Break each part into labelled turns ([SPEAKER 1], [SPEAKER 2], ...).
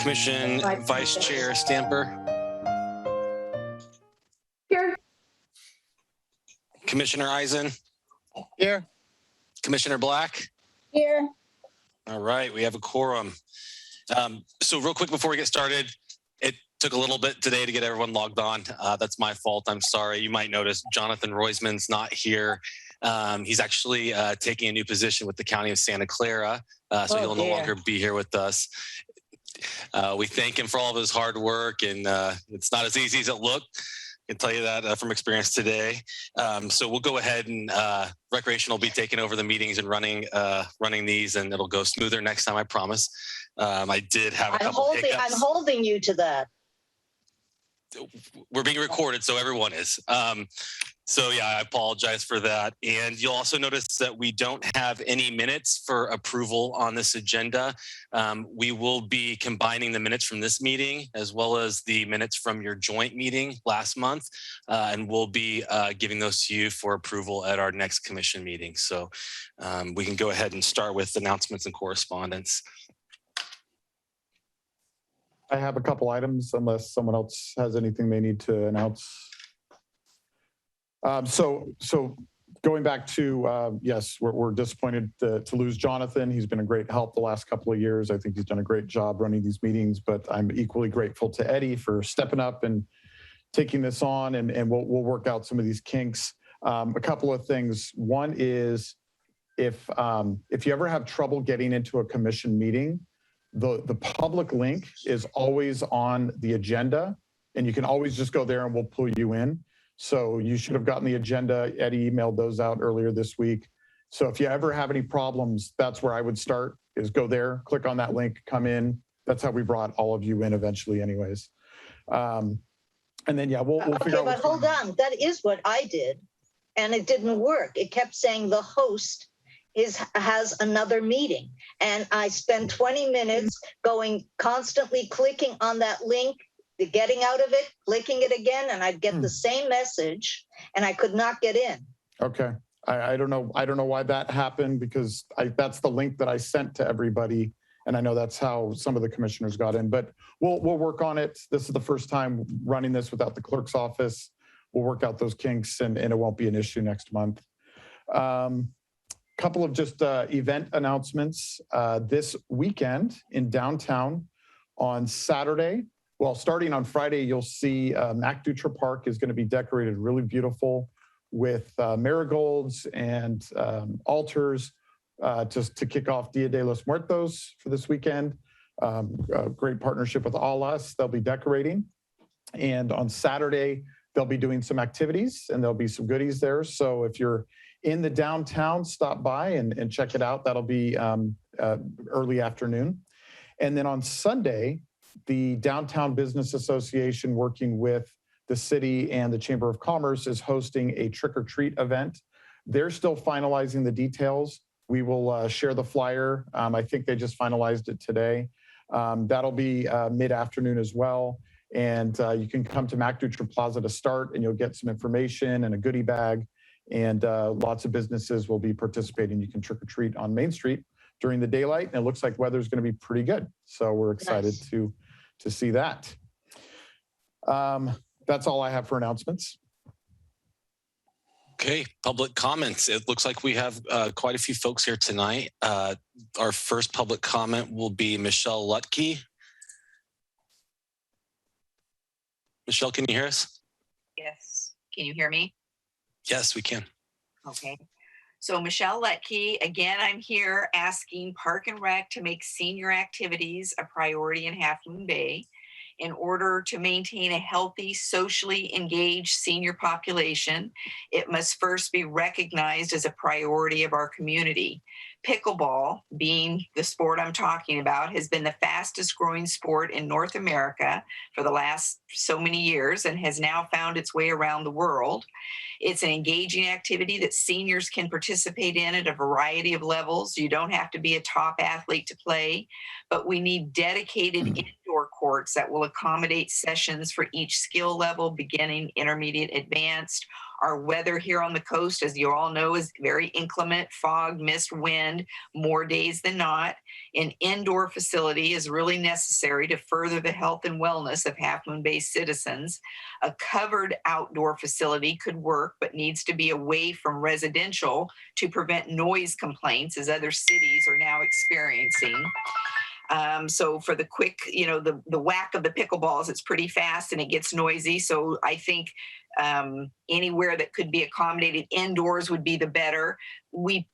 [SPEAKER 1] Commission Vice Chair Stamper.
[SPEAKER 2] Here.
[SPEAKER 1] Commissioner Eisen.
[SPEAKER 3] Here.
[SPEAKER 1] Commissioner Black.
[SPEAKER 2] Here.
[SPEAKER 1] All right, we have a quorum. So real quick before we get started, it took a little bit today to get everyone logged on. That's my fault. I'm sorry. You might notice Jonathan Roisman's not here. He's actually taking a new position with the County of Santa Clara, so he'll no longer be here with us. We thank him for all of his hard work, and it's not as easy as it looked. I can tell you that from experience today. So we'll go ahead and Recreation will be taking over the meetings and running these, and it'll go smoother next time, I promise. I did have a couple hiccups.
[SPEAKER 2] I'm holding you to that.
[SPEAKER 1] We're being recorded, so everyone is. So yeah, I apologize for that. And you'll also notice that we don't have any minutes for approval on this agenda. We will be combining the minutes from this meeting as well as the minutes from your joint meeting last month. And we'll be giving those to you for approval at our next commission meeting. So we can go ahead and start with announcements and correspondence.
[SPEAKER 3] I have a couple items unless someone else has anything they need to announce. So going back to, yes, we're disappointed to lose Jonathan. He's been a great help the last couple of years. I think he's done a great job running these meetings, but I'm equally grateful to Eddie for stepping up and taking this on, and we'll work out some of these kinks. A couple of things. One is if you ever have trouble getting into a commission meeting, the public link is always on the agenda, and you can always just go there and we'll pull you in. So you should have gotten the agenda. Eddie emailed those out earlier this week. So if you ever have any problems, that's where I would start, is go there, click on that link, come in. That's how we brought all of you in eventually anyways. And then, yeah, we'll figure out.
[SPEAKER 2] Okay, but hold on. That is what I did, and it didn't work. It kept saying the host has another meeting, and I spent 20 minutes constantly clicking on that link, getting out of it, clicking it again, and I'd get the same message, and I could not get in.
[SPEAKER 3] Okay, I don't know why that happened, because that's the link that I sent to everybody, and I know that's how some of the commissioners got in. But we'll work on it. This is the first time running this without the clerk's office. We'll work out those kinks, and it won't be an issue next month. Couple of just event announcements. This weekend in downtown on Saturday, well, starting on Friday, you'll see MacDutra Park is going to be decorated really beautiful with marigolds and altars to kick off Dia de los Muertos for this weekend. A great partnership with All Us. They'll be decorating. And on Saturday, they'll be doing some activities, and there'll be some goodies there. So if you're in the downtown, stop by and check it out. That'll be early afternoon. And then on Sunday, the Downtown Business Association, working with the city and the Chamber of Commerce, is hosting a trick-or-treat event. They're still finalizing the details. We will share the flyer. I think they just finalized it today. That'll be mid-afternoon as well. And you can come to MacDutra Plaza to start, and you'll get some information and a goodie bag. And lots of businesses will be participating. You can trick or treat on Main Street during the daylight, and it looks like weather's going to be pretty good. So we're excited to see that. That's all I have for announcements.
[SPEAKER 1] Okay, public comments. It looks like we have quite a few folks here tonight. Our first public comment will be Michelle Lutke. Michelle, can you hear us?
[SPEAKER 4] Yes. Can you hear me?
[SPEAKER 1] Yes, we can.
[SPEAKER 4] Okay. So Michelle Letke, again, I'm here asking Park and Rec to make senior activities a priority in Half Moon Bay. In order to maintain a healthy, socially engaged senior population, it must first be recognized as a priority of our community. Pickleball, being the sport I'm talking about, has been the fastest growing sport in North America for the last so many years and has now found its way around the world. It's an engaging activity that seniors can participate in at a variety of levels. You don't have to be a top athlete to play, but we need dedicated indoor indoor courts that will accommodate sessions for each skill level, beginning, intermediate, advanced. Our weather here on the coast, as you all know, is very inclement: fog, mist, wind, more days than not. An indoor facility is really necessary to further the health and wellness of Half Moon Bay citizens. A covered outdoor facility could work, but needs to be away from residential to prevent noise complaints, as other cities are now experiencing. So for the quick, the whack of the pickleballs, it's pretty fast and it gets noisy. So I think anywhere that could be accommodated indoors would be the better. We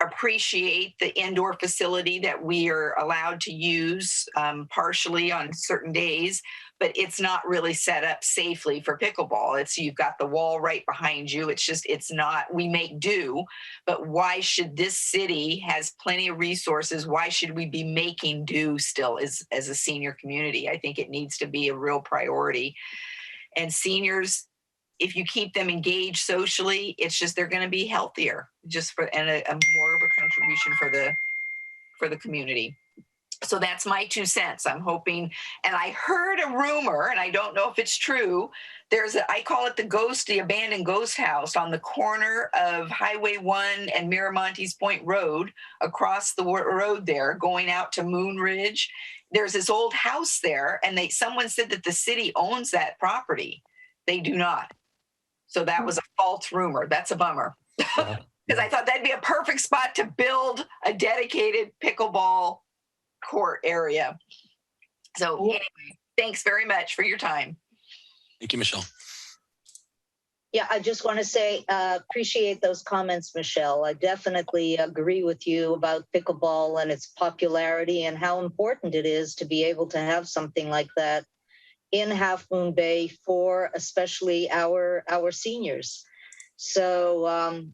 [SPEAKER 4] appreciate the indoor facility that we are allowed to use partially on certain days, but it's not really set up safely for pickleball. You've got the wall right behind you. It's not, we make do, but why should this city has plenty of resources? Why should we be making do still as a senior community? I think it needs to be a real priority. And seniors, if you keep them engaged socially, they're going to be healthier, and a more of a contribution for the community. So that's my 2 cents. I'm hoping, and I heard a rumor, and I don't know if it's true. I call it the abandoned ghost house on the corner of Highway 1 and Miramontes Point Road, across the road there, going out to Moon Ridge. There's this old house there, and someone said that the city owns that property. They do not. So that was a false rumor. That's a bummer. Because I thought that'd be a perfect spot to build a dedicated pickleball court area. So anyway, thanks very much for your time.
[SPEAKER 1] Thank you, Michelle.
[SPEAKER 2] Yeah, I just want to say, appreciate those comments, Michelle. I definitely agree with you about pickleball and its popularity and how important it is to be able to have something like that in Half Moon Bay for especially our seniors. So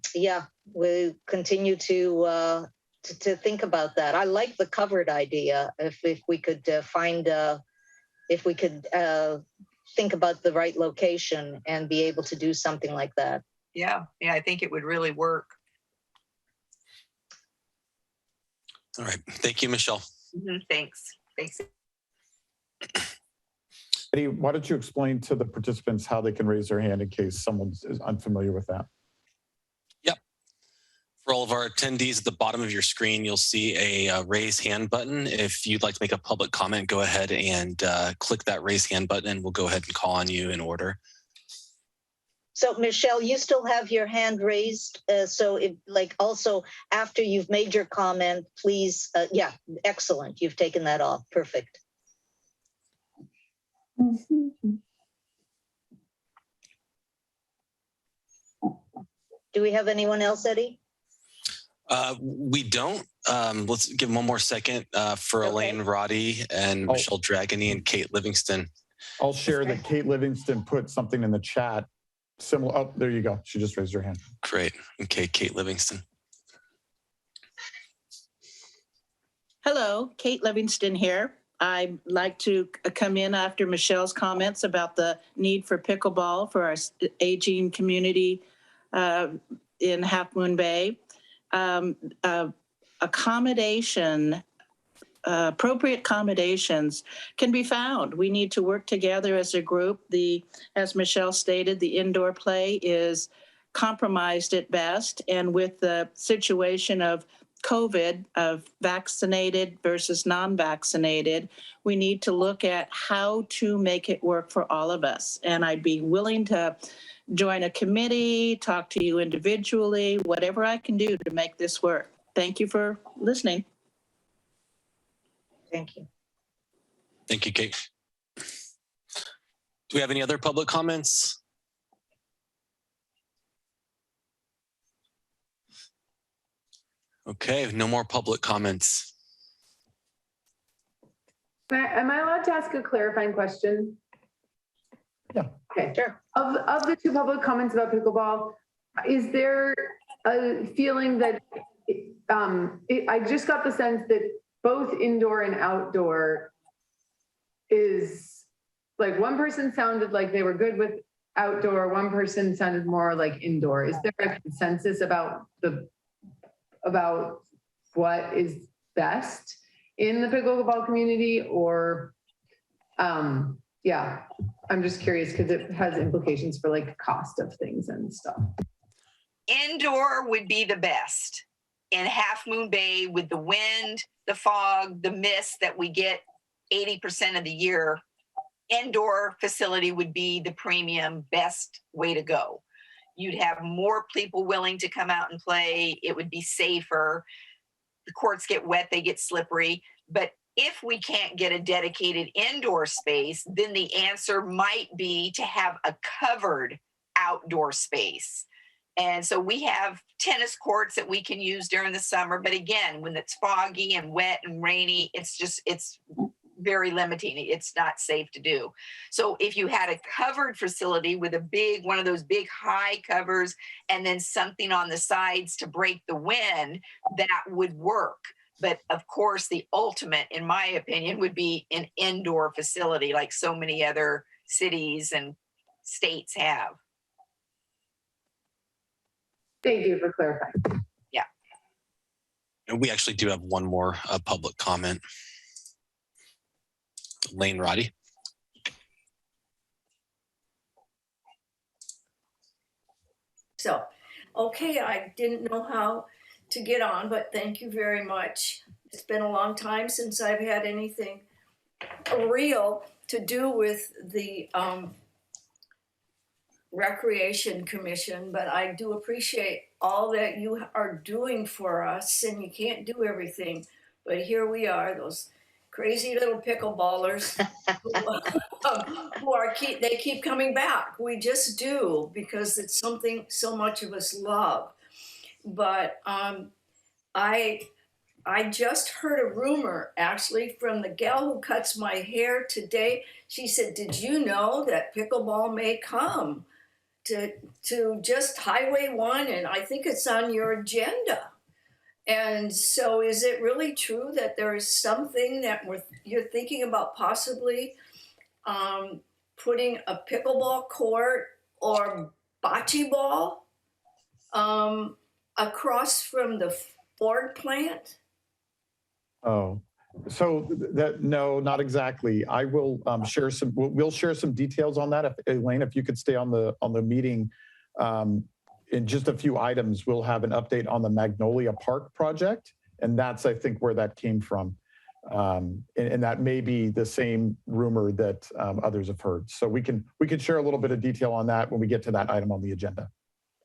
[SPEAKER 2] we continue to think about that. I like the covered idea. If we could think about the right location and be able to do something like that.
[SPEAKER 4] Yeah, I think it would really work.
[SPEAKER 1] All right. Thank you, Michelle.
[SPEAKER 4] Mm-hmm. Thanks.
[SPEAKER 3] Eddie, why don't you explain to the participants how they can raise their hand in case someone is unfamiliar with that?
[SPEAKER 1] Yep. For all of our attendees, at the bottom of your screen, you'll see a raise hand button. If you'd like to make a public comment, go ahead and click that raise hand button, and we'll go ahead and call on you in order.
[SPEAKER 2] So Michelle, you still have your hand raised. So also after you've made your comment, please, excellent. You've taken that off. Perfect. Do we have anyone else, Eddie?
[SPEAKER 1] We don't. Let's give one more second for Elaine Roddy and Michelle Dragony and Kate Livingston.
[SPEAKER 3] I'll share that Kate Livingston put something in the chat similar. Oh, there you go. She just raised her hand.
[SPEAKER 1] Great. Okay, Kate Livingston.
[SPEAKER 5] Hello, Kate Livingston here. I'd like to come in after Michelle's comments about the need for pickleball for our aging community in Half Moon Bay. Appropriate accommodations can be found. We need to work together as a group. As Michelle stated, the indoor play is compromised at best, and with the situation of COVID, of vaccinated versus non-vaccinated, we need to look at how to make it work for all of us. And I'd be willing to join a committee, talk to you individually, whatever I can do to make this work. Thank you for listening.
[SPEAKER 2] Thank you.
[SPEAKER 1] Thank you, Kate. Do we have any other public comments? Okay, no more public comments.
[SPEAKER 6] Am I allowed to ask a clarifying question?
[SPEAKER 3] Yeah.
[SPEAKER 6] Okay.
[SPEAKER 2] Sure.
[SPEAKER 6] Of the 2 public comments about pickleball, is there a feeling that I just got the sense that both indoor and outdoor is like, one person sounded like they were good with outdoor, one person sounded more like indoor. Is there a consensus about what is best in the pickleball community, or Yeah, I'm just curious because it has implications for like cost of things and stuff.
[SPEAKER 4] Indoor would be the best. In Half Moon Bay with the wind, the fog, the mist that we get 80% of the year, indoor facility would be the premium best way to go. You'd have more people willing to come out and play. It would be safer. The courts get wet, they get slippery. But if we can't get a dedicated indoor space, then the answer might be to have a covered outdoor space. And so we have tennis courts that we can use during the summer. But again, when it's foggy and wet and rainy, it's very limiting. It's not safe to do. So if you had a covered facility with one of those big high covers and then something on the sides to break the wind, that would work. But of course, the ultimate, in my opinion, would be an indoor facility like so many other cities and states have.
[SPEAKER 6] Thank you for clarifying.
[SPEAKER 4] Yeah.
[SPEAKER 1] And we actually do have one more public comment. Lane Roddy.
[SPEAKER 7] So, okay, I didn't know how to get on, but thank you very much. It's been a long time since I've had anything real to do with the Recreation Commission, but I do appreciate all that you are doing for us, and you can't do everything, but here we are, those crazy little pickleballers they keep coming back. We just do, because it's something so much of us love. But I just heard a rumor actually from the gal who cuts my hair today. She said, "Did you know that pickleball may come to just Highway 1, and I think it's on your agenda." And so is it really true that there is something that you're thinking about possibly putting a pickleball court or bocce ball across from the Ford plant?
[SPEAKER 3] Oh, so no, not exactly. I will share some. We'll share some details on that. Elaine, if you could stay on the meeting, in just a few items, we'll have an update on the Magnolia Park project, and that's, I think, where that came from, and that may be the same rumor that others have heard. So we can share a little bit of detail on that when we get to that item on the agenda.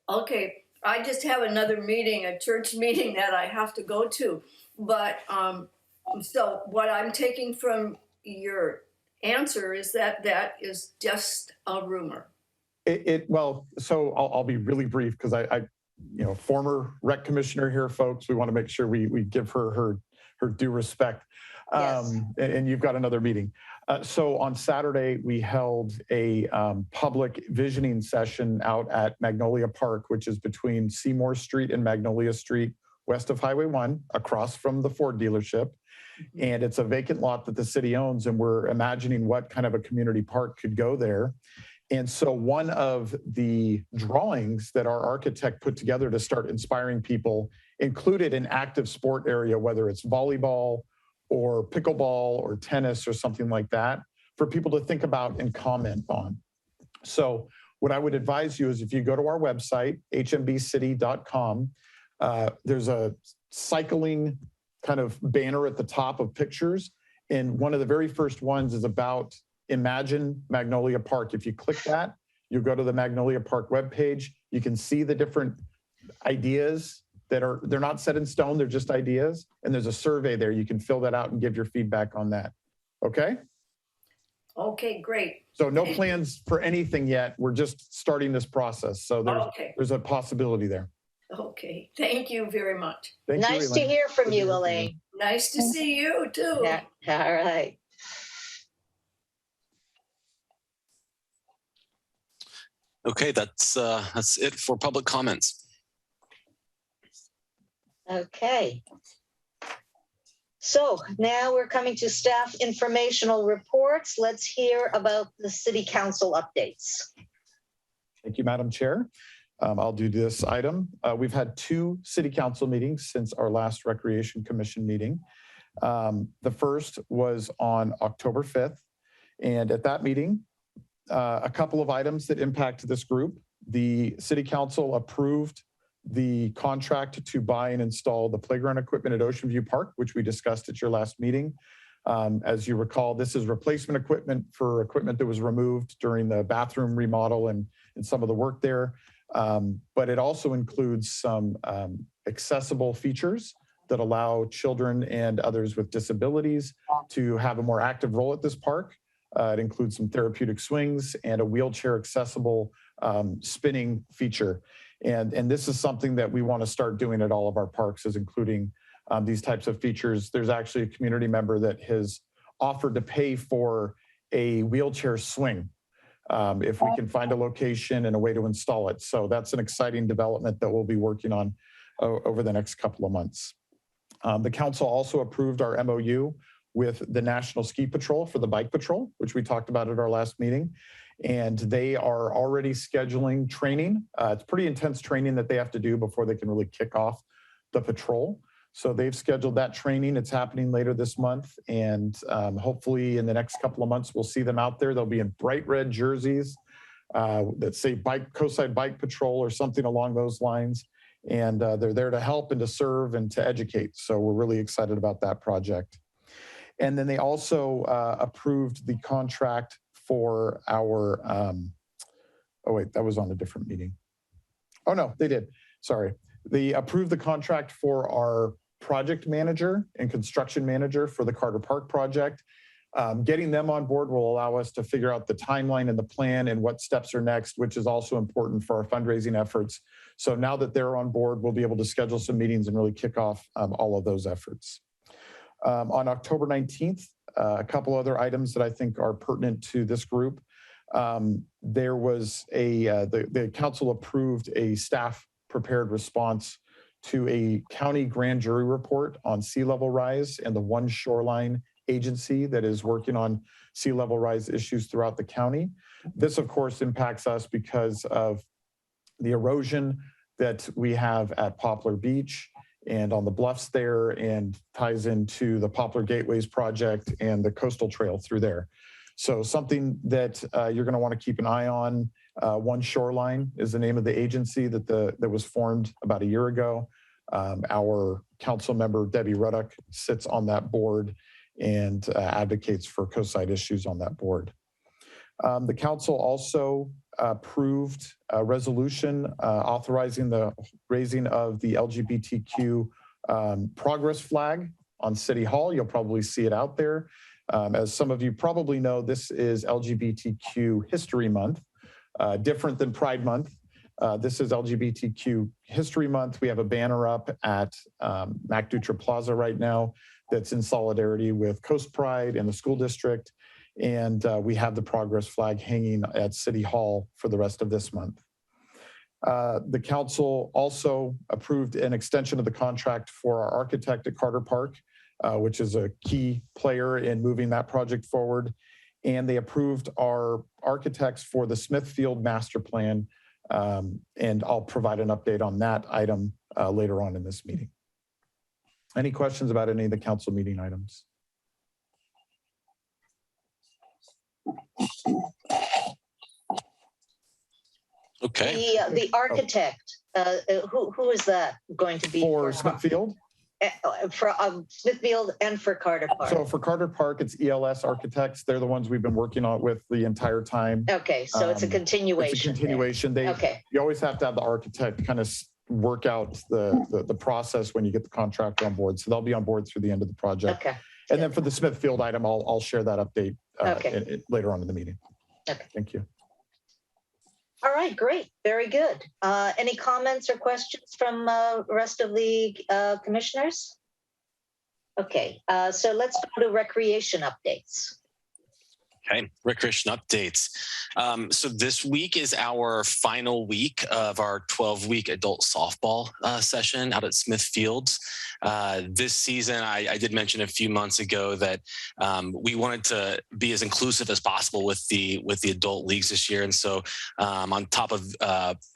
[SPEAKER 7] Okay, I just have another meeting, a church meeting that I have to go to, but so what I'm taking from your answer is that that is just a rumor.
[SPEAKER 3] Well, so I'll be really brief because I former rec commissioner here, folks. We want to make sure we give her due respect.
[SPEAKER 2] Yes.
[SPEAKER 3] And you've got another meeting. So on Saturday, we held a public visioning session out at Magnolia Park, which is between Seymour Street and Magnolia Street, west of Highway 1, across from the Ford dealership. And it's a vacant lot that the city owns, and we're imagining what kind of a community park could go there. And so one of the drawings that our architect put together to start inspiring people included an active sport area, whether it's volleyball or pickleball or tennis or something like that, for people to think about and comment on. So what I would advise you is if you go to our website, hmbcity.com, there's a cycling kind of banner at the top of pictures. And one of the very first ones is about Imagine Magnolia Park. If you click that, you'll go to the Magnolia Park webpage. You can see the different ideas they're not set in stone, they're just ideas. And there's a survey there. You can fill that out and give your feedback on that. Okay?
[SPEAKER 7] Okay, great.
[SPEAKER 3] So no plans for anything yet. We're just starting this process. So there's a possibility there.
[SPEAKER 7] Okay, thank you very much.
[SPEAKER 3] Thank you,
[SPEAKER 2] Nice to
[SPEAKER 3] Elaine.
[SPEAKER 2] hear from
[SPEAKER 3] Good to
[SPEAKER 2] you,
[SPEAKER 3] hear from
[SPEAKER 2] Elaine.
[SPEAKER 7] Nice to see you too.
[SPEAKER 2] Yeah, all right.
[SPEAKER 1] Okay, that's it for public comments.
[SPEAKER 2] Okay. So now we're coming to staff informational reports. Let's hear about the city council updates.
[SPEAKER 3] Thank you, Madam Chair. I'll do this item. We've had 2 city council meetings since our last Recreation Commission meeting. The first was on October 5th, And at that meeting, a couple of items that impact this group. The City Council approved the contract to buy and install the playground equipment at Ocean View Park, which we discussed at your last meeting. As you recall, this is replacement equipment for equipment that was removed during the bathroom remodel and some of the work there. But it also includes some accessible features that allow children and others with disabilities to have a more active role at this park. It includes some therapeutic swings and a wheelchair accessible spinning feature. And this is something that we want to start doing at all of our parks, is including these types of features. There's actually a community member that has offered to pay for a wheelchair swing if we can find a location and a way to install it. So that's an exciting development that we'll be working on over the next couple of months. The council also approved our MOU with the National Ski Patrol for the Bike Patrol, which we talked about at our last meeting. And they are already scheduling training. It's pretty intense training that they have to do before they can really kick off the patrol. So they've scheduled that training. It's happening later this month. And hopefully in the next couple of months, we'll see them out there. They'll be in bright red jerseys that say Coastside Bike Patrol or something along those lines. And they're there to help and to serve and to educate. So we're really excited about that project. And then they also approved the contract for our, oh wait, that was on a different meeting. Oh no, they did, sorry. They approved the contract for our project manager and construction manager for the Carter Park project. Getting them on board will allow us to figure out the timeline and the plan and what steps are next, which is also important for our fundraising efforts. So now that they're on board, we'll be able to schedule some meetings and really kick off all of those efforts. On October 19th, a couple other items that I think are pertinent to this group. There was the council approved a staff prepared response to a county grand jury report on sea level rise and the One Shoreline agency that is working on sea level rise issues throughout the county. This, of course, impacts us because of the erosion that we have at Poplar Beach and on the bluffs there, and ties into the Poplar Gateways project and the coastal trail through there. So something that you're going to want to keep an eye on. One Shoreline is the name of the agency that was formed about a year ago. Our council member, Debbie Ruddock, sits on that board and advocates for coastside issues on that board. The council also approved a resolution authorizing the raising of the LGBTQ progress flag on City Hall. You'll probably see it out there. As some of you probably know, this is LGBTQ History Month, different than Pride Month. This is LGBTQ History Month. We have a banner up at Mac Dutra Plaza right now that's in solidarity with Coast Pride and the school district. And we have the progress flag hanging at City Hall for the rest of this month. The council also approved an extension of the contract for our architect at Carter Park, which is a key player in moving that project forward. And they approved our architects for the Smithfield master plan. And I'll provide an update on that item later on in this meeting. Any questions about any of the council meeting items?
[SPEAKER 1] Okay.
[SPEAKER 2] The architect, who is that going to be?
[SPEAKER 3] For Smithfield?
[SPEAKER 2] For Smithfield and for Carter Park.
[SPEAKER 3] So for Carter Park, it's ELS Architects. They're the ones we've been working on with the entire time.
[SPEAKER 2] Okay, so it's a continuation.
[SPEAKER 3] It's a continuation. You always have to have the architect kind of work out the process when you get the contractor on board. So they'll be on board through the end of the project.
[SPEAKER 2] Okay.
[SPEAKER 3] And then for the Smithfield item, I'll share that update later on in the meeting.
[SPEAKER 2] Okay.
[SPEAKER 3] Thank you.
[SPEAKER 2] All right, great, very good. Any comments or questions from the rest of the commissioners? Okay, so let's go to recreation updates.
[SPEAKER 1] Okay, recreation updates. So this week is our final week of our 12-week adult softball session out at Smithfield. This season, I did mention a few months ago that we wanted to be as inclusive as possible with the adult leagues this year. And so on top of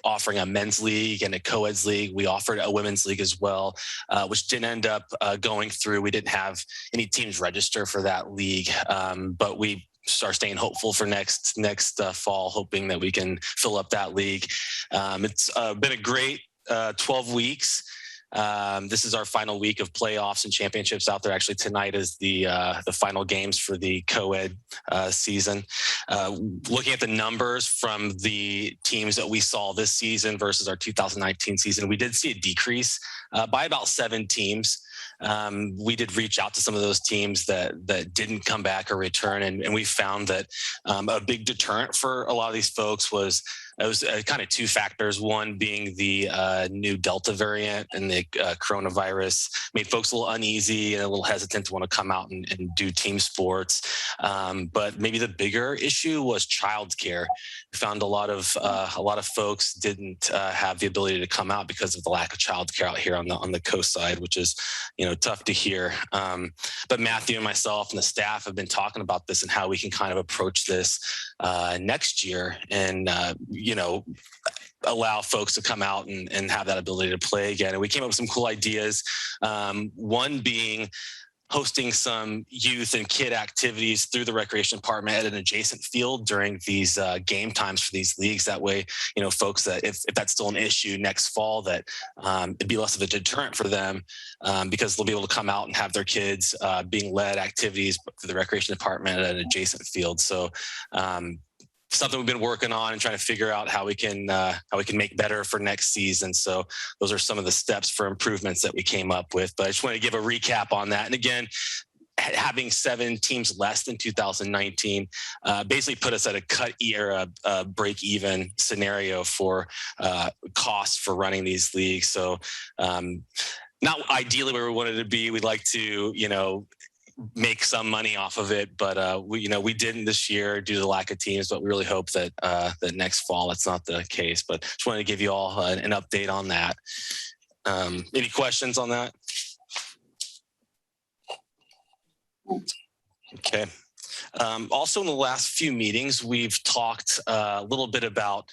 [SPEAKER 1] offering a men's league and a co-eds league, we offered a women's league as well, which didn't end up going through. We didn't have any teams register for that league, but we are staying hopeful for next fall, hoping that we can fill up that league. It's been a great 12 weeks. This is our final week of playoffs and championships out there. Actually, tonight is the final games for the co-ed season. Looking at the numbers from the teams that we saw this season versus our 2019 season, we did see a decrease by about 7 teams. We did reach out to some of those teams that didn't come back or return, and we found that a big deterrent for a lot of these folks was kind of 2 factors. One being the new Delta variant and the coronavirus made folks a little uneasy and a little hesitant to want to come out and do team sports. But maybe the bigger issue was childcare. We found a lot of folks didn't have the ability to come out because of the lack of childcare out here on the coast side, which is tough to hear. But Matthew and myself and the staff have been talking about this and how we can kind of approach this next year and allow folks to come out and have that ability to play again. And we came up with some cool ideas. One being hosting some youth and kid activities through the recreation department at an adjacent field during these game times for these leagues. That way, folks that if that's still an issue next fall, that it'd be less of a deterrent for them because they'll be able to come out and have their kids being led activities through the recreation department at an adjacent field. So something we've been working on and trying to figure out how we can make better for next season. So those are some of the steps for improvements that we came up with. But I just want to give a recap on that. And again, having 7 teams less than 2019 basically put us at a cut era break even scenario for costs for running these leagues. So not ideally where we wanted to be. We'd like to, make some money off of it, but we didn't this year due to the lack of teams. But we really hope that that next fall that's not the case. But just wanted to give you all an update on that. Any questions on that? Okay. Also, in the last few meetings, we've talked a little bit about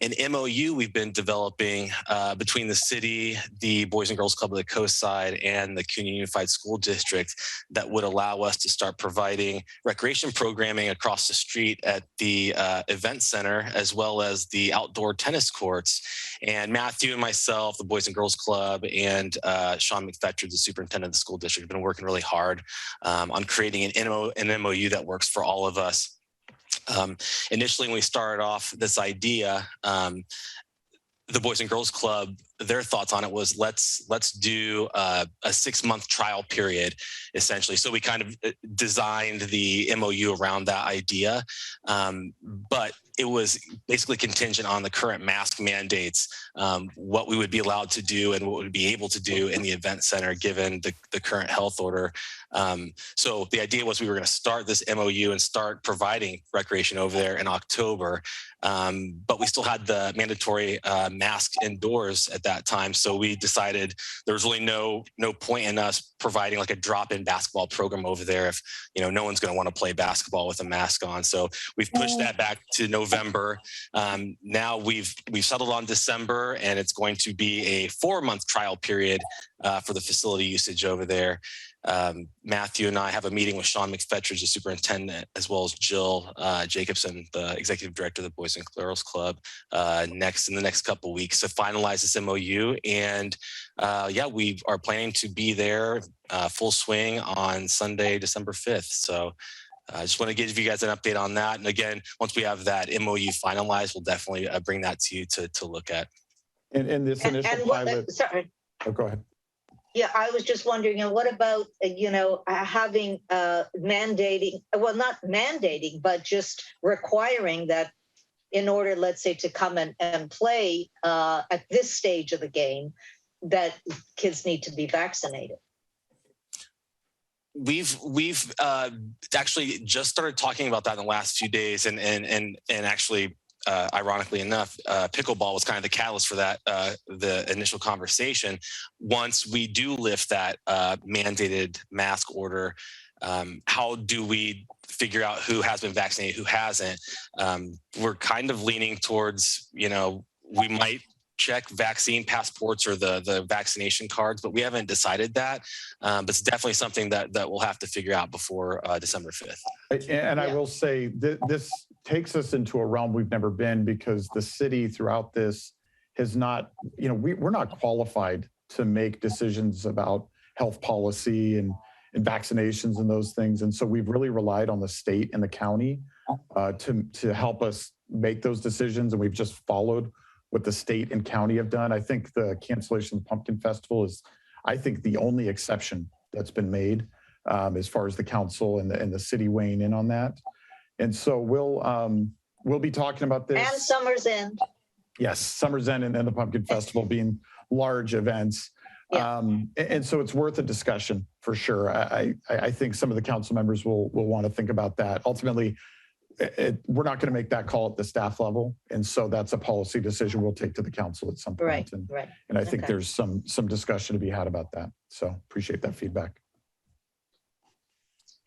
[SPEAKER 1] an MOU we've been developing between the city, the Boys and Girls Club of the Coast Side, and the CUNY Unified School District that would allow us to start providing recreation programming across the street at the event center, as well as the outdoor tennis courts. And Matthew and myself, the Boys and Girls Club, and Sean McFetridge, the superintendent of the school district, have been working really hard on creating an MOU that works for all of us. Initially, when we started off this idea, the Boys and Girls Club, their thoughts on it was let's do a 6-month trial period, essentially. So we kind of designed the MOU around that idea, but it was basically contingent on the current mask mandates, what we would be allowed to do and what we would be able to do in the event center given the current health order. So the idea was we were going to start this MOU and start providing recreation over there in October, but we still had the mandatory mask indoors at that time. So we decided there was really no point in us providing like a drop-in basketball program over there if no one's going to want to play basketball with a mask on. So we've pushed that back to November. Now we've settled on December, and it's going to be a 4-month trial period for the facility usage over there. Matthew and I have a meeting with Sean McFetridge, the superintendent, as well as Jill Jacobson, the executive director of the Boys and Girls Club, in the next couple of weeks to finalize this MOU. And we are planning to be there full swing on Sunday, December 5th. So I just want to give you guys an update on that. And again, once we have that MOU finalized, we'll definitely bring that to you to look at.
[SPEAKER 3] And this initial pilot.
[SPEAKER 2] Sorry.
[SPEAKER 3] Oh, go ahead.
[SPEAKER 2] Yeah, I was just wondering, what about, having mandating, well, not mandating, but just requiring that in order, let's say, to come and play at this stage of the game, that kids need to be vaccinated?
[SPEAKER 1] We've actually just started talking about that in the last few days, and actually, ironically enough, pickleball was kind of the catalyst for that, the initial conversation. Once we do lift that mandated mask order, how do we figure out who has been vaccinated, who hasn't? We're kind of leaning towards, we might check vaccine passports or the vaccination cards, but we haven't decided that. But it's definitely something that we'll have to figure out before December 5th.
[SPEAKER 3] And I will say this takes us into a realm we've never been, because the city throughout this has not, we're not qualified to make decisions about health policy and vaccinations and those things. And so we've really relied on the state and the county to help us make those decisions. And we've just followed what the state and county have done. I think the cancellation of the Pumpkin Festival is, I think, the only exception that's been made as far as the council and the city weighing in on that. And so we'll be talking about this.
[SPEAKER 2] And Summer's End.
[SPEAKER 3] Yes, Summer's End and then the Pumpkin Festival being large events.
[SPEAKER 2] Yeah.
[SPEAKER 3] And so it's worth a discussion for sure. I think some of the council members will want to think about that. Ultimately, we're not going to make that call at the staff level. And so that's a policy decision we'll take to the council at some point.
[SPEAKER 2] Right.
[SPEAKER 3] And I think there's some discussion to be had about that. So appreciate that feedback.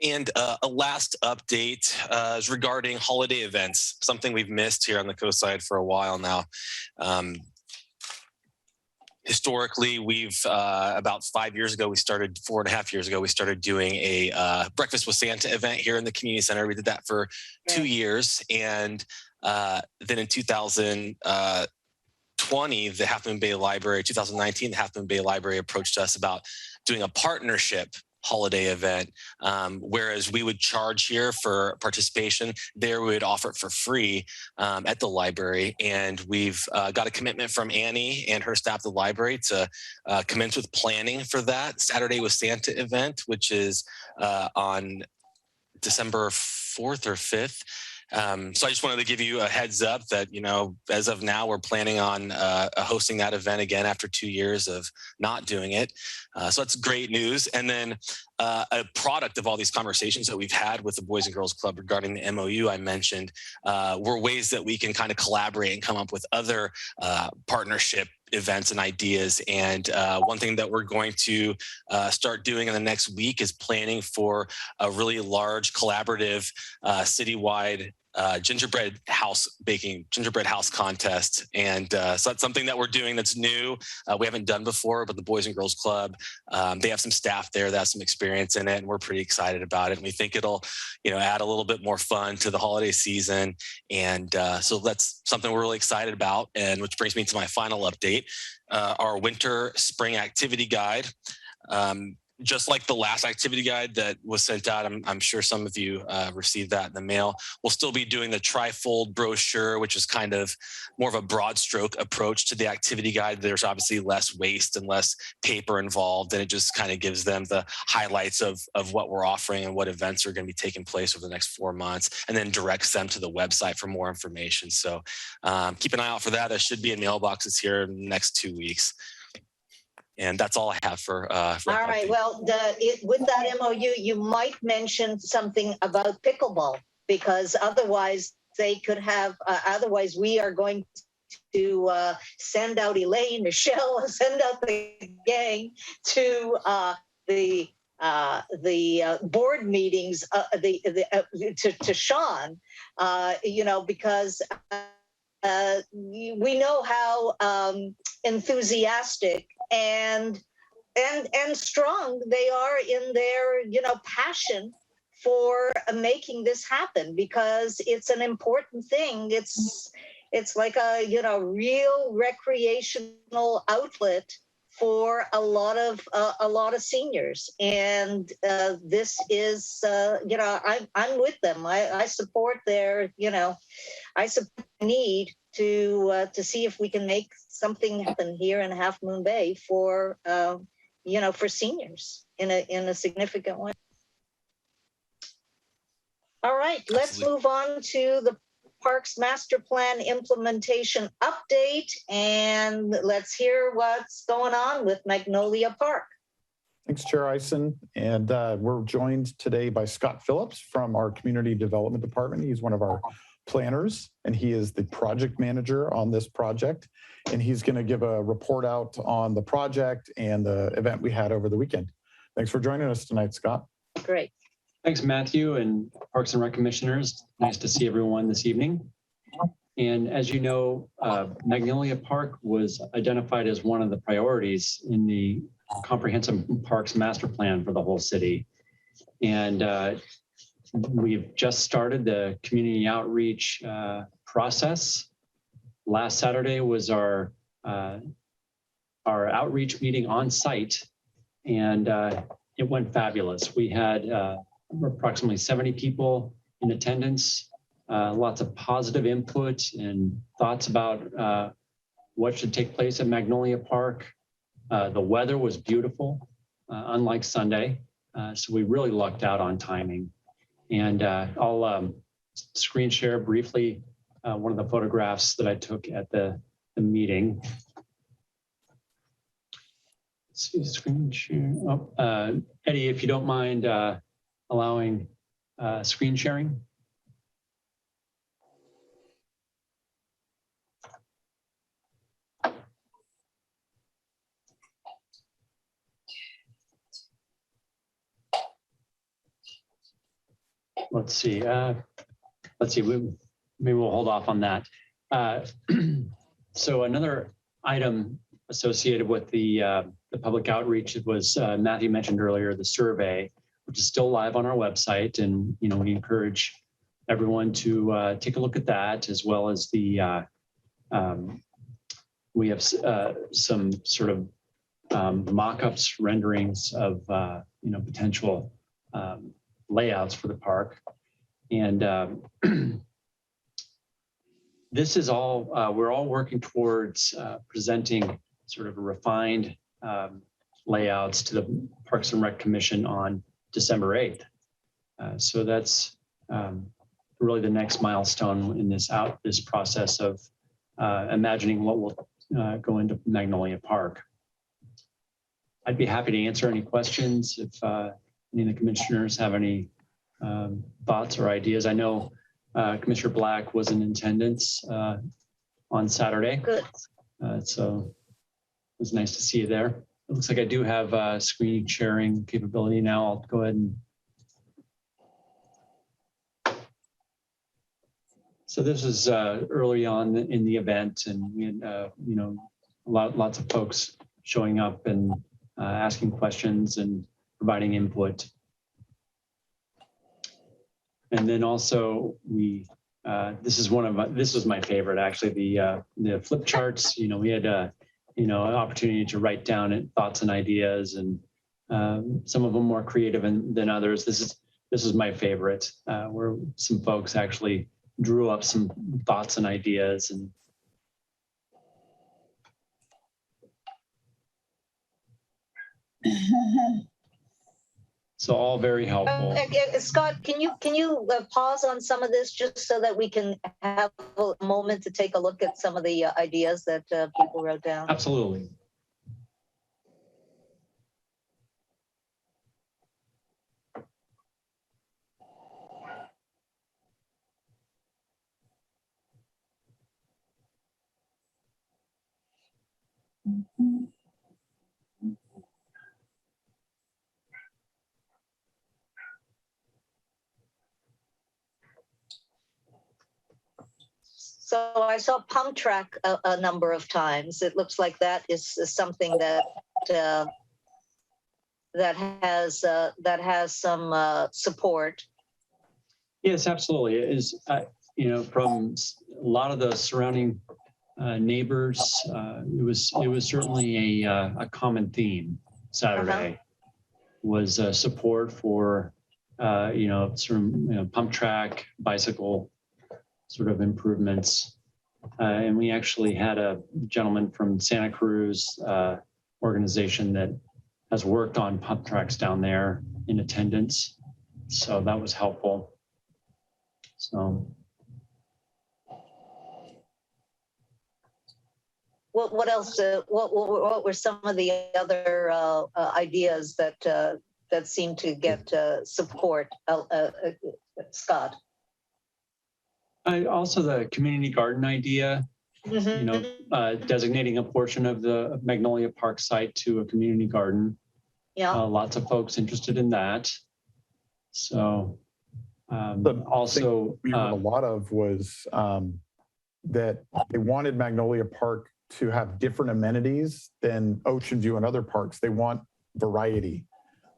[SPEAKER 1] And a last update is regarding holiday events, something we've missed here on the coast side for a while now. Historically, we've about 5 years ago, 4.5 years ago, we started doing a Breakfast with Santa event here in the community center. We did that for 2 years. And then in 2020, the Half Moon Bay Library, 2019, the Half Moon Bay Library approached us about doing a partnership holiday event, whereas we would charge here for participation, there we would offer it for free at the library. And we've got a commitment from Annie and her staff at the library to commence with planning for that Saturday with Santa event, which is on December 4th or 5th. So I just wanted to give you a heads up that, as of now, we're planning on hosting that event again after 2 years of not doing it. So that's great news. And then a product of all these conversations that we've had with the Boys and Girls Club regarding the MOU I mentioned were ways that we can kind of collaborate and come up with other partnership events and ideas. And one thing that we're going to start doing in the next week is planning for a really large collaborative citywide gingerbread house contest. And so that's something that we're doing that's new. We haven't done before, but the Boys and Girls Club, they have some staff there that have some experience in it, and we're pretty excited about it. And we think it'll, add a little bit more fun to the holiday season. And so that's something we're really excited about. And which brings me to my final update, our winter spring activity guide. Just like the last activity guide that was sent out, I'm sure some of you received that in the mail. We'll still be doing the trifold brochure, which is kind of more of a broad stroke approach to the activity guide. There's obviously less waste and less paper involved, and it just kind of gives them the highlights of what we're offering and what events are going to be taking place over the next 4 months, and then directs them to the website for more information. So keep an eye out for that. That should be in mailboxes here in the next 2 weeks. And that's all I have for
[SPEAKER 2] all right. Well, with that MOU, you might mention something about pickleball, because otherwise they could have. Otherwise, we are going to send out Elaine, Michelle, send out the gang to the board meetings. To Sean, because we know how enthusiastic and strong they are in their passion for making this happen, because it's an important thing. It's like a real recreational outlet for a lot of seniors, and this is I'm with them. I support their I support the need to see if we can make something happen here in Half Moon Bay for for seniors in a significant way. All right, let's move on to the Parks Master Plan implementation update, and let's hear what's going on with Magnolia Park.
[SPEAKER 3] Thanks, Chair Eisen. And we're joined today by Scott Phillips from our Community Development Department. He's one of our planners, and he is the project manager on this project. And he's going to give a report out on the project and the event we had over the weekend. Thanks for joining us tonight, Scott.
[SPEAKER 2] Great.
[SPEAKER 8] Thanks, Matthew, and Parks and Rec commissioners. Nice to see everyone this evening. And as you know, Magnolia Park was identified as one of the priorities in the Comprehensive Parks Master Plan for the whole city. And we've just started the community outreach process. Last Saturday was our outreach meeting on site, and it went fabulous. We had approximately 70 people in attendance, lots of positive input and thoughts about what should take place at Magnolia Park. The weather was beautiful, unlike Sunday, so we really lucked out on timing. And I'll screen share briefly one of the photographs that I took at the meeting. Let's see, screen share. Oh, Eddie, if you don't mind allowing screen sharing. Let's see. Maybe we'll hold off on that. So another item associated with the public outreach was Matthew mentioned earlier, the survey, which is still live on our website, and we encourage everyone to take a look at that, as well as the we have some sort of mock-ups, renderings of potential layouts for the park. And this is all, we're all working towards presenting sort of refined layouts to the Parks and Rec Commission on December 8th. So that's really the next milestone in this process of imagining what will go into Magnolia Park. I'd be happy to answer any questions if any of the commissioners have any thoughts or ideas. I know Commissioner Black was in attendance on Saturday.
[SPEAKER 2] Good.
[SPEAKER 8] So it was nice to see you there. It looks like I do have screen sharing capability now. I'll go ahead and. So this is early on in the event, and we had lots of folks showing up and asking questions and providing input. And then also this was my favorite, actually, the flip charts. We had an opportunity to write down thoughts and ideas, and some of them more creative than others. This is my favorite, where some folks actually drew up some thoughts and ideas. And so all very helpful.
[SPEAKER 2] Scott, can you pause on some of this just so that we can have a moment to take a look at some of the ideas that people wrote down?
[SPEAKER 8] Absolutely.
[SPEAKER 2] So I saw pump track a number of times. It looks like that is something that has some support.
[SPEAKER 8] Yes, absolutely. It is, from a lot of the surrounding neighbors, it was certainly a common theme Saturday. Was support for pump track, bicycle sort of improvements. And we actually had a gentleman from Santa Cruz organization that has worked on pump tracks down there in attendance. So that was helpful. So.
[SPEAKER 2] What else? What were some of the other ideas that seemed to get support, Scott?
[SPEAKER 8] Also, the community garden idea. Designating a portion of the Magnolia Park site to a community garden.
[SPEAKER 2] Yeah.
[SPEAKER 8] Lots of folks interested in that. So also,
[SPEAKER 3] we heard a lot of was that they wanted Magnolia Park to have different amenities than Ocean View and other parks. They want variety.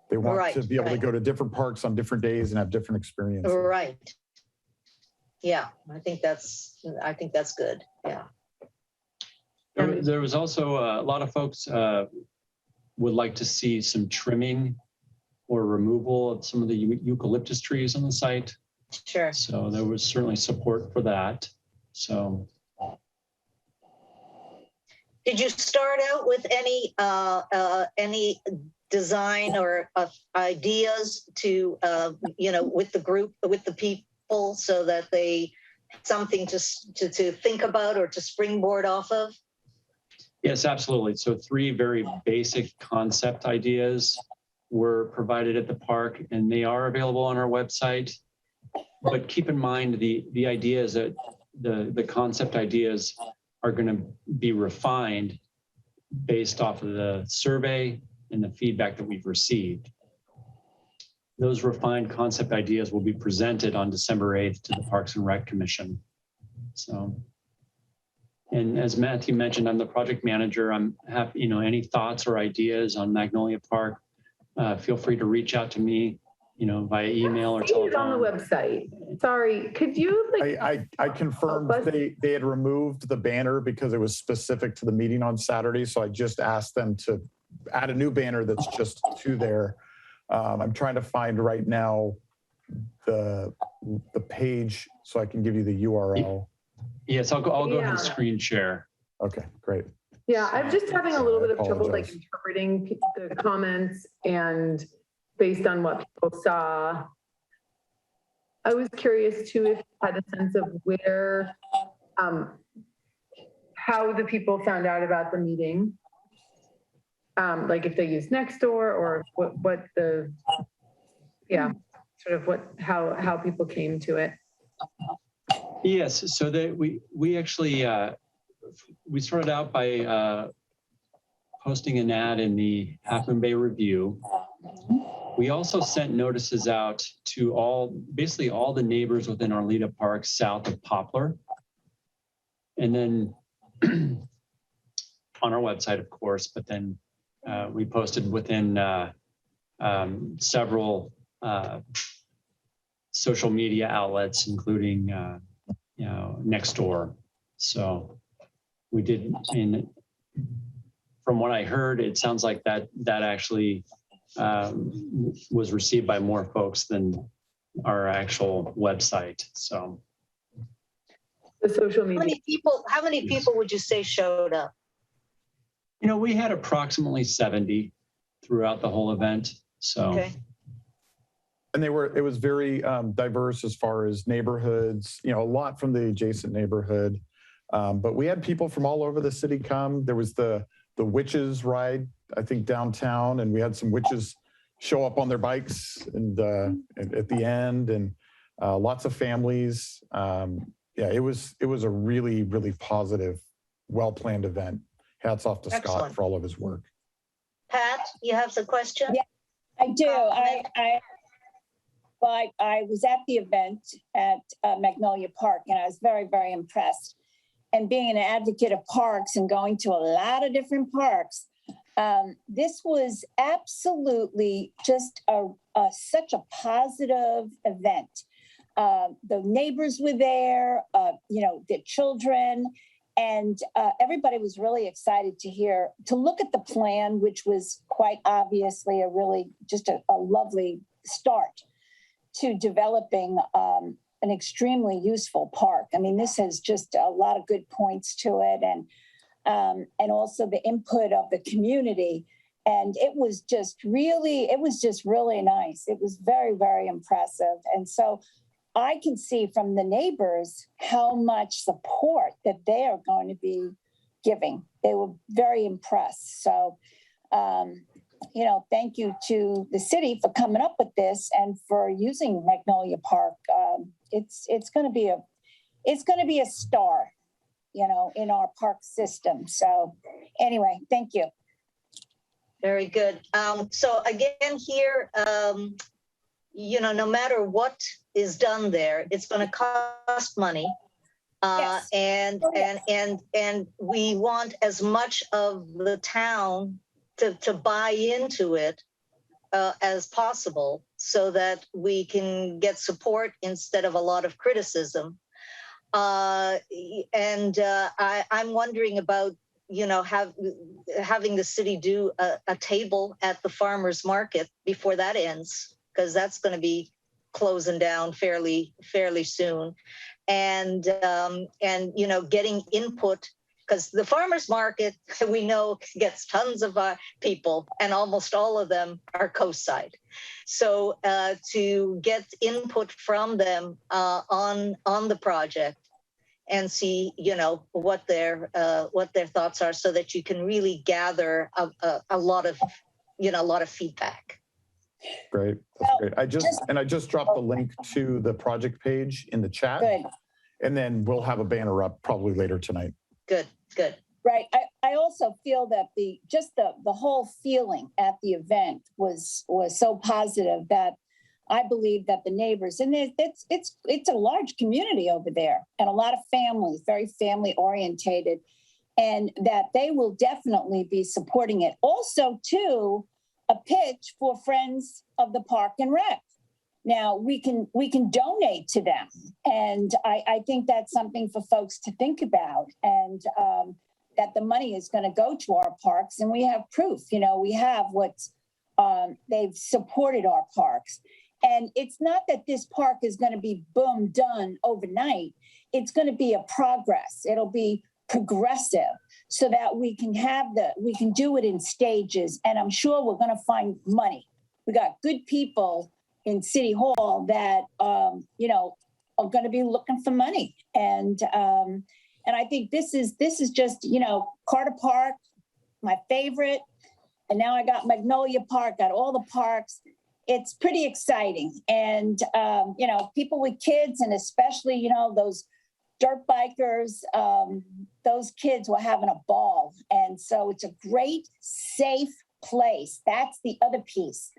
[SPEAKER 3] They want
[SPEAKER 2] Right,
[SPEAKER 3] to be able to
[SPEAKER 2] right.
[SPEAKER 3] go to different parks on different days and have different experiences.
[SPEAKER 2] Right. Yeah, I think that's good. Yeah.
[SPEAKER 8] There was also a lot of folks would like to see some trimming or removal of some of the eucalyptus trees on the site.
[SPEAKER 2] Sure.
[SPEAKER 8] So there was certainly support for that. So.
[SPEAKER 2] Did you start out with any design or ideas to with the group, with the people, so that they something to think about or to springboard off of?
[SPEAKER 8] Yes, absolutely. So 3 very basic concept ideas were provided at the park, and they are available on our website. But keep in mind the ideas that the concept ideas are going to be refined based off of the survey and the feedback that we've received. Those refined concept ideas will be presented on December 8th to the Parks and Rec Commission. So, and as Matthew mentioned, I'm the project manager. I'm happy, any thoughts or ideas on Magnolia Park, feel free to reach out to me, via email or telephone.
[SPEAKER 6] On the website. Sorry, could you
[SPEAKER 3] I confirmed they had removed the banner because it was specific to the meeting on Saturday. So I just asked them to add a new banner that's just to there. I'm trying to find right now the page so I can give you the URL.
[SPEAKER 8] Yes, I'll go ahead and screen share.
[SPEAKER 3] Okay, great.
[SPEAKER 6] Yeah, I'm just having a little bit of trouble
[SPEAKER 3] apologize.
[SPEAKER 6] interpreting the comments and based on what people saw. I was curious too if you had a sense of where, how the people found out about the meeting. Like if they used Nextdoor or what the, sort of how people came to it.
[SPEAKER 8] Yes, so that we actually, we started out by posting an ad in the Half Moon Bay Review. We also sent notices out to basically all the neighbors within Arleta Park south of Poplar. And then on our website, of course, but then we posted within several social media outlets, including Nextdoor. So we did, and from what I heard, it sounds like that actually was received by more folks than our actual website. So
[SPEAKER 6] the social media.
[SPEAKER 2] How many people would you say showed up?
[SPEAKER 8] We had approximately 70 throughout the whole event. So.
[SPEAKER 2] Okay.
[SPEAKER 3] And it was very diverse as far as neighborhoods, a lot from the adjacent neighborhood. But we had people from all over the city come. There was the witches ride, I think, downtown, and we had some witches show up on their bikes and at the end, and lots of families. It was a really, really positive, well-planned event. Hats off to
[SPEAKER 2] Excellent.
[SPEAKER 3] Scott for all of his work.
[SPEAKER 2] Pat, you have some question?
[SPEAKER 9] Yeah, I do. I was at the event at Magnolia Park, and I was very, very impressed. And being an advocate of parks and going to a lot of different parks, this was absolutely just such a positive event. The neighbors were there, the children, and everybody was really excited to look at the plan, which was quite obviously a lovely start to developing an extremely useful park. I mean, this has just a lot of good points to it, and also the input of the community. And it was just really nice. It was very, very impressive. And so I can see from the neighbors how much support that they are going to be giving. They were very impressed. So, thank you to the city for coming up with this and for using Magnolia Park. It's going to be a star, in our park system. So, anyway, thank you.
[SPEAKER 2] Very good. So again, here, no matter what is done there, it's going to cost money.
[SPEAKER 9] Yes.
[SPEAKER 2] And
[SPEAKER 9] Oh, yes.
[SPEAKER 2] and we want as much of the town to buy into it as possible, so that we can get support instead of a lot of criticism. I'm wondering about, having the city do a table at the farmers market before that ends, because that's going to be closing down fairly soon, and getting input, because the farmers market, we know, gets tons of people, and almost all of them are coast side. So to get input from them on the project, and see, what their thoughts are, so that you can really gather a lot of feedback.
[SPEAKER 3] Great. That's great. I just dropped the link to the project page in the chat.
[SPEAKER 9] Good.
[SPEAKER 3] And then we'll have a banner up probably later tonight.
[SPEAKER 2] Good.
[SPEAKER 9] Right. I also feel that the whole feeling at the event was so positive that I believe that the neighbors, and it's a large community over there, and a lot of families, very family orientated, and that they will definitely be supporting it. Also, too, a pitch for Friends of the Park and Rec. Now we can donate to them, and I think that's something for folks to think about, and that the money is going to go to our parks, and we have proof. We have they've supported our parks. And it's not that this park is going to be boom done overnight. It's going to be a progress. It'll be progressive, so that we can do it in stages. And I'm sure we're going to find money. We got good people in City Hall that are going to be looking for money. And I think this is just, Carter Park, my favorite, and now I got Magnolia Park, got all the parks. It's pretty exciting. And, people with kids, and especially, those dirt bikers, those kids were having a ball. And so it's a great, safe place. That's the other piece,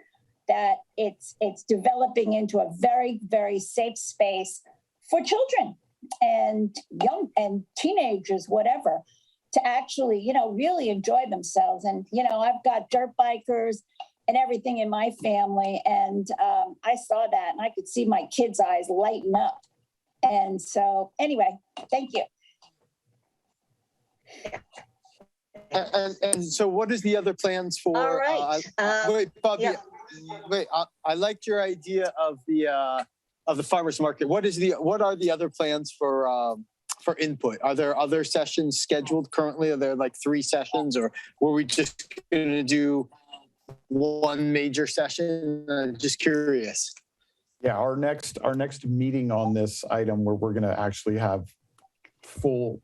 [SPEAKER 9] that it's developing into a very, very safe space for children and young and teenagers, whatever, to actually, really enjoy themselves. And, I've got dirt bikers and everything in my family. And I saw that, and I could see my kids' eyes lighten up. And so anyway, thank you.
[SPEAKER 10] And so what is the other plans for?
[SPEAKER 2] All right.
[SPEAKER 10] Wait, Bobby,
[SPEAKER 2] yeah.
[SPEAKER 10] wait, I liked your idea of the farmers market. What are the other plans for input? Are there other sessions scheduled currently? Are there like 3 sessions, or were we just going to do one major session? Just curious.
[SPEAKER 3] Yeah, our next meeting on this item, where we're going to actually have full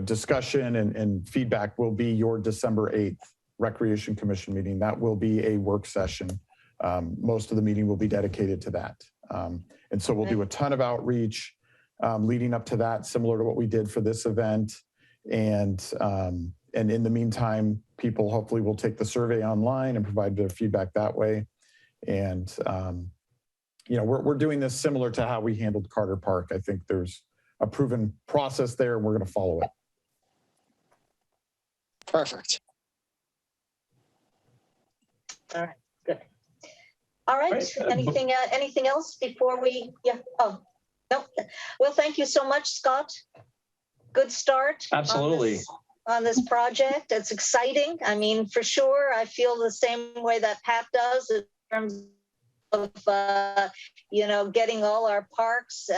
[SPEAKER 3] discussion and feedback, will be your December 8th Recreation Commission meeting. That will be a work session. Most of the meeting will be dedicated to that. And so we'll do a ton of outreach leading up to that, similar to what we did for this event. And in the meantime, people hopefully will take the survey online and provide their feedback that way. And we're doing this similar to how we handled Carter Park. I think there's a proven process there, and we're going to follow it.
[SPEAKER 10] Perfect.
[SPEAKER 2] All right, good. All right, anything else before we, oh, no. Well, thank you so much, Scott. Good start.
[SPEAKER 8] Absolutely.
[SPEAKER 2] On this project. It's exciting. I mean, for sure, I feel the same way that Pat does in terms of, getting all our parks,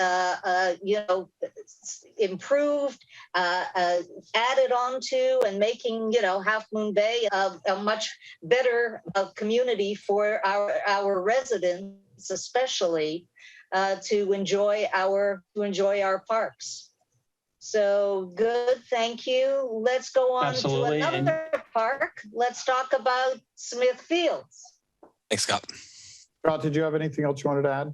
[SPEAKER 2] improved, added onto, and making, Half Moon Bay a much better community for our residents, especially to enjoy our parks. So good, thank you. Let's go on
[SPEAKER 8] Absolutely.
[SPEAKER 2] to another park. Let's talk about Smith Fields.
[SPEAKER 1] Thanks, Scott.
[SPEAKER 3] Scott, did you have anything else you wanted to add?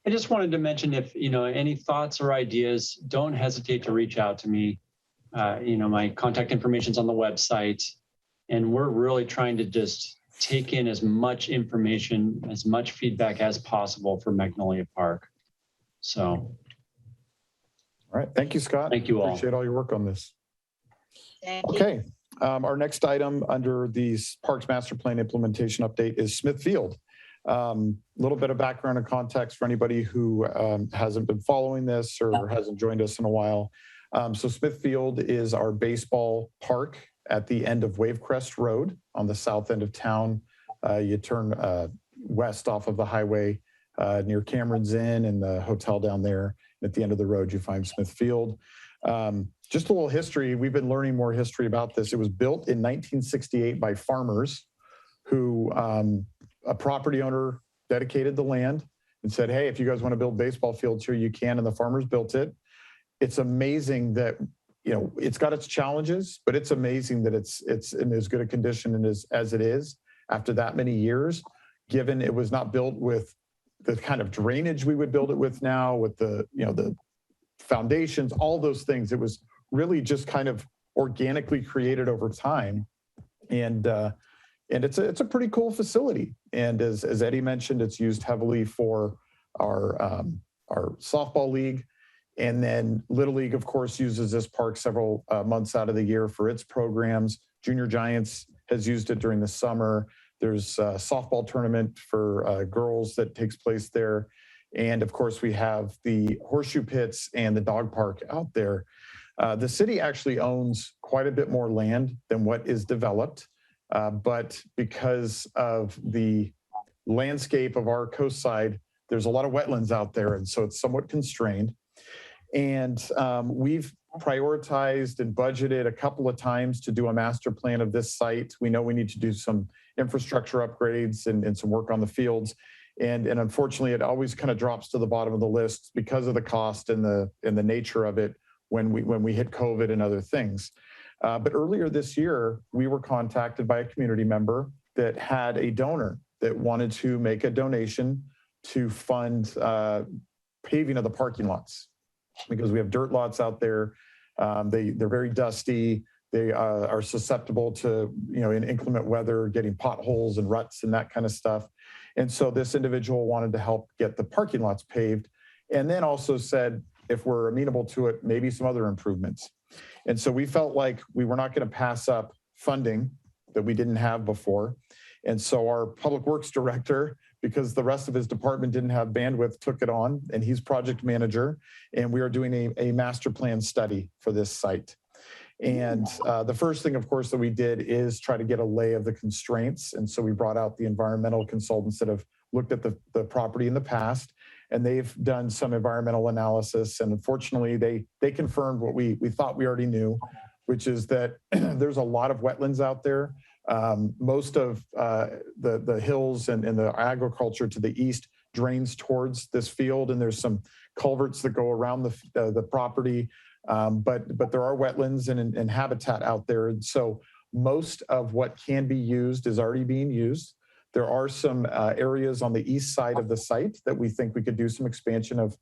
[SPEAKER 8] I just wanted to mention, if any thoughts or ideas, don't hesitate to reach out to me. My contact information is on the website, and we're really trying to just take in as much information, as much feedback as possible for Magnolia Park. So.
[SPEAKER 3] All right. Thank you, Scott.
[SPEAKER 8] Thank you all.
[SPEAKER 3] Appreciate all your work on this.
[SPEAKER 2] Thank you.
[SPEAKER 3] Okay. Our next item under the Parks Master Plan implementation update is Smithfield. A little bit of background and context for anybody who hasn't been following this or hasn't joined us in a while. So Smithfield is our baseball park at the end of Wavecrest Road on the south end of town. You turn west off of the highway near Cameron's Inn and the hotel down there. At the end of the road, you find Smithfield. Just a little history. We've been learning more history about this. It was built in 1968 by farmers who, a property owner dedicated the land and said, hey, if you guys want to build baseball fields here, you can. And the farmers built it. It's amazing that, you know, it's got its challenges, but it's amazing that it's in as good a condition as it is after that many years, given it was not built with the kind of drainage we would build it with now, with the, you know, the foundations, all those things. It was really just kind of organically created over time. And it's a pretty cool facility. And as Eddie mentioned, it's used heavily for our softball league. And then Little League, of course, uses this park several months out of the year for its programs. Junior Giants has used it during the summer. There's a softball tournament for girls that takes place there. And of course, we have the horseshoe pits and the dog park out there. The city actually owns quite a bit more land than what is developed. But because of the landscape of our coast side, there's a lot of wetlands out there. And so it's somewhat constrained. And we've prioritized and budgeted a couple of times to do a master plan of this site. We know we need to do some infrastructure upgrades and some work on the fields. And unfortunately, it always kind of drops to the bottom of the list because of the cost and the nature of it when we hit COVID and other things. But earlier this year, we were contacted by a community member that had a donor that wanted to make a donation to fund paving of the parking lots, because we have dirt lots out there. They're very dusty. They are susceptible to, you know, in inclement weather, getting potholes and ruts and that kind of stuff. And so this individual wanted to help get the parking lots paved, and then also said, if we're amenable to it, maybe some other improvements. And so we felt like we were not going to pass up funding that we didn't have before. And so our public works director, because the rest of his department didn't have bandwidth, took it on, and he's project manager. And we are doing a master plan study for this site. And the first thing, of course, that we did is try to get a lay of the constraints. And so we brought out the environmental consultants that have looked at the property in the past, and they've done some environmental analysis. And unfortunately, they confirmed what we thought we already knew, which is that there's a lot of wetlands out there. Most of the hills and the agriculture to the east drains towards this field, and there's some culverts that go around the property. But there are wetlands and habitat out there. And so most of what can be used is already being used. There are some areas on the east side of the site that we think we could do some expansion of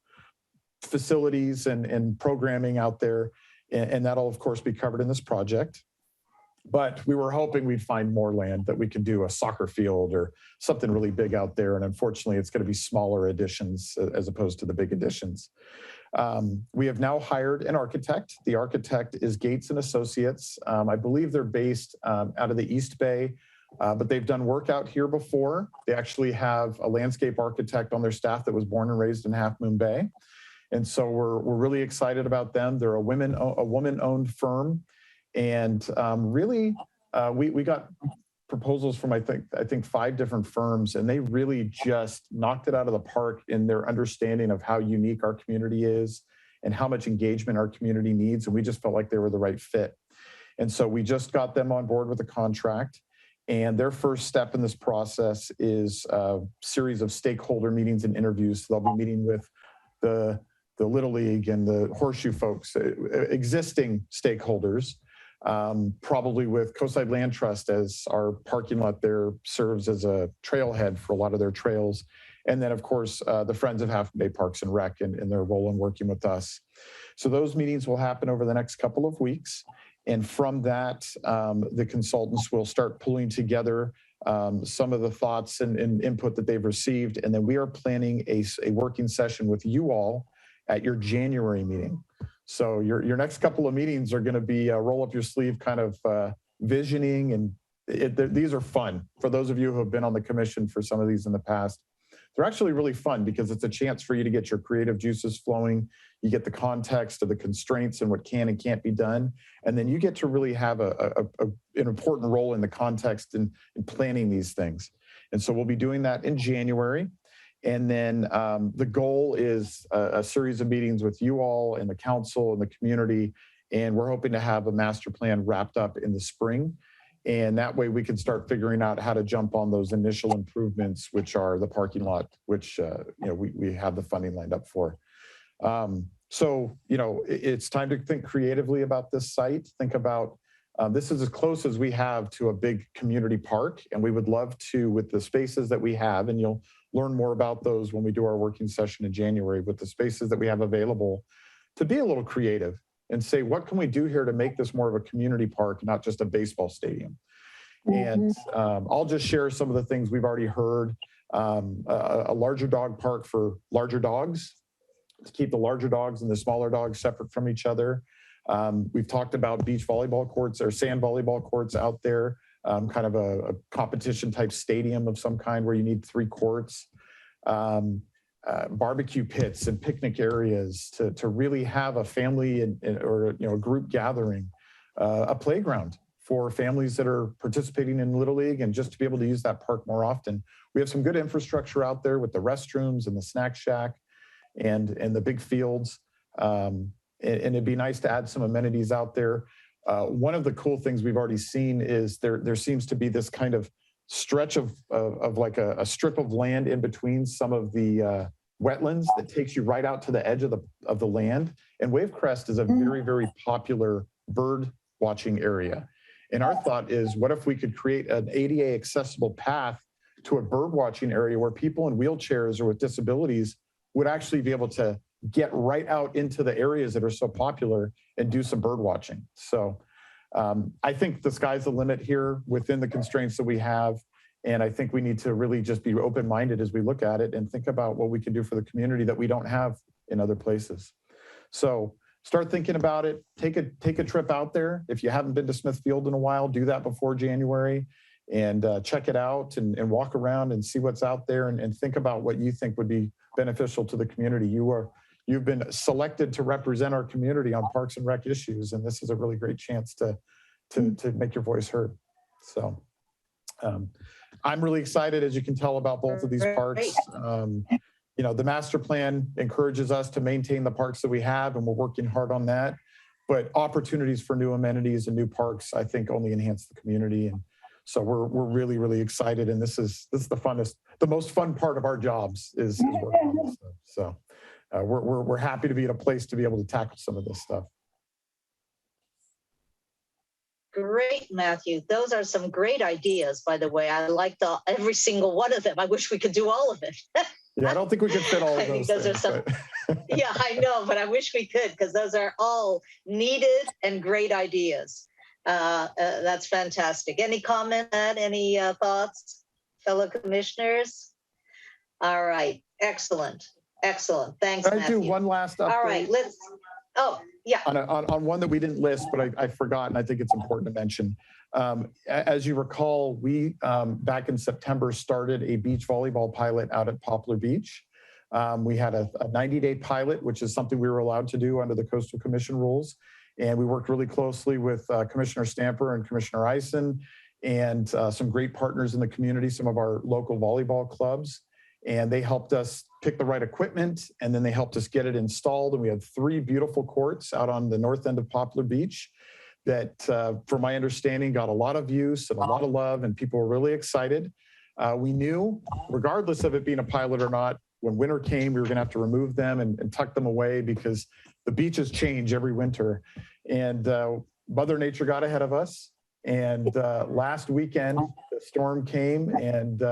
[SPEAKER 3] facilities and programming out there. And that'll, of course, be covered in this project. But we were hoping we'd find more land that we could do a soccer field or something really big out there. And unfortunately, it's going to be smaller additions as opposed to the big additions. We have now hired an architect. The architect is Gates and Associates. I believe they're based out of the East Bay, but they've done work out here before. They actually have a landscape architect on their staff that was born and raised in Half Moon Bay. And so we're really excited about them. They're a woman-owned firm. And really, we got proposals from, I think 5 different firms, and they really just knocked it out of the park in their understanding of how unique our community is and how much engagement our community needs. And we just felt like they were the right fit. And so we just got them on board with a contract. And their first step in this process is a series of stakeholder meetings and interviews. So they'll be meeting with the Little League and the Horseshoe folks, existing stakeholders, probably with Coastside Land Trust, as our parking lot there serves as a trailhead for a lot of their trails. And then, of course, the Friends of Half Moon Bay Parks and Rec and their role in working with us. So those meetings will happen over the next couple of weeks. And from that, the consultants will start pulling together some of the thoughts and input that they've received. And then we are planning a working session with you all at your January meeting. So your next couple of meetings are going to be roll up your sleeve kind of visioning, and these are fun. For those of you who have been on the commission for some of these in the past, they're actually really fun because it's a chance for you to get your creative juices flowing. You get the context of the constraints and what can and can't be done. And then you get to really have an important role in the context in planning these things. And so we'll be doing that in January. And then the goal is a series of meetings with you all and the council and the community. And we're hoping to have a master plan wrapped up in the spring. And that way we can start figuring out how to jump on those initial improvements, which are the parking lot, which we have the funding lined up for. So it's time to think creatively about this site. Think about this is as close as we have to a big community park, and we would love to, with the spaces that we have, and you'll learn more about those when we do our working session in January, with the spaces that we have available, to be a little creative and say, what can we do here to make this more of a community park, not just a baseball stadium? And I'll just share some of the things we've already heard. A larger dog park for larger dogs, to keep the larger dogs and the smaller dogs separate from each other. We've talked about beach volleyball courts or sand volleyball courts out there, kind of a competition type stadium of some kind where you need 3 courts. Barbecue pits and picnic areas to really have a family or a group gathering, a playground for families that are participating in Little League, and just to be able to use that park more often. We have some good infrastructure out there with the restrooms and the snack shack and the big fields. And it'd be nice to add some amenities out there. One of the cool things we've already seen is there seems to be this kind of stretch of like a strip of land in between some of the wetlands that takes you right out to the edge of the land. And Wavecrest is a very, very popular bird watching area. And our thought is, what if we could create an ADA accessible path to a bird watching area where people in wheelchairs or with disabilities would actually be able to get right out into the areas that are so popular and do some bird watching. So I think the sky's the limit here within the constraints that we have. And I think we need to really just be open-minded as we look at it and think about what we can do for the community that we don't have in other places. So start thinking about it. Take a trip out there. If you haven't been to Smithfield in a while, do that before January and check it out and walk around and see what's out there and think about what you think would be beneficial to the community. You've been selected to represent our community on Parks and Rec issues, and this is a really great chance to make your voice heard. So I'm really excited, as you can tell, about both of these parks. The master plan encourages us to maintain the parks that we have, and we're working hard on that. But opportunities for new amenities and new parks, I think, only enhance the community. And so we're really, really excited. And this is the most fun part of our jobs is working on this stuff. So we're happy to be in a place to be able to tackle some of this stuff.
[SPEAKER 2] Great, Matthew. Those are some great ideas, by the way. I like every single one of them. I wish we could do all of it.
[SPEAKER 3] Yeah, I don't think we can fit all of those things.
[SPEAKER 2] Yeah, I know, but I wish we could, because those are all needed and great ideas. That's fantastic. Any comment, any thoughts, fellow commissioners? All right, excellent. Thanks,
[SPEAKER 3] Can I
[SPEAKER 2] Matthew.
[SPEAKER 3] do one last update?
[SPEAKER 2] All right, yeah.
[SPEAKER 3] On one that we didn't list, but I forgot, and I think it's important to mention. As you recall, we back in September started a beach volleyball pilot out at Poplar Beach. We had a 90-day pilot, which is something we were allowed to do under the Coastal Commission rules. And we worked really closely with Commissioner Stamper and Commissioner Eisen and some great partners in the community, some of our local volleyball clubs. And they helped us pick the right equipment, and then they helped us get it installed. And we had 3 beautiful courts out on the north end of Poplar Beach that, from my understanding, got a lot of use and a lot of love, and people were really excited. We knew, regardless of it being a pilot or not, when winter came, we were going to have to remove them and tuck them away because the beaches change every winter. And Mother Nature got ahead of us. And last weekend, the storm came and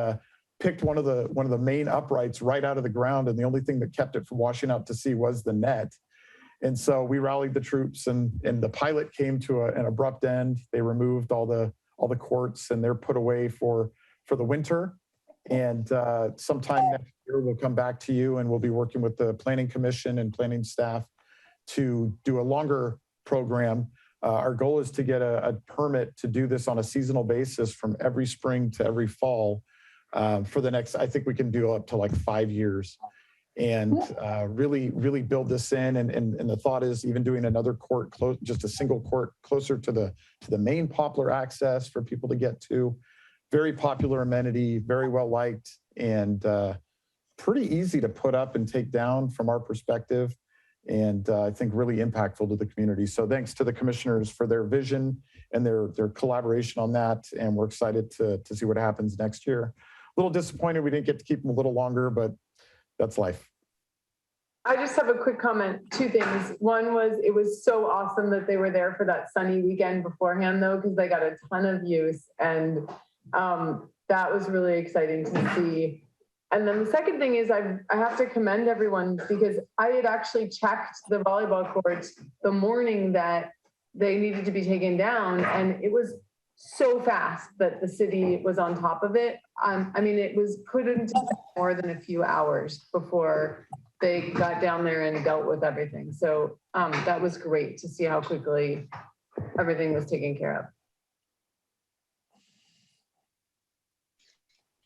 [SPEAKER 3] picked one of the main uprights right out of the ground, and the only thing that kept it from washing out to sea was the net. And so we rallied the troops, and the pilot came to an abrupt end. They removed all the courts, and they're put away for the winter. And sometime next year we'll come back to you, and we'll be working with the Planning Commission and planning staff to do a longer program. Our goal is to get a permit to do this on a seasonal basis from every spring to every fall for the next, I think we can do up to like 5 years, and really build this in. And the thought is even doing another court, just a single court closer to the main Poplar access for people to get to. Very popular amenity, very well liked, and pretty easy to put up and take down from our perspective. And I think really impactful to the community. So thanks to the commissioners for their vision and their collaboration on that. And we're excited to see what happens next year. A little disappointed we didn't get to keep them a little longer, but that's life.
[SPEAKER 6] I just have a quick comment. 2 things. One was it was so awesome that they were there for that sunny weekend beforehand, though, because they got a ton of use, and that was really exciting to see. And then the second thing is I have to commend everyone, because I had actually checked the volleyball courts the morning that they needed to be taken down, and it was so fast that the city was on top of it. I mean, it was put into more than a few hours before they got down there and dealt with everything. So that was great to see how quickly everything was taken care of.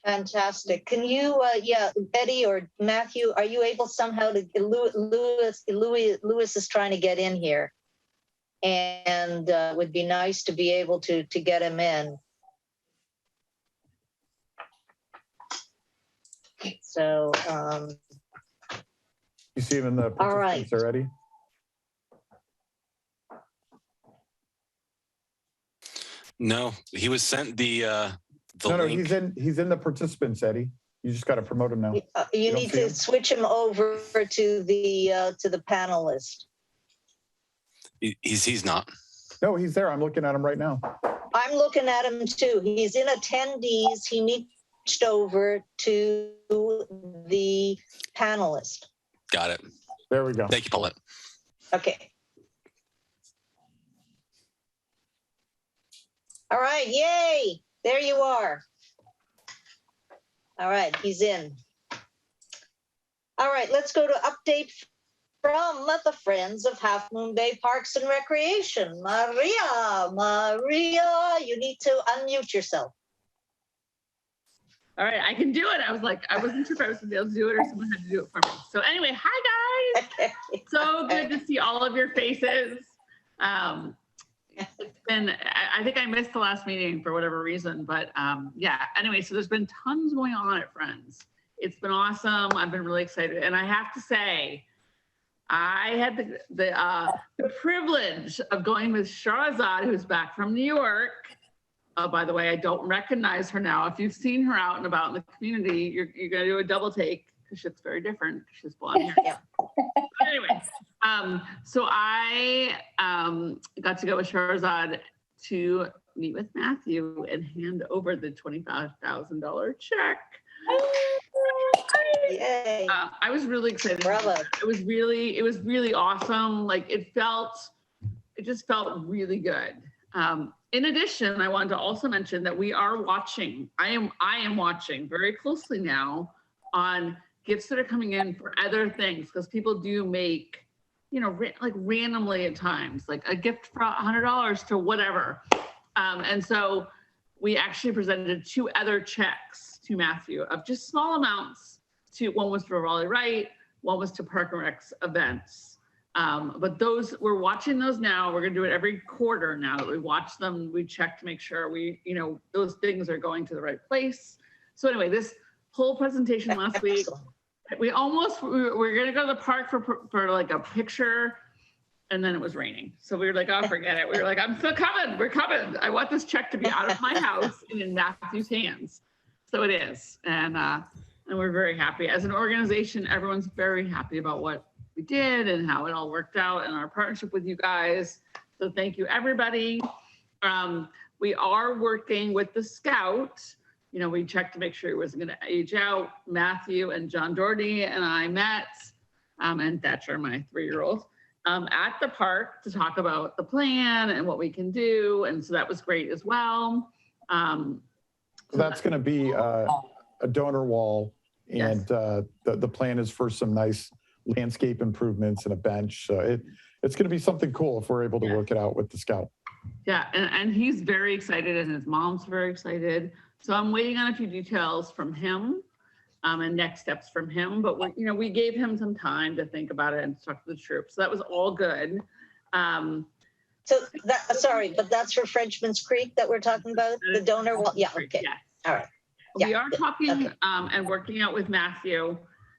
[SPEAKER 2] Fantastic. Can you, Betty or Matthew, are you able somehow to, Louis is trying to get in here, and would be nice to be able to get him in. So,
[SPEAKER 3] You see him in the participants already?
[SPEAKER 1] No, he was sent the
[SPEAKER 3] No,
[SPEAKER 1] link.
[SPEAKER 3] he's in the participants, Eddie. You just got to promote him now.
[SPEAKER 2] you need to switch him over to the panelist.
[SPEAKER 1] He's not.
[SPEAKER 3] No, he's there. I'm looking at him right now.
[SPEAKER 2] I'm looking at him too. He's in attendees. He switched over to the panelist.
[SPEAKER 1] Got it.
[SPEAKER 3] There we go.
[SPEAKER 1] Thank you, Paulette.
[SPEAKER 2] Okay. All right, yay, there you are. All right, he's in. All right, let's go to update from the Friends of Half Moon Bay Parks and Recreation. Maria, you need to unmute yourself.
[SPEAKER 11] All right, I can do it. I was like, I wasn't sure if I was going to be able to do it or someone had to do it for me. So anyway, hi guys. So good to see all of your faces. It's been, I think I missed the last meeting for whatever reason, but yeah, anyway, so there's been tons going on at Friends. It's been awesome. I've been really excited. And I have to say, I had the privilege of going with Shahrazad, who's back from New York. By the way, I don't recognize her now. If you've seen her out and about in the community, you're going to do a double take because she looks very different. She's blonde hair.
[SPEAKER 2] Yeah.
[SPEAKER 11] But anyway, so I got to go with Shahrazad to meet with Matthew and hand over the $25,000 check.
[SPEAKER 2] Yay.
[SPEAKER 11] I was really excited.
[SPEAKER 2] Bravo.
[SPEAKER 11] It was really awesome. Like it just felt really good. In addition, I wanted to also mention that we are watching. I am watching very closely now on gifts that are coming in for other things, because people do make, like randomly at times, like a gift for $100 to whatever. And so we actually presented 2 other checks to Matthew of just small amounts. One was for Raleigh Wright, one was to Park and Rec's events. But we're watching those now. We're going to do it every quarter now that we watch them. We check to make sure those things are going to the right place. So anyway, this whole presentation last week, we're going to go to the park for like a picture, and then it was raining. So we were like, oh, forget it. We were like, I'm still coming. We're coming. I want this check to be out of my house and in Matthew's hands. So it is. And we're very happy. As an organization, everyone's very happy about what we did and how it all worked out and our partnership with you guys. So thank you, everybody. We are working with the Scout. We checked to make sure it wasn't going to age out. Matthew and John Doherty and I met, and Thatcher, my 3-year-old, at the park to talk about the plan and what we can do. And so that was great as well.
[SPEAKER 3] So that's going to be a donor wall, and yes. The plan is for some nice landscape improvements and a bench. So it's going to be something cool if we're able to work it out with the Scout.
[SPEAKER 11] Yeah, and he's very excited, and his mom's very excited. So I'm waiting on a few details from him, and next steps from him. But we gave him some time to think about it and talk to the troops. So that was all good.
[SPEAKER 2] Sorry, but that's for Frenchman's Creek that we're talking about, the donor wall. Yeah, okay.
[SPEAKER 11] Yes.
[SPEAKER 2] All right.
[SPEAKER 11] We
[SPEAKER 2] Yeah,
[SPEAKER 11] are talking
[SPEAKER 2] okay.
[SPEAKER 11] And working out with Matthew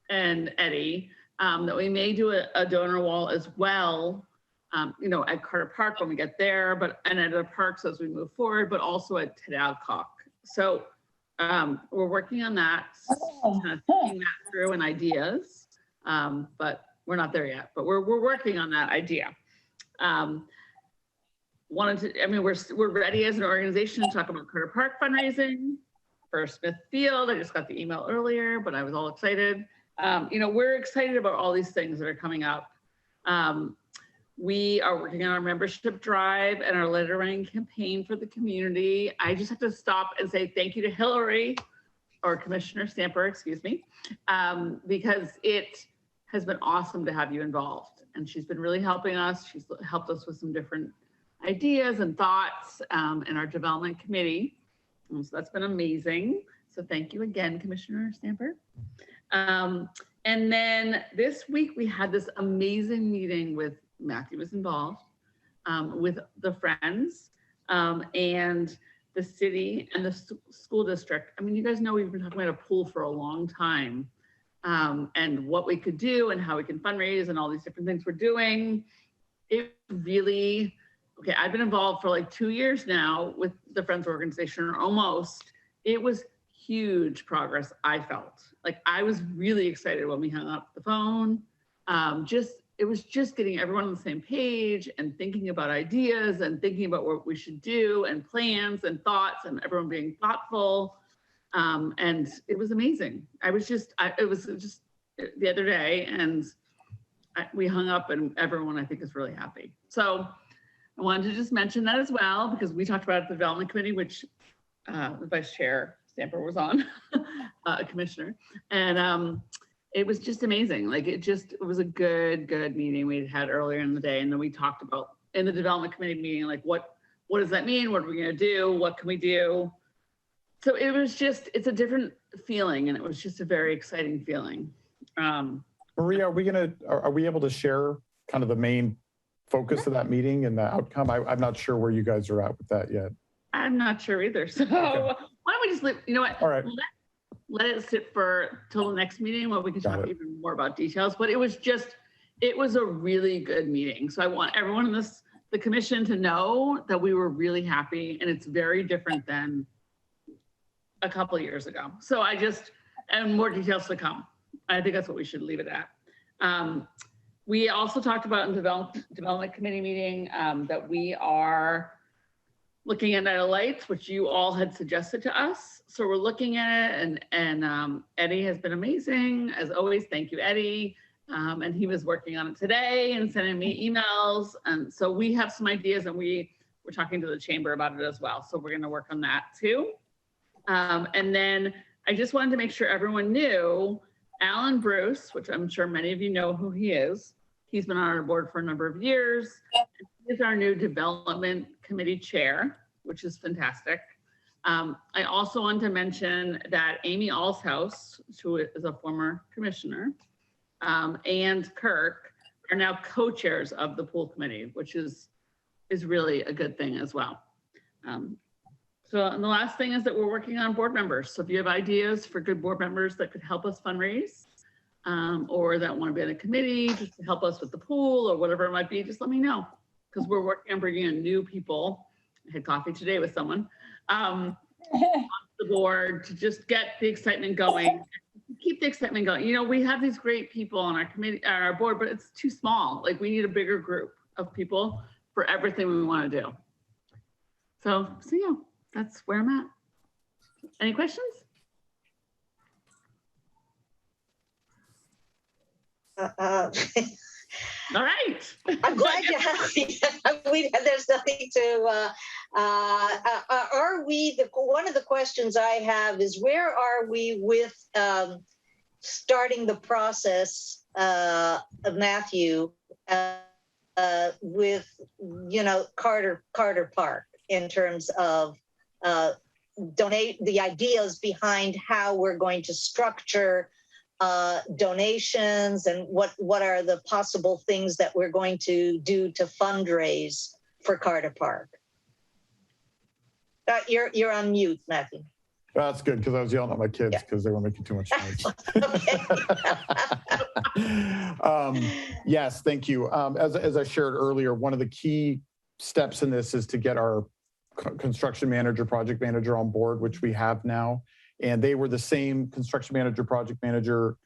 [SPEAKER 11] and Eddie that we may do a donor wall as well, at Carter Park when we get there, and at other parks as we move forward, but also at Tadalcock. So we're working on that, kind of thinking that through and ideas, but we're not there yet. But we're working on that idea. We're ready as an organization to talk about Carter Park fundraising for Smith Field. I just got the email earlier, but I was all excited. We're excited about all these things that are coming up. We are working on our membership drive and our letter writing campaign for the community. I just have to stop and say thank you to Hillary, or Commissioner Stamper, excuse me, because it has been awesome to have you involved. And she's been really helping us. She's helped us with some different ideas and thoughts in our development committee. So that's been amazing. So thank you again, Commissioner Stamper. And then this week we had this amazing meeting with Matthew was involved with the Friends and the city and the school district. I mean, you guys know we've been talking about a pool for a long time and what we could do and how we can fundraise and all these different things we're doing. It really, okay, I've been involved for like 2 years now with the Friends organization, or almost. It was huge progress, I felt. Like I was really excited when we hung up the phone. It was just getting everyone on the same page and thinking about ideas and thinking about what we should do and plans and thoughts and everyone being thoughtful. And it was amazing. It was just the other day, and we hung up and everyone I think is really happy. So I wanted to just mention that as well, because we talked about it at the development committee, which the Vice Chair Stamper was on, Commissioner. And it was just amazing. Like it was a good meeting we had earlier in the day. And then we talked about in the development committee meeting, like what does that mean? What are we gonna do? What can we do? So it was it's a different feeling, and it was just a very exciting feeling.
[SPEAKER 3] Maria, are we able to share kind of the main focus of that meeting and the outcome? I'm not sure where you guys are at with that yet.
[SPEAKER 11] I'm not sure either. So
[SPEAKER 3] Okay.
[SPEAKER 11] why don't we just leave, you know what?
[SPEAKER 3] All right.
[SPEAKER 11] Let it sit till the next meeting where we can talk even more about details. But it was a really good meeting. So I want everyone in the commission to know that we were really happy, and it's very different than a couple of years ago. So and more details to come. I think that's what we should leave it at. We also talked about in development committee meeting that we are looking at Night of Lights, which you all had suggested to us. So we're looking at it, and Eddie has been amazing as always. Thank you, Eddie. And he was working on it today and sending me emails. And so we have some ideas, and we're talking to the chamber about it as well. So we're going to work on that too. And then I just wanted to make sure everyone knew Alan Bruce, which I'm sure many of you know who he is. He's been on our board for a number of years. He's our new development committee chair, which is fantastic. I also want to mention that Amy Alshouse, who is a former commissioner, and Kirk are now co-chairs of the pool committee, which is really a good thing as well. And the last thing is that we're working on board members. So if you have ideas for good board members that could help us fundraise, or that want to be on a committee just to help us with the pool or whatever it might be, just let me know, because we're working on bringing in new people. I had coffee today with someone on the board to just get the excitement going, keep the excitement going. You know, we have these great people on our committee, our board, but it's too small. Like we need a bigger group of people for everything we want to do. So yeah, that's where I'm at. Any questions?
[SPEAKER 2] All
[SPEAKER 11] right.
[SPEAKER 2] I'm glad you have me. There's nothing to, one of the questions I have is where are we with starting the process, Matthew, with, Carter Park in terms of donate the ideas behind how we're going to structure donations and what are the possible things that we're going to do to fundraise for Carter Park. You're on mute, Matthew.
[SPEAKER 3] That's good, because I was yelling at my kids because they were making too much noise. Yes, thank you. As I shared earlier, one of the key steps in this is to get our construction manager, project manager on board, which we have now. And they were the same construction manager, project manager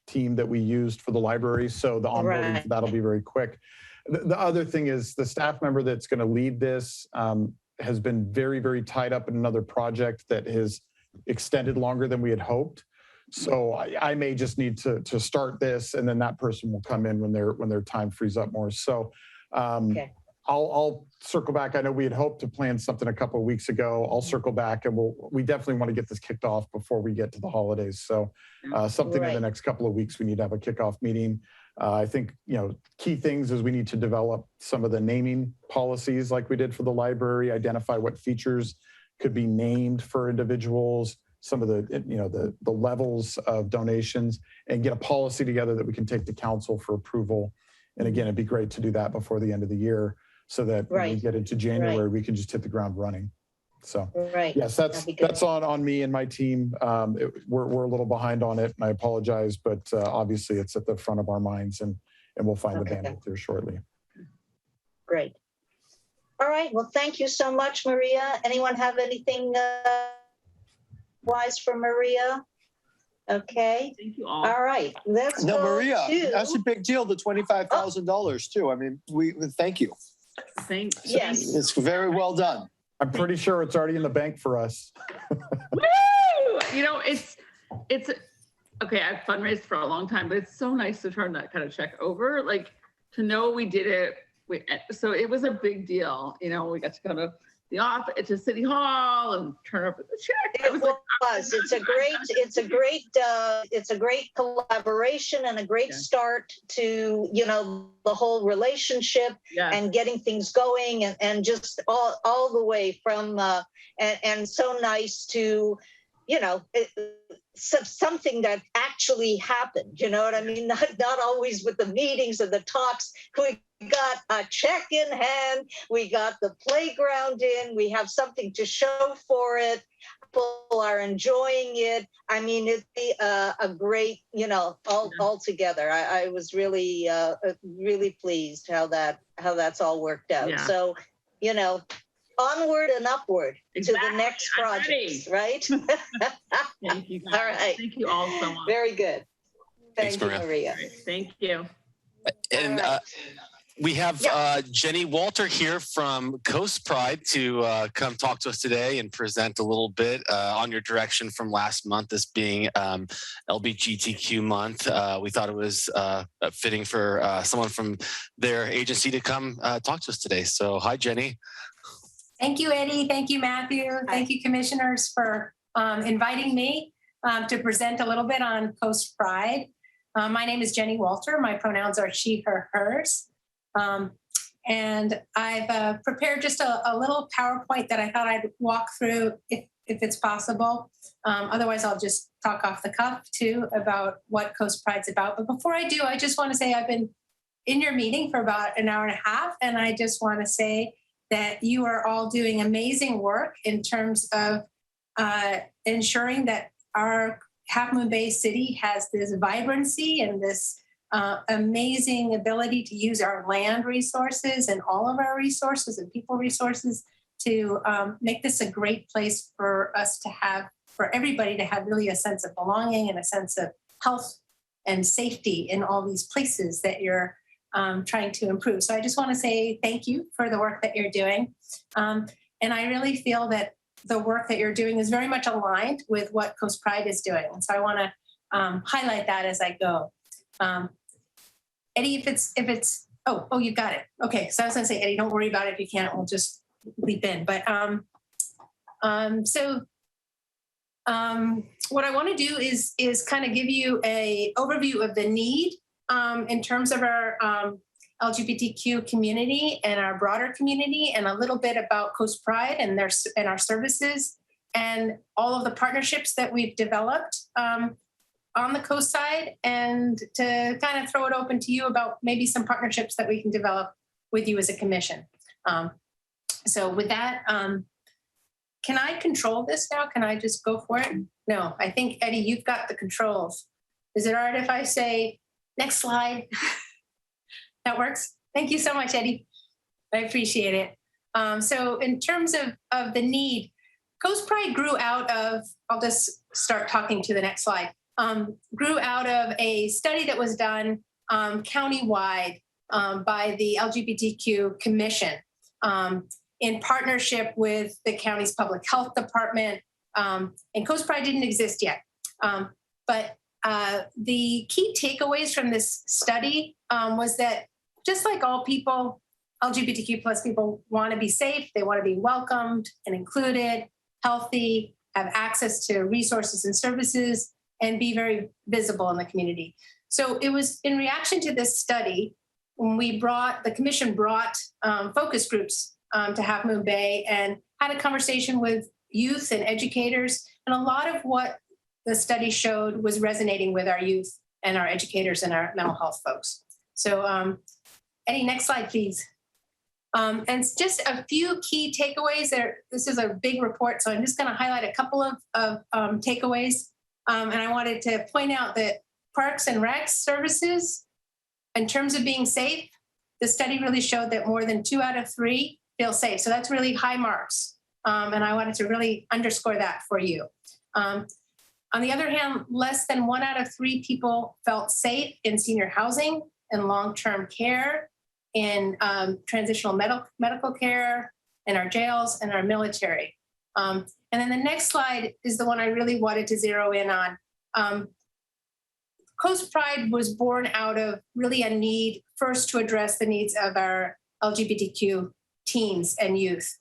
[SPEAKER 3] team that we used for the library. So the onboarding for that'll be very quick. The other thing is the staff member that's going to lead this has been very, very tied up in another project that has extended longer than we had hoped. So I may just need to start this, and then that person will come in when their time frees up more. So I'll circle back. I know we had hoped to plan something a couple of weeks ago. I'll circle back, and we definitely want to get this kicked off before we get to the holidays. So something in the next couple of weeks, we need to have a kickoff meeting. I think, key things is we need to develop some of the naming policies like we did for the library, identify what features could be named for individuals, some of the levels of donations, and get a policy together that we can take to council for approval. And again, it'd be great to do that before the end of the year so that when we get into January, we can just hit the ground running. So yes, that's on me and my team. We're a little behind on it, and I apologize, but obviously it's at the front of our minds, and we'll find the bandwidth there shortly.
[SPEAKER 2] Great. All right. Well, thank you so much, Maria. Anyone have anything wise for Maria? Okay.
[SPEAKER 11] Thank you all.
[SPEAKER 2] All right. Let's go
[SPEAKER 10] Maria,
[SPEAKER 2] to...
[SPEAKER 10] that's a big deal. The $25,000 too. I mean, we thank you.
[SPEAKER 2] Yes.
[SPEAKER 10] It's very well done.
[SPEAKER 3] I'm pretty sure it's already in the bank for us.
[SPEAKER 11] Woo! It's okay. I've fundraised for a long time, but it's so nice to turn that kind of check over, like to know we did it. So it was a big deal. We got to go to the office, to City Hall, and turn over the check.
[SPEAKER 2] It was. It's a great collaboration and a great start to the whole relationship and getting things going and just all the way from and so nice to something that actually happened. You know what I mean? Not always with the meetings and the talks. We got a check in hand. We got the playground in. We have something to show for it. People are enjoying it. I mean, it'd be a great, all together. I was really, really pleased how that's all worked out.
[SPEAKER 11] Yeah.
[SPEAKER 2] So, onward and upward to the next project, right?
[SPEAKER 11] Thank you guys.
[SPEAKER 2] All right.
[SPEAKER 11] Thank you all so much.
[SPEAKER 2] Very good.
[SPEAKER 1] Thanks,
[SPEAKER 2] Thank you, Maria.
[SPEAKER 11] Great. Thank you.
[SPEAKER 1] And we have Jenny Walter here from Coast Pride to come talk to us today and present a little bit on your direction from last month, this being LGBTQ month. We thought it was fitting for someone from their agency to come talk to us today. So hi, Jenny.
[SPEAKER 12] Thank you, Eddie. Thank you, Matthew. Thank you, commissioners, for inviting me to present a little bit on Coast Pride. My name is Jenny Walter. My pronouns are she, her, hers. And I've prepared just a little PowerPoint that I thought I'd walk through if it's possible. Otherwise, I'll just talk off the cuff too about what Coast Pride's about. But before I do, I just want to say I've been in your meeting for about an hour and a half, and I just want to say that you are all doing amazing work in terms of ensuring that our Half Moon Bay City has this vibrancy and this amazing ability to use our land resources and all of our resources and people resources to make this a great place for us to have, for everybody to have really a sense of belonging and a sense of health and safety in all these places that you're trying to improve. So I just want to say thank you for the work that you're doing. And I really feel that the work that you're doing is very much aligned with what Coast Pride is doing. And so I want to highlight that as I go. Eddie, if it's, oh, you got it. Okay. So I was going to say, Eddie, don't worry about it. If you can't, we'll just leap in. But so what I want to do is kind of give you a overview of the need in terms of our LGBTQ community and our broader community, and a little bit about Coast Pride and our services and all of the partnerships that we've developed on the coast side, and to kind of throw it open to you about maybe some partnerships that we can develop with you as a commission. So with that, can I control this now? Can I just go for it? No, I think, Eddie, you've got the controls. Is it all right if I say, next slide? That works? Thank you so much, Eddie. I appreciate it. So in terms of the need, Coast Pride grew out of, I'll just start talking to the next slide, grew out of a study that was done countywide by the LGBTQ Commission in partnership with the county's public health department. And Coast Pride didn't exist yet. But the key takeaways from this study was that just like all people, LGBTQ plus people want to be safe, they want to be welcomed and included, healthy, have access to resources and services, and be very visible in the community. So it was in reaction to this study when the commission brought focus groups to Half Moon Bay and had a conversation with youth and educators. And a lot of what the study showed was resonating with our youth and our educators and our mental health folks. So Eddie, next slide, please. And just a few key takeaways there. This is a big report, so I'm just going to highlight a couple of takeaways. And I wanted to point out that Parks and Recs services, in terms of being safe, the study really showed that more than 2 out of 3 feel safe. So that's really high marks. And I wanted to really underscore that for you. On the other hand, less than 1 out of 3 people felt safe in senior housing and long-term care, in transitional medical care, in our jails, and our military. And then the next slide is the one I really wanted to zero in on. Coast Pride was born out of really a need first to address the needs of our LGBTQ teens and youth.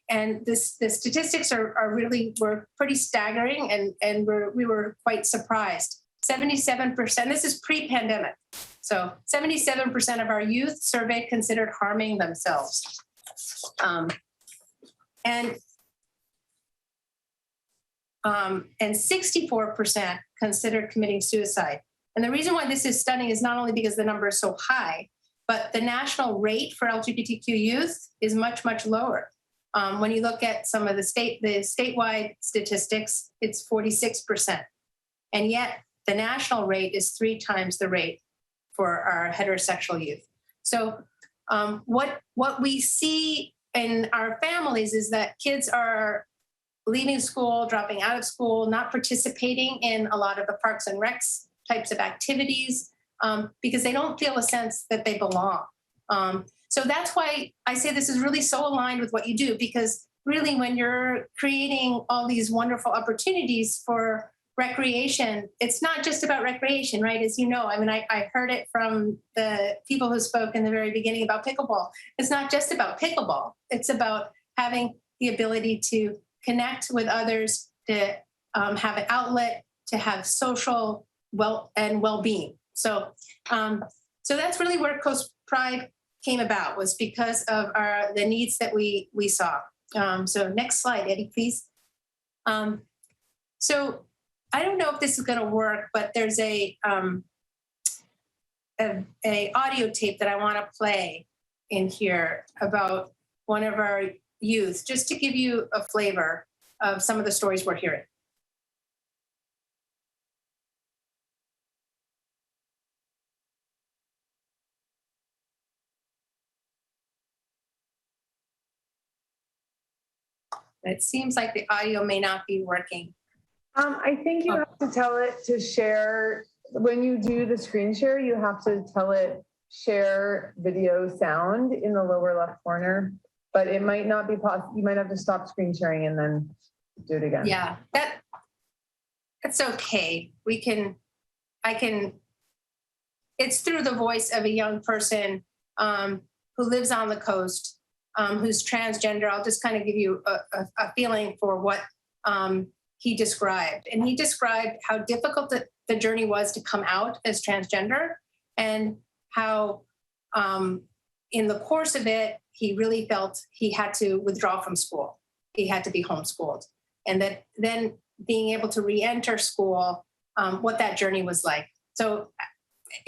[SPEAKER 12] And the statistics were pretty staggering, and we were quite surprised. 77%, this is pre-pandemic. So 77% of our youth surveyed considered harming themselves. And 64% considered committing suicide. And the reason why this is stunning is not only because the number is so high, but the national rate for LGBTQ youth is much, much lower. When you look at some of the statewide statistics, it's 46%. And yet the national rate is 3 times the rate for our heterosexual youth. So what we see in our families is that kids are leaving school, dropping out of school, not participating in a lot of the Parks and Recs types of activities because they don't feel a sense that they belong. So that's why I say this is really so aligned with what you do, because really when you're creating all these wonderful opportunities for recreation, it's not just about recreation, right? As you know, I mean, I heard it from the people who spoke in the very beginning about pickleball. It's not just about pickleball. It's about having the ability to connect with others, to have an outlet, to have social well-being. So that's really where Coast Pride came about, was because of the needs that we saw. So next slide, Eddie, please. So I don't know if this is going to work, but there's a audio tape that I want to play in here about one of our youth, just to give you a flavor of some of the stories we're hearing. It seems like the audio may not be working.
[SPEAKER 6] I think you have to tell it to share. When you do the screen share, you have to tell it share video sound in the lower left corner, but it might not be possible. You might have to stop screen sharing and then do it again.
[SPEAKER 12] Yeah, that's okay. It's through the voice of a young person who lives on the coast, who's transgender. I'll just kind of give you a feeling for what he described. And he described how difficult the journey was to come out as transgender, and how in the course of it, he really felt he had to withdraw from school. He had to be homeschooled. And that then being able to re-enter school, what that journey was like. So,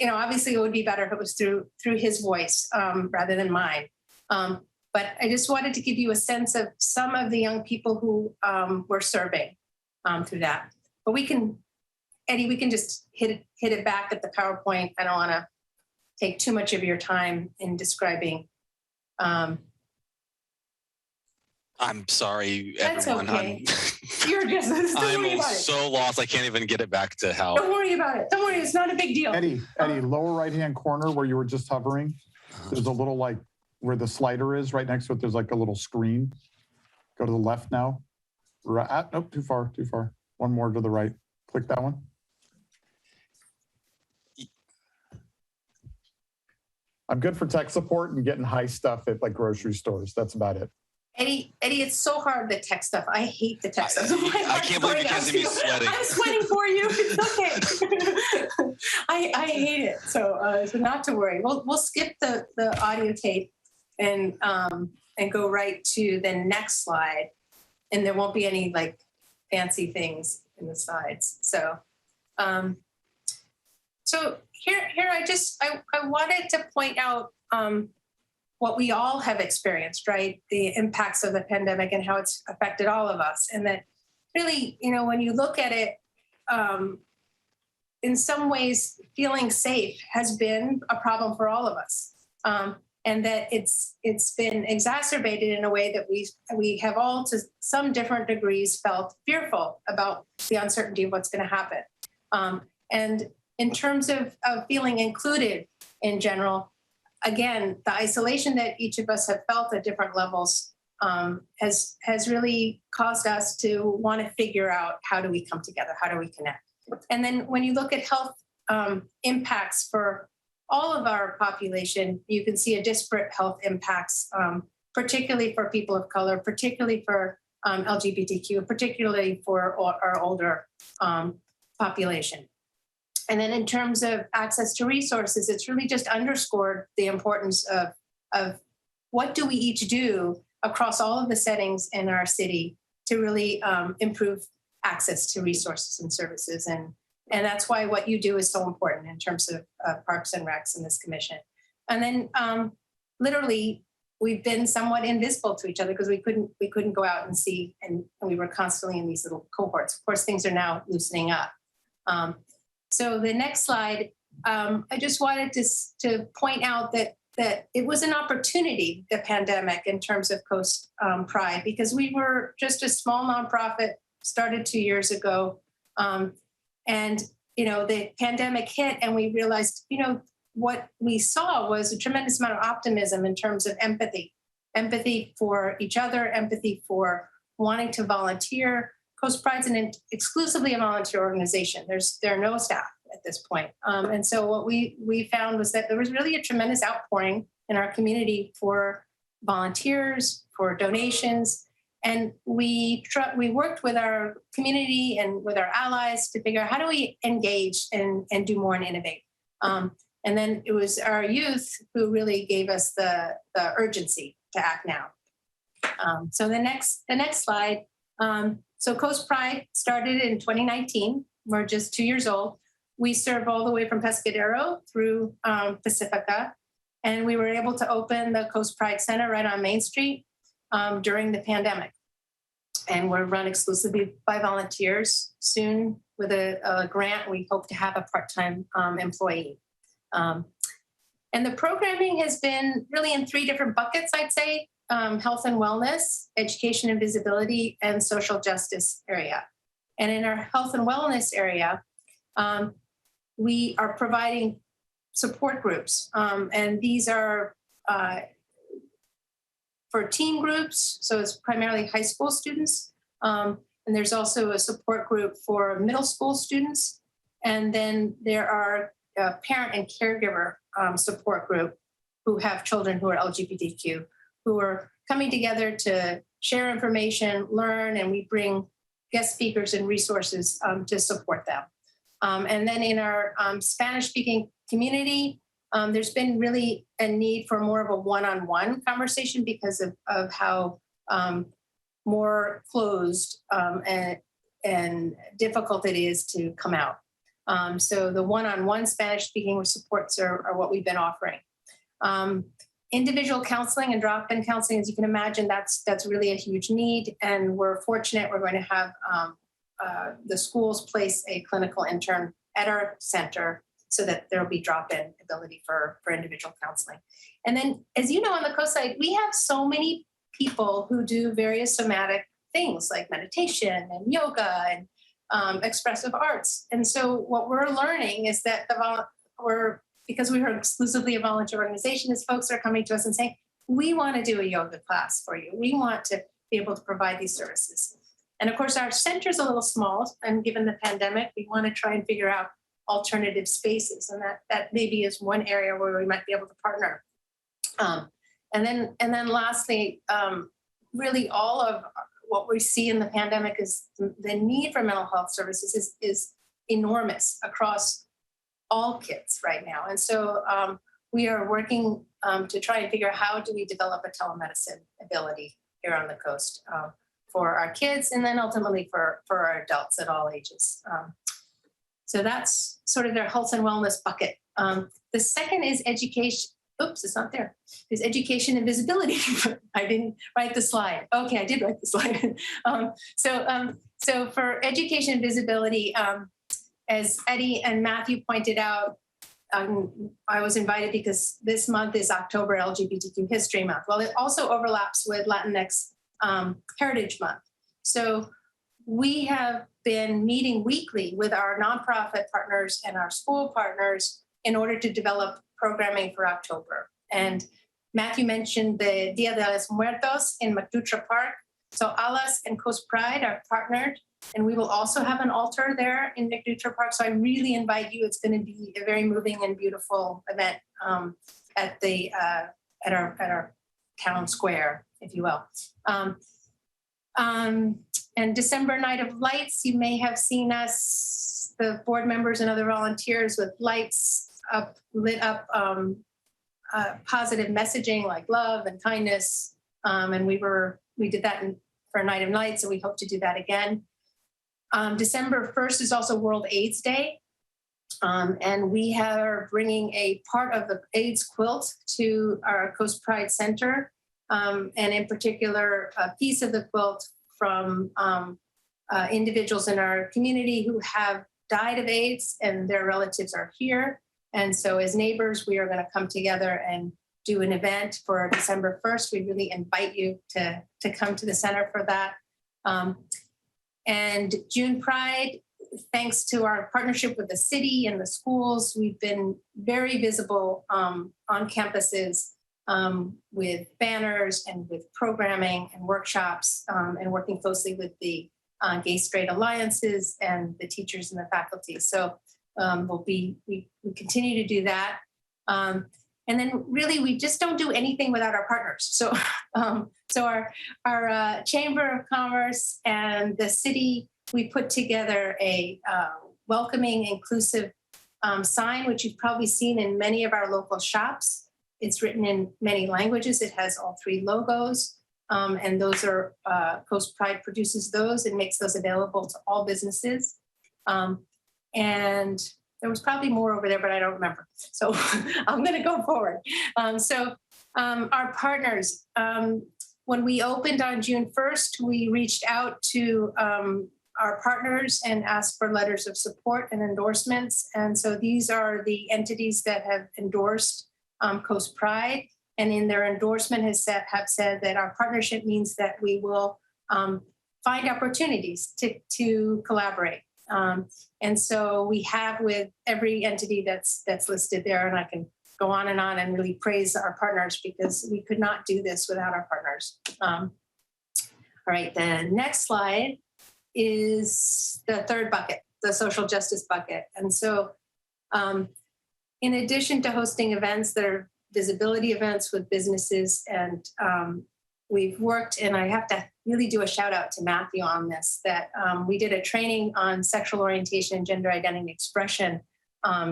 [SPEAKER 12] obviously it would be better if it was through his voice rather than mine. But I just wanted to give you a sense of some of the young people who we're serving through that. But Eddie, we can just hit it back at the PowerPoint. I don't want to take too much of your time in describing.
[SPEAKER 1] I'm sorry,
[SPEAKER 12] That's
[SPEAKER 1] everyone.
[SPEAKER 12] okay. You're just, don't worry
[SPEAKER 1] I'm
[SPEAKER 12] about it.
[SPEAKER 1] so lost. I can't even get it back to how.
[SPEAKER 12] Don't worry about it. Don't worry. It's not a big deal.
[SPEAKER 3] Eddie, lower right-hand corner where you were just hovering, there's a little where the slider is right next to it. There's a little screen. Go to the left now. Right, nope, too far. One more to the right. Click that one. I'm good for tech support and getting high stuff at grocery stores. That's about it.
[SPEAKER 12] Eddie, it's so hard, the tech stuff. I hate the tech stuff.
[SPEAKER 1] I can't believe you can't see me sweating.
[SPEAKER 12] I'm sweating for you. It's okay. I hate it. So not to worry. We'll skip the audio tape and go right to the next slide. And there won't be any fancy things in the slides. So here I wanted to point out what we all have experienced, right? The impacts of the pandemic and how it's affected all of us. And that really, when you look at it, in some ways, feeling safe has been a problem for all of us. And that it's been exacerbated in a way that we have all, to some different degrees, felt fearful about the uncertainty of what's going to happen. And in terms of feeling included in general, again, the isolation that each of us have felt at different levels has really caused us to want to figure out, how do we come together? How do we connect? And then when you look at health impacts for all of our population, you can see a disparate health impacts, particularly for people of color, particularly for LGBTQ, particularly for our older population. And then in terms of access to resources, it's really just underscored the importance of what do we each do across all of the settings in our city to really improve access to resources and services. And that's why what you do is so important in terms of Parks and Recs in this commission. And then literally, we've been somewhat invisible to each other because we couldn't go out and see, and we were constantly in these little cohorts. Of course, things are now loosening up. So the next slide, I just wanted to point out that it was an opportunity, the pandemic, in terms of Coast Pride, because we were just a small nonprofit, started 2 years ago. And, the pandemic hit and we realized, what we saw was a tremendous amount of optimism in terms of empathy for each other, empathy for wanting to volunteer. Coast Pride's exclusively a volunteer organization. There are no staff at this point. And so what we found was that there was really a tremendous outpouring in our community for volunteers, for donations. And we worked with our community and with our allies to figure out, how do we engage and do more and innovate? And then it was our youth who really gave us the urgency to act now. So the next slide. So Coast Pride started in 2019. We're just 2 years old. We serve all the way from Pescadero through Pacifica. And we were able to open the Coast Pride Center right on Main Street during the pandemic. And we're run exclusively by volunteers. Soon, with a grant, we hope to have a part-time employee. And the programming has been really in 3 different buckets, I'd say. Health and wellness, education and visibility, and social justice area. And in our health and wellness area, we are providing support groups. And these are for teen groups, so it's primarily high school students. And there's also a support group for middle school students. And then there are a parent and caregiver support group who have children who are LGBTQ, who are coming together to share information, learn, and we bring guest speakers and resources to support them. And then in our Spanish-speaking community, there's been really a need for more of a one-on-one conversation because of how more closed and difficult it is to come out. So the one-on-one Spanish-speaking supports are what we've been offering. Individual counseling and drop-in counseling, as you can imagine, that's really a huge need. And we're fortunate we're going to have the schools place a clinical intern at our center so that there'll be drop-in ability for individual counseling. And then, as you know, on the coast side, we have so many people who do various somatic things like meditation and yoga and expressive arts. And so what we're learning is that because we are exclusively a volunteer organization, is folks are coming to us and saying, we want to do a yoga class for you. We want to be able to provide these services. And of course, our center is a little small, and given the pandemic, we want to try and figure out alternative spaces. And that maybe is one area where we might be able to partner. And then lastly, really all of what we see in the pandemic is the need for mental health services is enormous across all kids right now. And so we are working to try and figure out how do we develop a telemedicine ability here on the coast for our kids and then ultimately for our adults at all ages. So that's sort of their health and wellness bucket. The second is education. Oops, it's not there. Is education and visibility. I didn't write the slide. Okay, I did write the slide. So for education and visibility, as Eddie and Matthew pointed out, I was invited because this month is October LGBTQ History Month. Well, it also overlaps with Latinx Heritage Month. So we have been meeting weekly with our nonprofit partners and our school partners in order to develop programming for October. And Matthew mentioned the Dia de los Muertos in McDutra Park. So Alas and Coast Pride are partnered, and we will also have an altar there in McDutra Park. So I really invite you. It's going to be a very moving and beautiful event at our town square, if you will. And December Night of Lights, you may have seen us, the board members and other volunteers, with lights lit up, positive messaging like love and kindness. And we did that for Night of Lights, so we hope to do that again. December 1st is also World AIDS Day. And we are bringing a part of the AIDS quilt to our Coast Pride Center. And in particular, a piece of the quilt from individuals in our community who have died of AIDS and their relatives are here. And so as neighbors, we are going to come together and do an event for December 1st. We really invite you to come to the center for that. And June Pride, thanks to our partnership with the city and the schools, we've been very visible on campuses with banners and with programming and workshops and working closely with the Gay Straight Alliances and the teachers and the faculty. So we continue to do that. And then really, we just don't do anything without our partners. So our Chamber of Commerce and the city, we put together a welcoming, inclusive sign, which you've probably seen in many of our local shops. It's written in many languages. It has all 3 logos. And those are, Coast Pride produces those and makes those available to all businesses. And there was probably more over there, but I don't remember. So I'm going to go forward. Our partners, when we opened on June 1st, we reached out to our partners and asked for letters of support and endorsements. And so these are the entities that have endorsed Coast Pride. And in their endorsement have said that our partnership means that we will find opportunities to collaborate. And so we have with every entity that's listed there, and I can go on and really praise our partners because we could not do this without our partners. All right, the next slide is the third bucket, the social justice bucket. And so in addition to hosting events that are visibility events with businesses and we've worked, and I have to really do a shout out to Matthew on this, that we did a training on sexual orientation and gender identity expression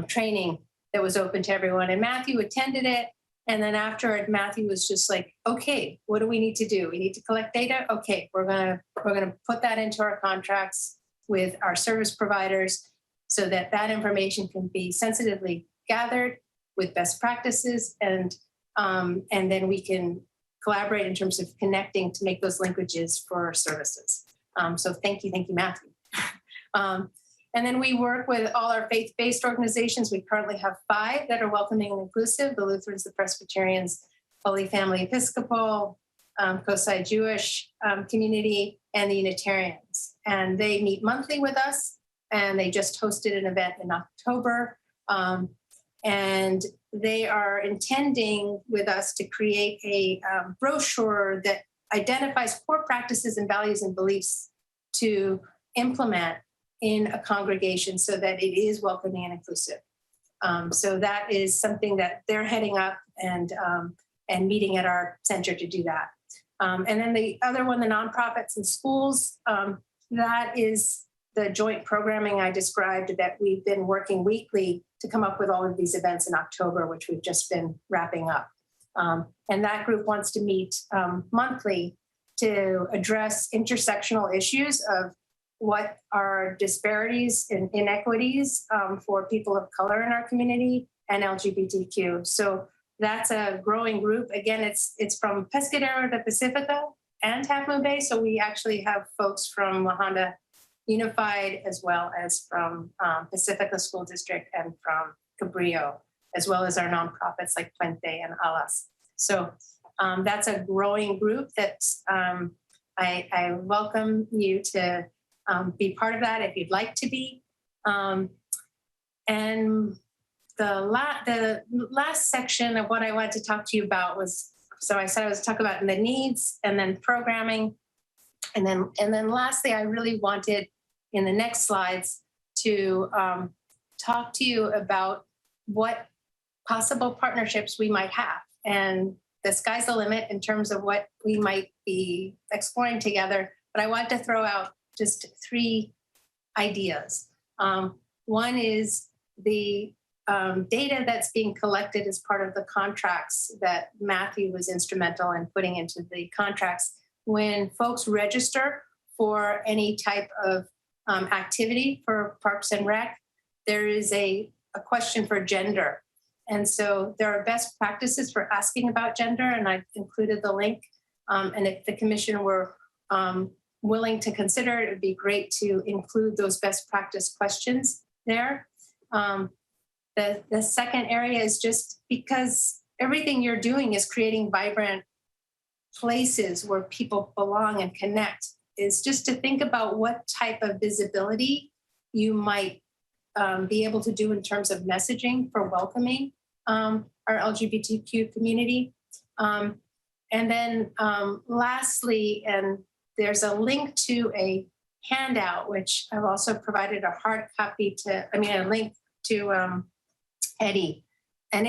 [SPEAKER 12] training that was open to everyone. And Matthew attended it. And then after it, Matthew was just like, okay, what do we need to do? We need to collect data. Okay, we're gonna put that into our contracts with our service providers so that that information can be sensitively gathered with best practices, and then we can collaborate in terms of connecting to make those linkages for our services. So thank you, Matthew. And then we work with all our faith-based organizations. We currently have 5 that are welcoming and inclusive: the Lutherans, the Presbyterians, Holy Family Episcopal, Kosai Jewish community, and the Unitarians. And they meet monthly with us, and they just hosted an event in October. And they are intending with us to create a brochure that identifies core practices and values and beliefs to implement in a congregation so that it is welcoming and inclusive. So that is something that they're heading up and meeting at our center to do that. And then the other one, the nonprofits and schools, that is the joint programming I described that we've been working weekly to come up with all of these events in October, which we've just been wrapping up. And that group wants to meet monthly to address intersectional issues of what are disparities and inequities for people of color in our community and LGBTQ. So that's a growing group. Again, it's from Pescadero to Pacifica and Half Moon Bay. So we actually have folks from La Honda Unified, as well as from Pacifica School District and from Cabrillo, as well as our nonprofits like Puente and Alas. So that's a growing group that I welcome you to be part of that if you'd like to be. And the last section of what I wanted to talk to you about was, so I said I was talking about the needs and then programming. And then lastly, I really wanted in the next slides to talk to you about what possible partnerships we might have. And the sky's the limit in terms of what we might be exploring together. But I wanted to throw out just 3 ideas. One is the data that's being collected as part of the contracts that Matthew was instrumental in putting into the contracts. When folks register for any type of activity for Parks and Rec, there is a question for gender. And so there are best practices for asking about gender, and I've included the link. And if the commission were willing to consider it, would be great to include those best practice questions there. The second area is just because everything you're doing is creating vibrant places where people belong and connect, is just to think about what type of visibility you might be able to do in terms of messaging for welcoming our LGBTQ community. And then lastly, and there's a link to a handout, which I've also provided a hard copy to, a link to Eddie. And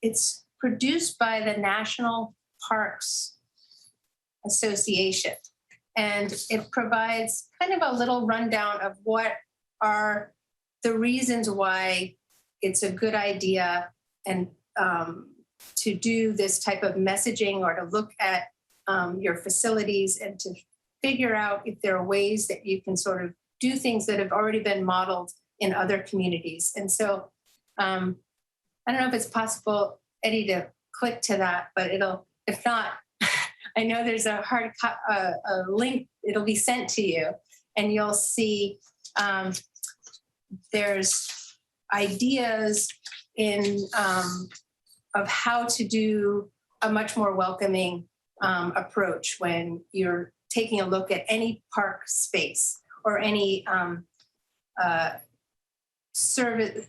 [SPEAKER 12] it's produced by the National Parks Association. And it provides kind of a little rundown of what are the reasons why it's a good idea and to do this type of messaging or to look at your facilities and to figure out if there are ways that you can sort of do things that have already been modeled in other communities. And so I don't know if it's possible, Eddie, to click to that, but if not, I know there's a a link, it'll be sent to you and you'll see there's ideas of how to do a much more welcoming approach when you're taking a look at any park space or any service,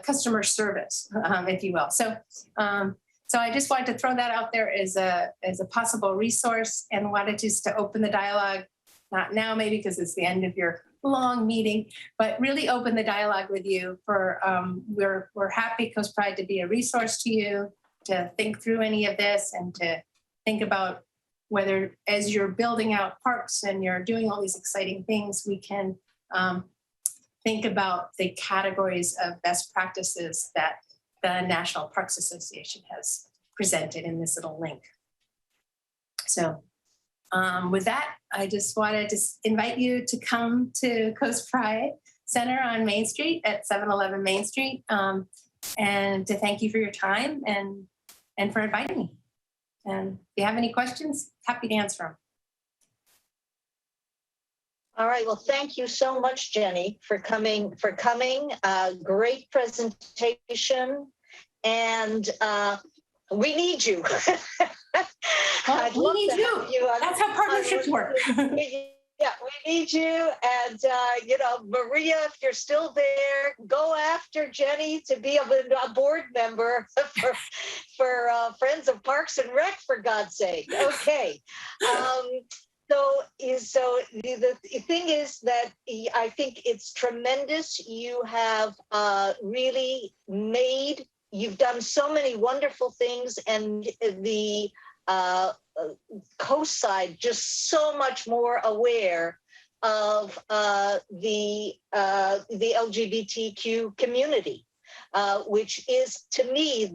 [SPEAKER 12] customer service, if you will. So I just wanted to throw that out there as a possible resource and wanted just to open the dialogue, not now maybe because it's the end of your long meeting, but really open the dialogue with you for, we're happy Coast Pride to be a resource to you, to think through any of this and to think about whether, as you're building out parks and you're doing all these exciting things, we can think about the categories of best practices that the National Parks Association has presented in this little link. So with that, I just wanted to invite you to come to Coast Pride Center on Main Street at 711 Main Street, and to thank you for your time and for inviting me. And if you have any questions, happy to answer them.
[SPEAKER 2] All right. Well, thank you so much, Jenny, for coming. Great presentation, and we need you. I'd
[SPEAKER 12] We
[SPEAKER 2] love
[SPEAKER 12] need
[SPEAKER 2] to have you on-
[SPEAKER 12] That's how partnerships work.
[SPEAKER 2] Yeah, we need you. And, you know, Maria, if you're still there, go after Jenny to be a board member for Friends of Parks and Rec, for God's sake. Okay. So the thing is that I think it's tremendous. You have really you've done so many wonderful things, and the coast side just so much more aware of the LGBTQ community, which is, to me,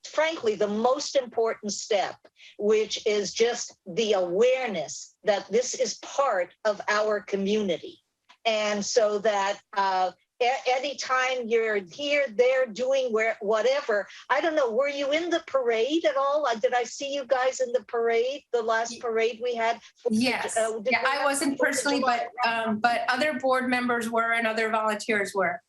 [SPEAKER 2] frankly, the most important step, which is just the awareness that this is part of our community. And so that anytime you're here, there, doing whatever, I don't know, were you in the parade at all? Did I see you guys in the parade, the last parade we had?
[SPEAKER 12] Yes, yeah, I wasn't personally, but other board members were and other volunteers were.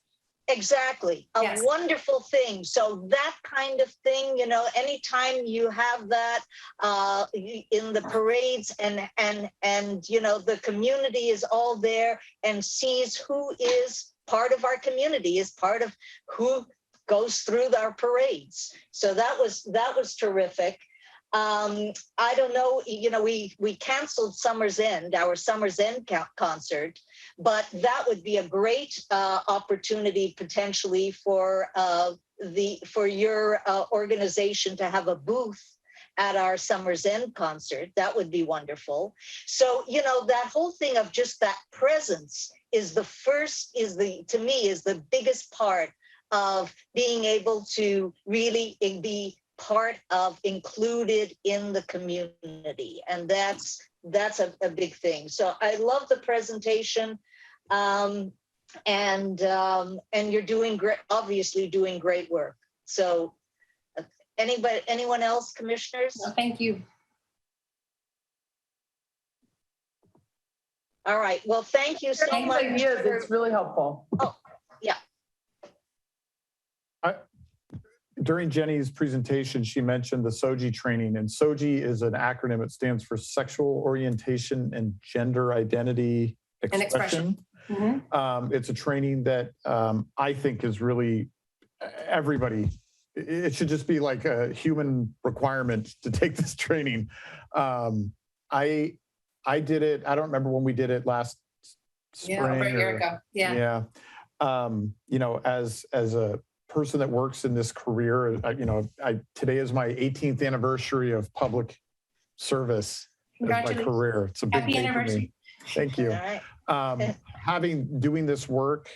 [SPEAKER 2] Exactly. A wonderful thing. So that kind of thing, you know, anytime you have that in the parades and you know, the community is all there and sees who is part of our community, is part of who goes through our parades. So that was terrific. I don't know, you know, we canceled our Summer's End concert, but that would be a great opportunity potentially for your organization to have a booth at our Summer's End concert. That would be wonderful. So, you know, that whole thing of just that presence is to me is the biggest part of being able to really be part of, included in the community. And that's a big thing. So I love the presentation, and you're doing great, obviously doing great work. So anyone else, commissioners?
[SPEAKER 12] No, thank you.
[SPEAKER 2] All right. Well, thank you so much.
[SPEAKER 6] Ideas, it's really helpful.
[SPEAKER 2] Oh, yeah.
[SPEAKER 3] During Jenny's presentation, she mentioned the SOGI training, and SOGI is an acronym. It stands for Sexual Orientation and Gender Identity Expression.
[SPEAKER 12] Mm-hmm.
[SPEAKER 3] It's a training that I think is really everybody. It should just be like a human requirement to take this training. I did it. I don't remember when we did it last spring.
[SPEAKER 12] Yeah, over a year ago. Yeah.
[SPEAKER 3] Yeah. You know, as a person that works in this career, you know, today is my 18th anniversary of public service as my career. It's a big
[SPEAKER 12] Happy
[SPEAKER 3] day
[SPEAKER 12] anniversary.
[SPEAKER 3] for me. Thank you. Doing this work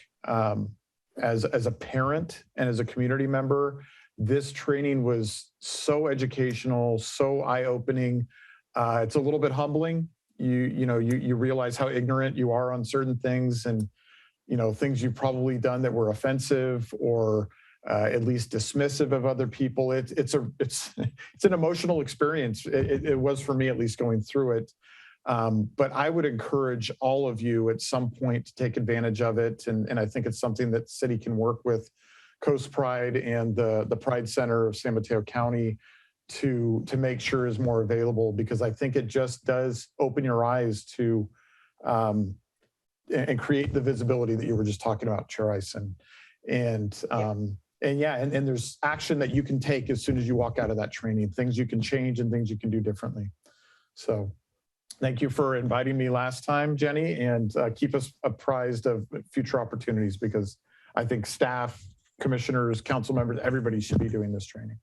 [SPEAKER 3] as a parent and as a community member, this training was so educational, so eye-opening. It's a little bit humbling. You realize how ignorant you are on certain things, and you know, things you've probably done that were offensive or at least dismissive of other people. It's an emotional experience. It was for me, at least, going through it. But I would encourage all of you at some point to take advantage of it. And I think it's something that the city can work with Coast Pride and the Pride Center of San Mateo County to make sure is more available, because I think it just does open your eyes to and create the visibility that you were just talking about, Chair Ison. And there's action that you can take as soon as you walk out of that training, things you can change and things you can do differently. So thank you for inviting me last time, Jenny, and keep us apprised of future opportunities, because I think staff, commissioners, council members, everybody should be doing this training.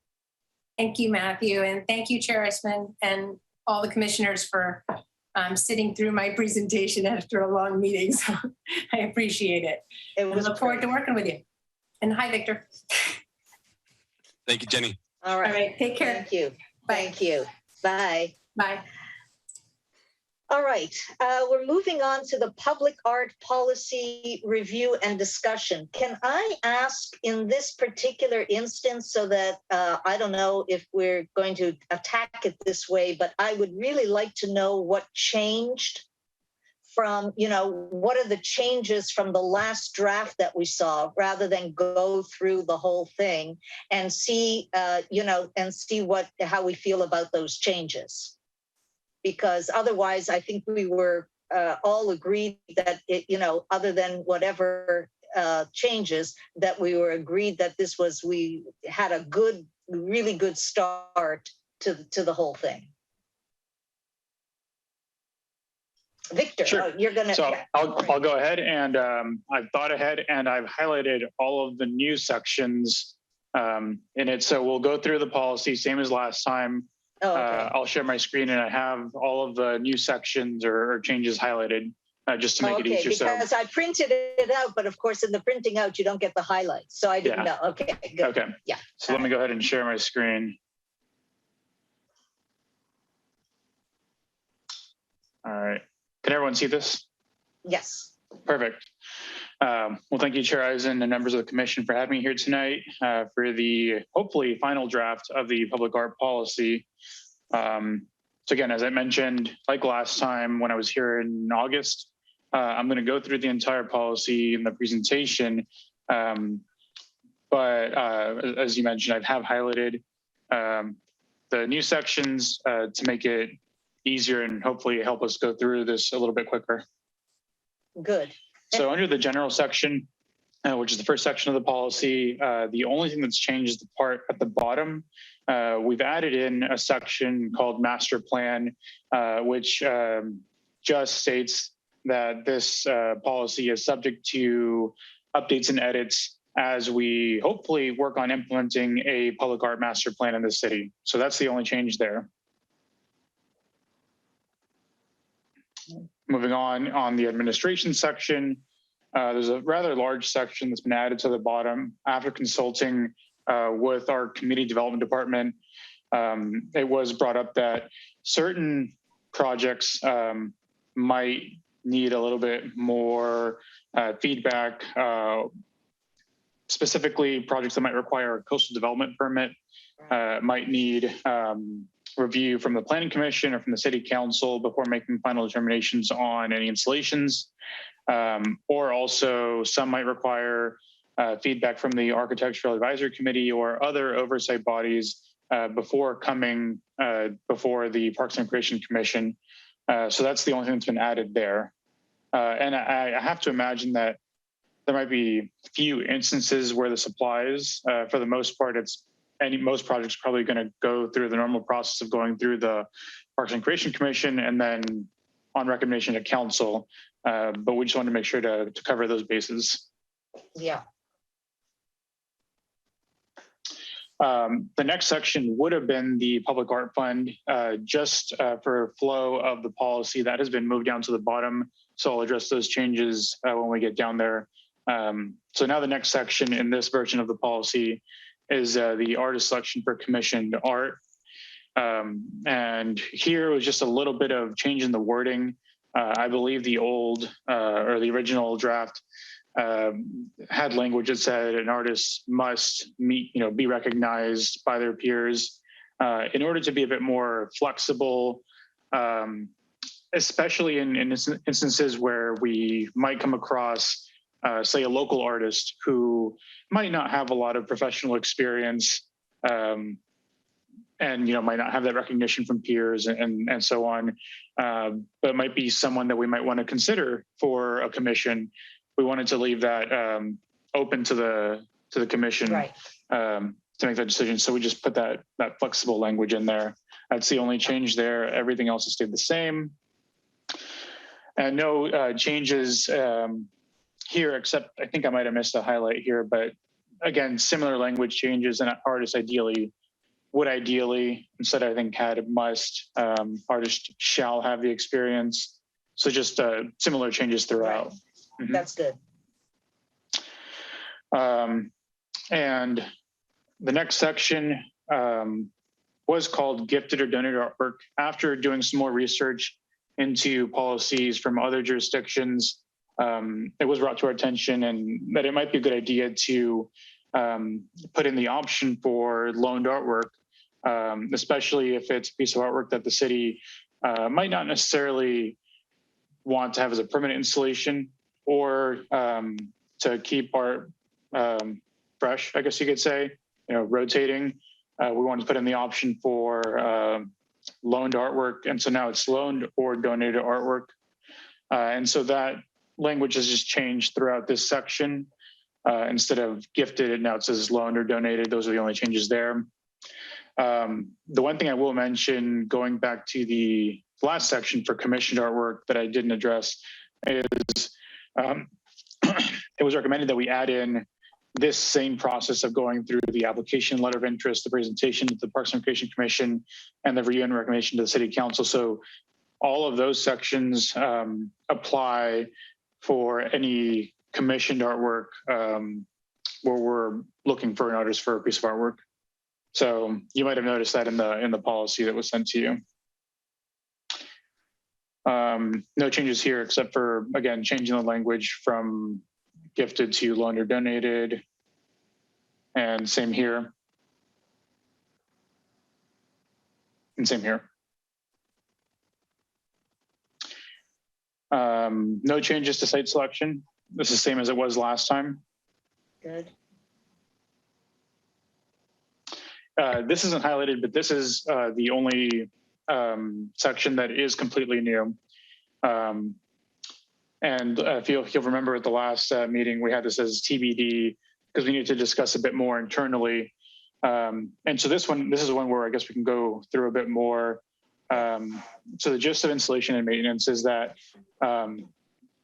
[SPEAKER 12] Thank you, Matthew, and thank you, Chair Eastman, and all the commissioners for sitting through my presentation after a long meeting. So I appreciate it.
[SPEAKER 2] It
[SPEAKER 12] I
[SPEAKER 2] was
[SPEAKER 12] look forward to
[SPEAKER 2] great.
[SPEAKER 12] working with you. And hi, Victor.
[SPEAKER 1] Thank you, Jenny.
[SPEAKER 2] All
[SPEAKER 12] All
[SPEAKER 2] right.
[SPEAKER 12] right, take care.
[SPEAKER 2] Thank you.
[SPEAKER 12] Bye.
[SPEAKER 2] Thank you. Bye.
[SPEAKER 12] Bye.
[SPEAKER 2] All right, we're moving on to the public art policy review and discussion. Can I ask in this particular instance, so that I don't know if we're going to attack it this way, but I would really like to know what changed from, what are the changes from the last draft that we saw, rather than go through the whole thing and see, and see how we feel about those changes. Because otherwise, I think we were all agreed that other than whatever changes, that we were agreed that we had a really good start to the whole thing. Victor,
[SPEAKER 13] Sure.
[SPEAKER 2] You're gonna.
[SPEAKER 13] So
[SPEAKER 2] yeah.
[SPEAKER 13] I'll go ahead, and I've thought ahead and I've highlighted all of the new sections in it. So we'll go through the policy, same as last time.
[SPEAKER 2] Oh, okay.
[SPEAKER 13] I'll share my screen, and I have all of the new sections or changes highlighted just to make it easier.
[SPEAKER 2] Because I printed it out, but of course in the printing out, you don't get the highlights. So I didn't know. Okay, good.
[SPEAKER 13] Okay.
[SPEAKER 2] Yeah.
[SPEAKER 13] So let me go ahead and share my screen. All right. Can everyone see this?
[SPEAKER 2] Yes.
[SPEAKER 13] Perfect. Well, thank you, Chair Eisen and members of the commission for having me here tonight for the hopefully final draft of the public art policy. So again, as I mentioned, like last time when I was here in August, I'm going to go through the entire policy in the presentation. But as you mentioned, I have highlighted the new sections to make it easier and hopefully help us go through this a little bit quicker.
[SPEAKER 2] Good.
[SPEAKER 13] So under the general section, which is the first section of the policy, the only thing that's changed is the part at the bottom. We've added in a section called master plan, which just states that this policy is subject to updates and edits as we hopefully work on implementing a public art master plan in the city. So that's the only change there. Moving on the administration section, there's a rather large section that's been added to the bottom after consulting with our community development department. It was brought up that certain projects might need a little bit more feedback, specifically projects that might require a coastal development permit, might need review from the planning commission or from the city council before making final determinations on any installations. Or also some might require feedback from the architectural advisory committee or other oversight bodies before coming before the Parks and Recreation Commission. So that's the only thing that's been added there. And I have to imagine that there might be few instances where this applies. For the most part, most projects are probably going to go through the normal process of going through the Parks and Recreation Commission and then on recommendation to council. But we just wanted to make sure to cover those bases.
[SPEAKER 2] Yeah.
[SPEAKER 13] The next section would have been the public art fund, just for flow of the policy that has been moved down to the bottom. So I'll address those changes when we get down there. So now the next section in this version of the policy is the artist selection for commissioned art. And here was just a little bit of change in the wording. I believe the old or the original draft had language that said an artist must be recognized by their peers. In order to be a bit more flexible, especially in instances where we might come across, say, a local artist who might not have a lot of professional experience and might not have that recognition from peers and so on, but might be someone that we might want to consider for a commission. We wanted to leave that open to the commission,
[SPEAKER 2] right,
[SPEAKER 13] to make that decision. So we just put that flexible language in there. That's the only change there. Everything else has stayed the same. And no changes here, except I think I might have missed a highlight here, but again, similar language changes, and artists ideally would ideally, instead I think had must, artist shall have the experience. So just similar changes throughout.
[SPEAKER 2] Right. That's good.
[SPEAKER 13] And the next section was called gifted or donated artwork. After doing some more research into policies from other jurisdictions, it was brought to our attention and that it might be a good idea to put in the option for loaned artwork, especially if it's a piece of artwork that the city might not necessarily want to have as a permanent installation, or to keep art fresh, I guess you could say, rotating. We wanted to put in the option for loaned artwork. And so now it's loaned or donated artwork. And so that language has just changed throughout this section. Instead of gifted, now it says loaned or donated. Those are the only changes there. The one thing I will mention, going back to the last section for commissioned artwork that I didn't address, is it was recommended that we add in this same process of going through the application, letter of interest, the presentation to the Parks and Recreation Commission, and the review and recommendation to the City Council. So all of those sections apply for any commissioned artwork where we're looking for an artist for a piece of artwork. So you might have noticed that in the policy that was sent to you. No changes here except for, again, changing the language from gifted to loaned or donated, and same here. And same here. No changes to site selection. This is the same as it was last time.
[SPEAKER 2] Good.
[SPEAKER 13] This isn't highlighted, but this is the only section that is completely new. And if you'll remember at the last meeting, we had this as TBD because we need to discuss a bit more internally. And so this is one where I guess we can go through a bit more. So the gist of installation and maintenance is that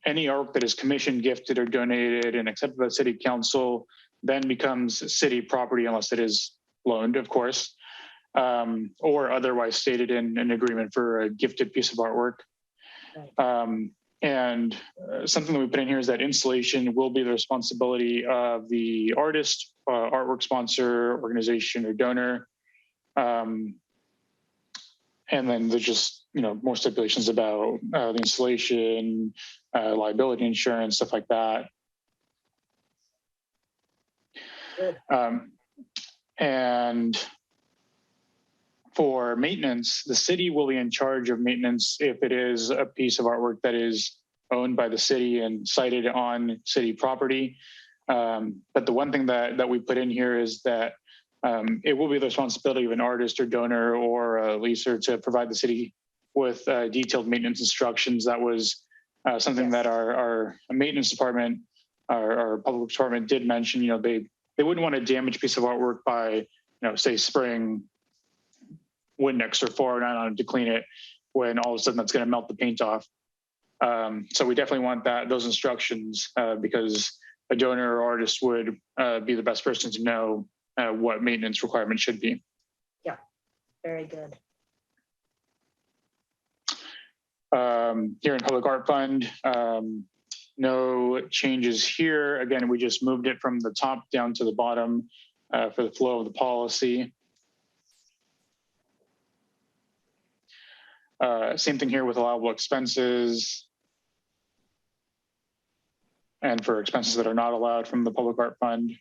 [SPEAKER 13] any artwork that is commissioned, gifted, or donated and accepted by the City Council then becomes city property unless it is loaned, of course, or otherwise stated in an agreement for a gifted piece of artwork. And something that we put in here is that installation will be the responsibility of the artist, artwork sponsor, organization, or donor. And then there's just, more stipulations about the installation, liability insurance, stuff like that. And for maintenance, the city will be in charge of maintenance if it is a piece of artwork that is owned by the city and sited on city property. But the one thing that we put in here is that it will be the responsibility of an artist or donor or a leaser to provide the city with detailed maintenance instructions. That was something that our maintenance department, our public department did mention. They wouldn't want to damage a piece of artwork by, say, spraying Windex or 409 on it to clean it when all of a sudden that's going to melt the paint off. So we definitely want those instructions because a donor or artist would be the best person to know what maintenance requirements should be.
[SPEAKER 2] Yeah, very good.
[SPEAKER 13] Here in Public Art Fund, no changes here. Again, we just moved it from the top down to the bottom for the flow of the policy. Same thing here with allowable expenses and for expenses that are not allowed from the Public Art Fund.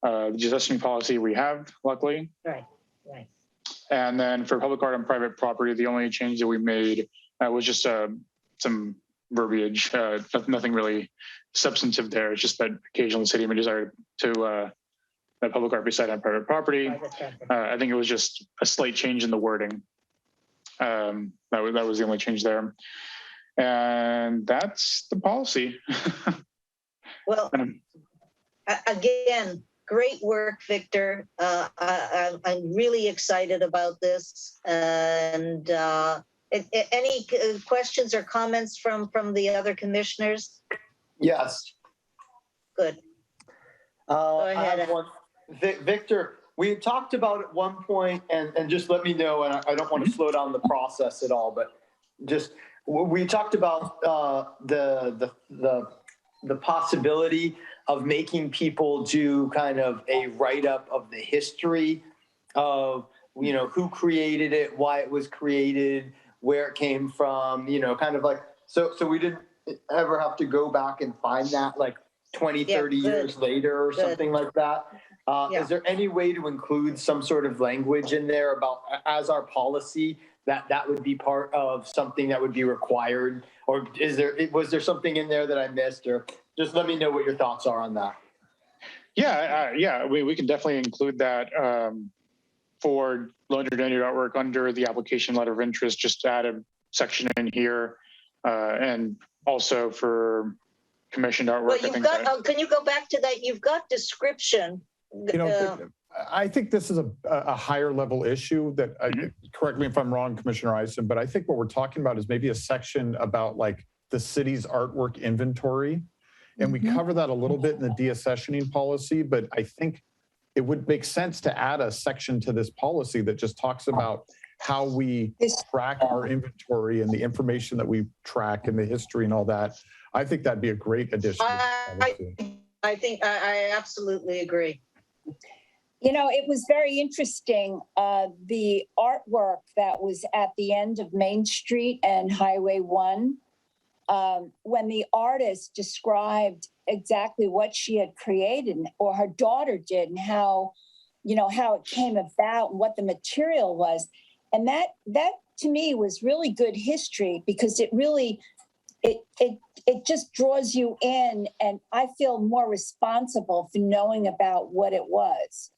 [SPEAKER 13] The possession policy we have, luckily.
[SPEAKER 2] Right.
[SPEAKER 13] And then for public art on private property, the only change that we made was just some verbiage, nothing really substantive there. It's just that occasionally the city may desire to that public art be sited on private property. I think it was just a slight change in the wording. That was the only change there. And that's the policy.
[SPEAKER 2] Well, again, great work, Victor. I'm really excited about this. And any questions or comments from the other commissioners?
[SPEAKER 14] Yes.
[SPEAKER 2] good.
[SPEAKER 10] I
[SPEAKER 2] ahead,
[SPEAKER 10] have one. Victor, we had talked about at one point, and just let me know, and I don't want to slow down the process at all, but just, we talked about the possibility of making people do kind of a write-up of the history of, you know, who created it, why it was created, where it came from, you know, kind of like, so we didn't ever have to go back and find that like 20, 30 years later or something like that. Is there any way to include some sort of language in there about, as our policy, that would be part of something that would be required? Or was there something in there that I missed? Or just let me know what your thoughts are on that.
[SPEAKER 13] Yeah, we can definitely include that for loan-to-donated artwork under the application letter of interest, just add a section in here. And also for commissioned artwork.
[SPEAKER 2] Well, can you go back to that? You've got description.
[SPEAKER 3] You know, I think this is a higher level issue that, correct me if I'm wrong, Commissioner Eisen, but I think what we're talking about is maybe a section about like the city's artwork inventory. And we cover that a little bit in the deaccessioning policy, but I think it would make sense to add a section to this policy that just talks about how we track our inventory and the information that we track and the history and all that. I think that'd be a great addition.
[SPEAKER 2] I think I absolutely agree.
[SPEAKER 9] You know, it was very interesting, the artwork that was at the end of Main Street and Highway 1, when the artist described exactly what she had created, or her daughter did, and how, you know, how it came about and what the material was. And that to me was really good history, because it really, it just draws you in, and I feel more responsible for knowing about what it was.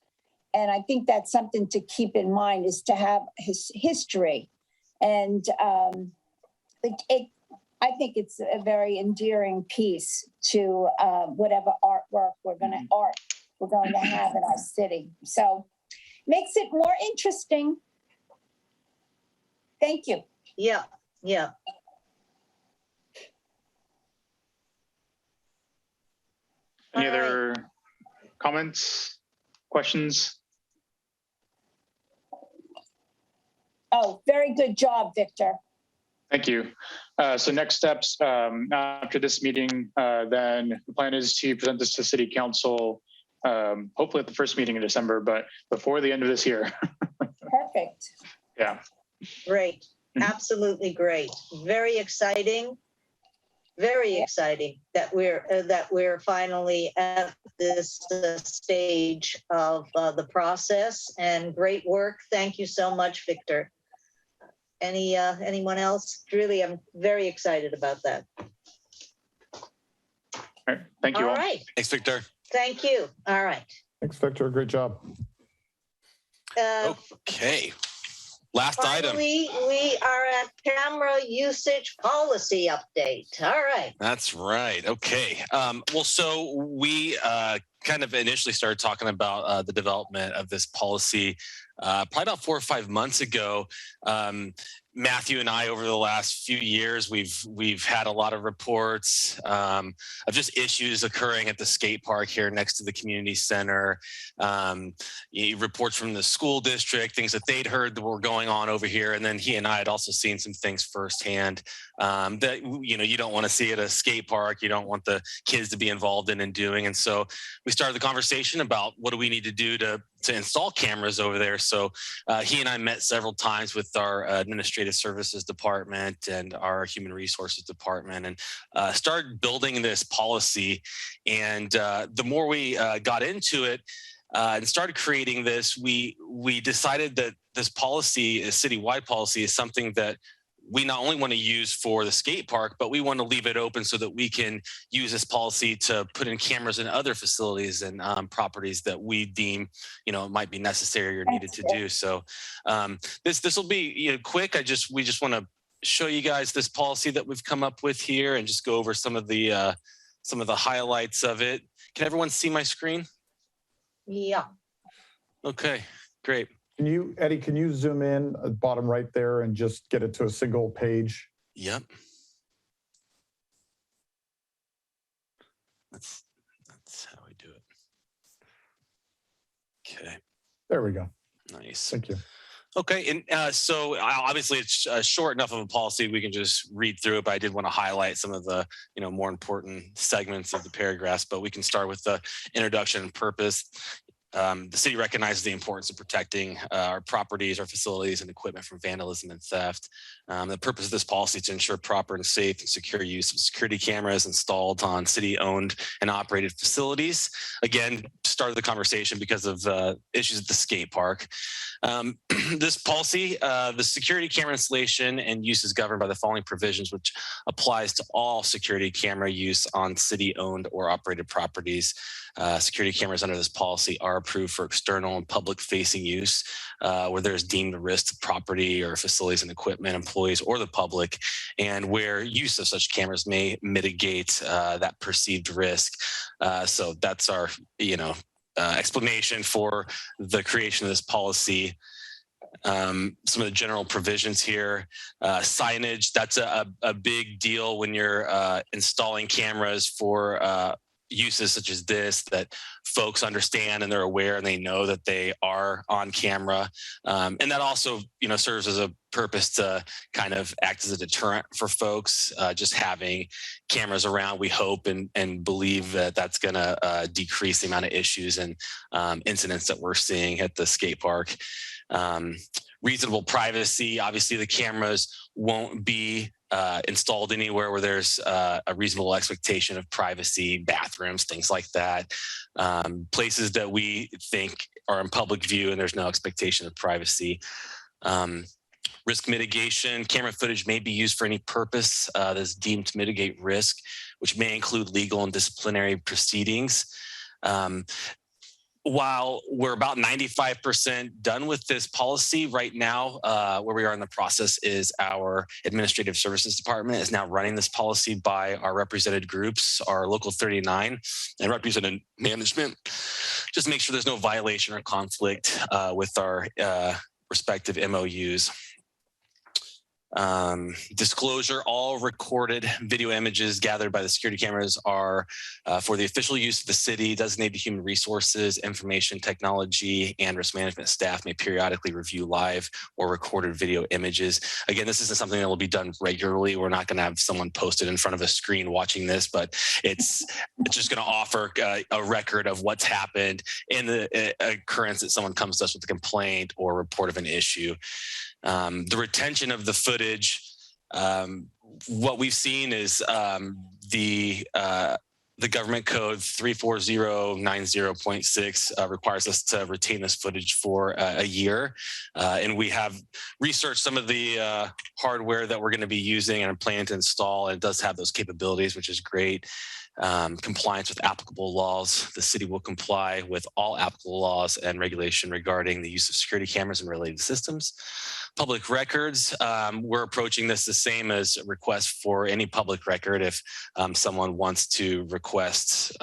[SPEAKER 9] And I think that's something to keep in mind, is to have his history. And I think it's a very endearing piece to whatever artwork we're going to have in our city. So makes it more interesting. Thank you.
[SPEAKER 2] Yeah.
[SPEAKER 13] Any other comments, questions?
[SPEAKER 9] Oh, very good job, Victor.
[SPEAKER 13] Thank you. So next steps after this meeting, then the plan is to present this to City Council, hopefully at the first meeting in December, but before the end of this year.
[SPEAKER 9] Perfect.
[SPEAKER 13] Yeah.
[SPEAKER 2] Great. Absolutely great. Very exciting. Very exciting that we're finally at this stage of the process, and great work. Thank you so much, Victor. Anyone else? Really, I'm very excited about that.
[SPEAKER 13] All right. Thank you all.
[SPEAKER 2] All right.
[SPEAKER 1] Thanks, Victor.
[SPEAKER 2] Thank you. All right.
[SPEAKER 3] Thanks, Victor. Great job.
[SPEAKER 1] Okay. Last item.
[SPEAKER 2] Finally, we are at camera usage policy update. All right.
[SPEAKER 1] That's right. Okay. Well, so we kind of initially started talking about the development of this policy probably about 4 or 5 months ago. Matthew and I, over the last few years, we've had a lot of reports of just issues occurring at the skate park here next to the community center. Reports from the school district, things that they'd heard that were going on over here, and then he and I had also seen some things firsthand that you don't want to see at a skate park. You don't want the kids to be involved in and doing. And so we started the conversation about what do we need to do to install cameras over there. So he and I met several times with our administrative services department and our human resources department, and started building this policy. And the more we got into it and started creating this, we decided that this policy, a citywide policy, is something that we not only want to use for the skate park, but we want to leave it open so that we can use this policy to put in cameras in other facilities and properties that we deem, might be necessary or needed to do. So this will be quick. We just want to show you guys this policy that we've come up with here and just go over some of the highlights of it. Can everyone see my screen?
[SPEAKER 2] Yeah.
[SPEAKER 1] Okay, great.
[SPEAKER 3] Eddie, can you zoom in at the bottom right there and just get it to a single page?
[SPEAKER 1] Yep. That's how we do it. Okay.
[SPEAKER 3] There we go.
[SPEAKER 1] Nice.
[SPEAKER 3] Thank you.
[SPEAKER 1] Okay, and so obviously it's short enough of a policy we can just read through it, but I did want to highlight some of the more important segments of the paragraphs. But we can start with the introduction and purpose. The city recognizes the importance of protecting our properties, our facilities, and equipment from vandalism and theft. The purpose of this policy is to ensure proper and safe and secure use of security cameras installed on city-owned and operated facilities. Again, started the conversation because of issues at the skate park. This policy, the security camera installation and use is governed by the following provisions, which applies to all security camera use on city-owned or operated properties. Security cameras under this policy are approved for external and public-facing use, where there's deemed a risk to property or facilities and equipment, employees, or the public, and where use of such cameras may mitigate that perceived risk. So that's our, explanation for the creation of this policy. Some of the general provisions here, signage, that's a big deal when you're installing cameras for uses such as this, that folks understand and they're aware and they know that they are on camera. And that also, serves as a purpose to kind of act as a deterrent for folks. Just having cameras around, we hope and believe that that's going to decrease the amount of issues and incidents that we're seeing at the skate park. Reasonable privacy, obviously the cameras won't be installed anywhere where there's a reasonable expectation of privacy, bathrooms, things like that. Places that we think are in public view and there's no expectation of privacy. Risk mitigation, camera footage may be used for any purpose that's deemed to mitigate risk, which may include legal and disciplinary proceedings. While we're about 95% done with this policy right now, where we are in the process is our administrative services department is now running this policy by our represented groups, our local 39 and represented management. Just make sure there's no violation or conflict with our respective MOUs. Disclosure, all recorded video images gathered by the security cameras are for the official use of the city. Designated human resources, information technology, and risk management staff may periodically review live or recorded video images. Again, this isn't something that will be done regularly. We're not going to have someone posted in front of a screen watching this, but it's just going to offer a record of what's happened in the occurrence that someone comes to us with a complaint or report of an issue. The retention of the footage, what we've seen is the government code 34090.6 requires us to retain this footage for a year. And we have researched some of the hardware that we're going to be using and planning to install. And it does have those capabilities, which is great. Compliance with applicable laws. The city will comply with all applicable laws and regulation regarding the use of security cameras and related systems. Public records, we're approaching this the same as a request for any public record. If someone wants to request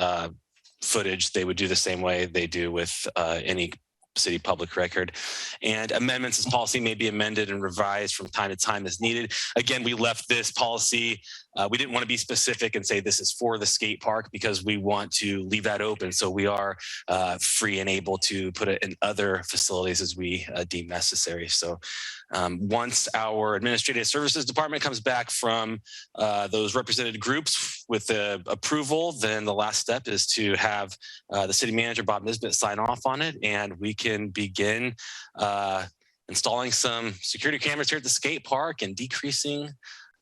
[SPEAKER 1] footage, they would do the same way they do with any city public record. And amendments to policy may be amended and revised from time to time as needed. Again, we left this policy. We didn't want to be specific and say this is for the skate park because we want to leave that open. So we are free and able to put it in other facilities as we deem necessary. So once our administrative services department comes back from those represented groups with the approval, then the last step is to have the city manager, Bob Nisbet, sign off on it, and we can begin installing some security cameras here at the skate park and decreasing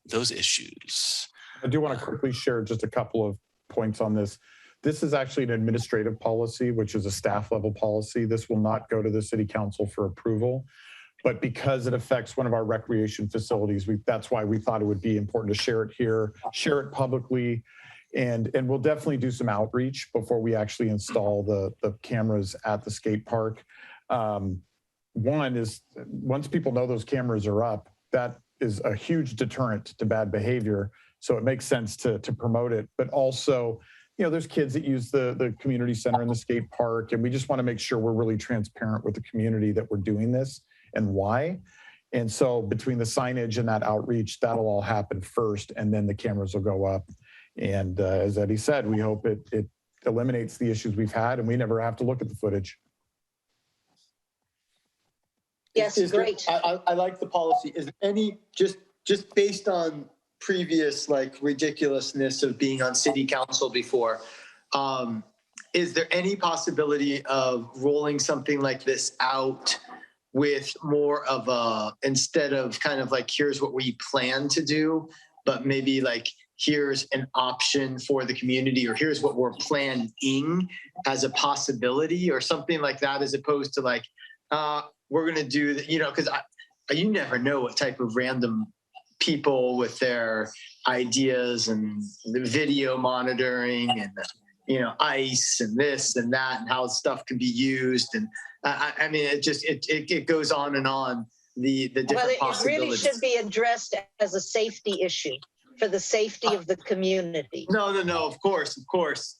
[SPEAKER 1] those issues.
[SPEAKER 3] I do want to quickly share just a couple of points on this. This is actually an administrative policy, which is a staff level policy. This will not go to the city council for approval. But because it affects one of our recreation facilities, that's why we thought it would be important to share it here, share it publicly, and we'll definitely do some outreach before we actually install the cameras at the skate park. One is, once people know those cameras are up, that is a huge deterrent to bad behavior. So it makes sense to promote it. But also, there's kids that use the community center and the skate park, and we just want to make sure we're really transparent with the community that we're doing this and why. And so between the signage and that outreach, that'll all happen first, and then the cameras will go up. And as Eddie said, we hope it eliminates the issues we've had, and we never have to look at the footage.
[SPEAKER 2] Yes, great.
[SPEAKER 10] I like the policy. Is there any, just based on previous like ridiculousness of being on city council before, is there any possibility of rolling something like this out with more of a, instead of kind of like, here's what we plan to do, but maybe like, here's an option for the community, or here's what we're planning as a possibility, or something like that, as opposed to like, we're going to do that, you know, because you never know what type of random people with their ideas and the video monitoring and, you know, ICE and this and that, and how stuff can be used. And I mean, it goes on and on, the different
[SPEAKER 2] Well, it
[SPEAKER 10] possibilities.
[SPEAKER 2] really should be addressed as a safety issue for the safety of the community.
[SPEAKER 10] No, of course.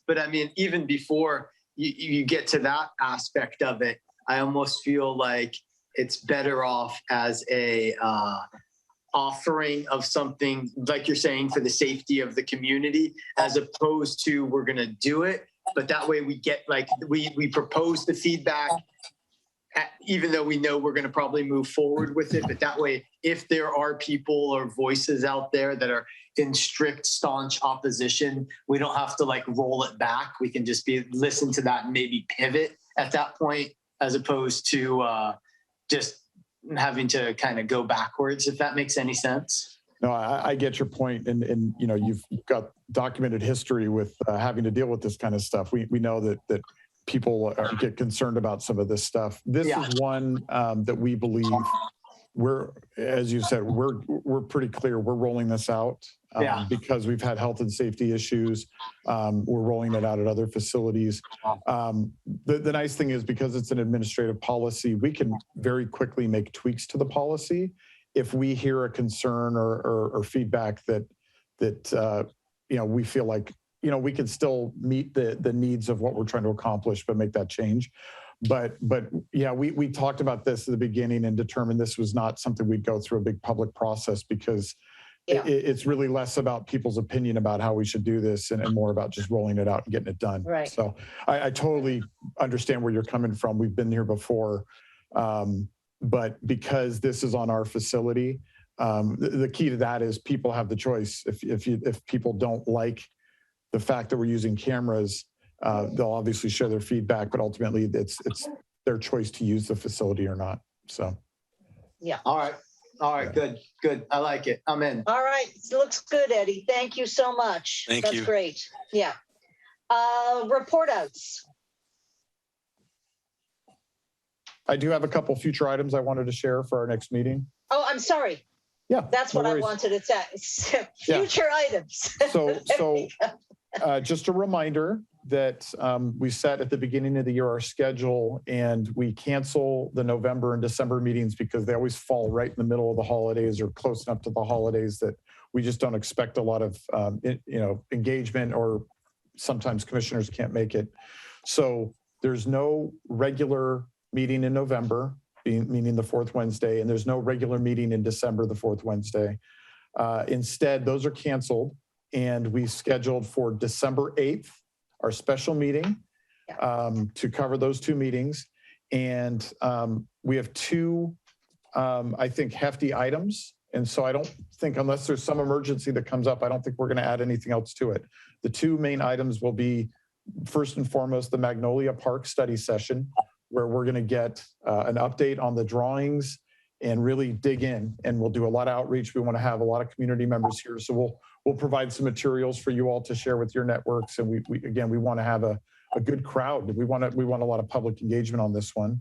[SPEAKER 10] But I mean, even before you get to that aspect of it, I almost feel like it's better off as a offering of something, like you're saying, for the safety of the community, as opposed to we're going to do it. But that way we get like, we propose the feedback, even though we know we're going to probably move forward with it. But that way, if there are people or voices out there that are in strict, staunch opposition, we don't have to like roll it back. We can just listen to that and maybe pivot at that point, as opposed to just having to kind of go backwards, if that makes any sense.
[SPEAKER 3] No, I get your point. And you know, you've got documented history with having to deal with this kind of stuff. We know that people get concerned about some of this stuff. This is one that we believe as you said, we're pretty clear. We're rolling this out because we've had health and safety issues. We're rolling it out at other facilities. The nice thing is, because it's an administrative policy, we can very quickly make tweaks to the policy if we hear a concern or feedback that you know, we feel like, you know, we can still meet the needs of what we're trying to accomplish, but make that change. But yeah, we talked about this at the beginning and determined this was not something we'd go through a big public process, because it's really less about people's opinion about how we should do this and more about just rolling it out and getting it done.
[SPEAKER 2] Right.
[SPEAKER 3] So I totally understand where you're coming from. We've been here before. But because this is on our facility, the key to that is people have the choice. If people don't like the fact that we're using cameras, they'll obviously share their feedback, but ultimately it's their choice to use the facility or not. So.
[SPEAKER 2] Yeah.
[SPEAKER 10] All right. Good. I like it. I'm in.
[SPEAKER 2] All right. It looks good, Eddie. Thank you so much.
[SPEAKER 1] Thank you.
[SPEAKER 2] That's great. Yeah. Report outs.
[SPEAKER 3] I do have a couple future items I wanted to share for our next meeting.
[SPEAKER 2] Oh, I'm sorry.
[SPEAKER 3] Yeah.
[SPEAKER 2] That's what I wanted. It's future items.
[SPEAKER 3] So just a reminder that we set at the beginning of the year our schedule, and we cancel the November and December meetings because they always fall right in the middle of the holidays or close enough to the holidays that we just don't expect a lot of engagement, or sometimes commissioners can't make it. So there's no regular meeting in November, meaning the fourth Wednesday, and there's no regular meeting in December, the fourth Wednesday. Instead, those are canceled, and we scheduled for December 8th, our special meeting, to cover those two meetings. And we have two, I think, hefty items. And so I don't think, unless there's some emergency that comes up, I don't think we're going to add anything else to it. The two main items will be, first and foremost, the Magnolia Park study session, where we're going to get an update on the drawings and really dig in. And we'll do a lot of outreach. We want to have a lot of community members here. So we'll provide some materials for you all to share with your networks. And we want to have a good crowd. We want a lot of public engagement on this one.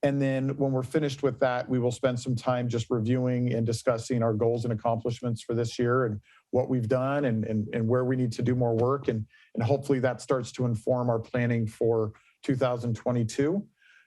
[SPEAKER 3] And then when we're finished with that, we will spend some time just reviewing and discussing our goals and accomplishments for this year and what we've done and where we need to do more work. And hopefully that starts to inform our planning for 2022.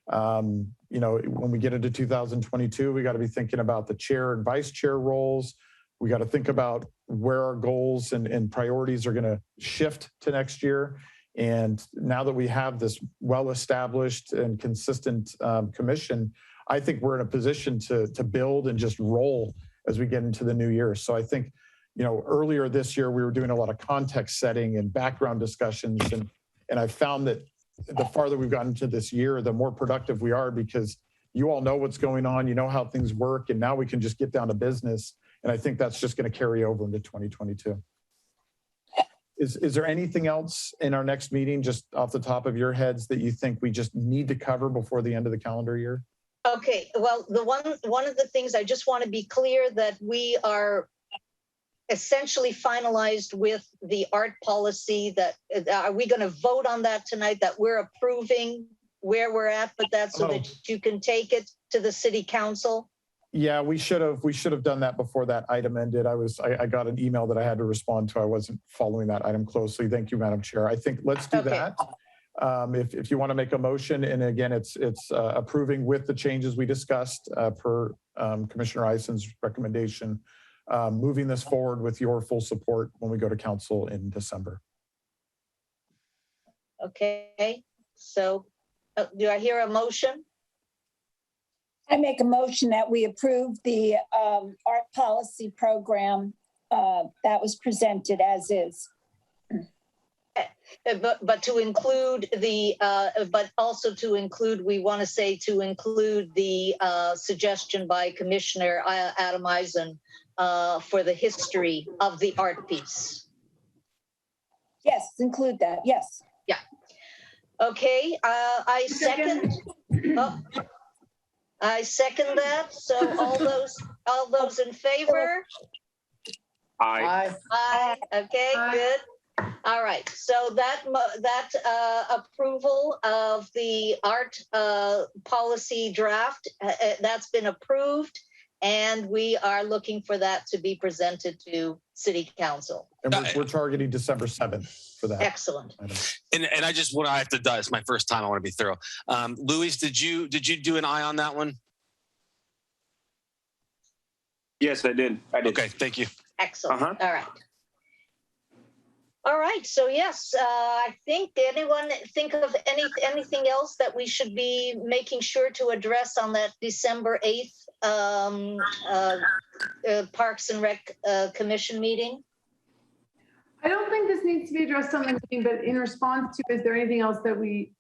[SPEAKER 3] When we get into 2022, we got to be thinking about the chair and vice chair roles. We got to think about where our goals and priorities are going to shift to next year. And now that we have this well-established and consistent commission, I think we're in a position to build and just roll as we get into the new year. So I think, earlier this year, we were doing a lot of context setting and background discussions. And And I've found that the farther we've gotten into this year, the more productive we are because you all know what's going on, you know how things work, and now we can just get down to business. And I think that's just going to carry over into 2022. Is there anything else in our next meeting, just off the top of your heads, that you think we just need to cover before the end of the calendar year?
[SPEAKER 2] Okay, well, one of the things I just want to be clear that we are essentially finalized with the art policy. That are we going to vote on that tonight? That we're approving where we're at with that, so that you can take it to the city council.
[SPEAKER 3] Yeah, we should have done that before that item ended. I got an email that I had to respond to. I wasn't following that item closely. Thank you, Madam Chair. I think let's do that. If you want to make a motion, and again, it's approving with the changes we discussed per Commissioner Eisen's recommendation, moving this forward with your full support when we go to council in December.
[SPEAKER 2] Okay, so do I hear a motion?
[SPEAKER 9] I make a motion that we approve the art policy program that was presented as is.
[SPEAKER 2] But to include the, but also to include, we want to say to include the suggestion by Commissioner Adam Eisen for the history of the art piece.
[SPEAKER 9] Yes, include that, yes.
[SPEAKER 2] Yeah. Okay, I second. Oh, I second that. So all those in favor?
[SPEAKER 10] Aye.
[SPEAKER 2] Aye. Okay, good. All right. So that approval of the art policy draft, that's been approved, and we are looking for that to be presented to City Council.
[SPEAKER 3] And we're targeting December 7th for that.
[SPEAKER 2] Excellent.
[SPEAKER 1] And I just want to have to die. It's my first time. I want to be thorough. Luis, did you do an eye on that one?
[SPEAKER 14] Yes, I did.
[SPEAKER 1] Okay, thank you.
[SPEAKER 2] Excellent. All right. All right. So yes, I think anyone think of anything else that we should be making sure to address on that December 8th Parks and Rec Commission meeting?
[SPEAKER 6] I don't think this needs to be addressed on the meeting, but in response to, is there anything else that we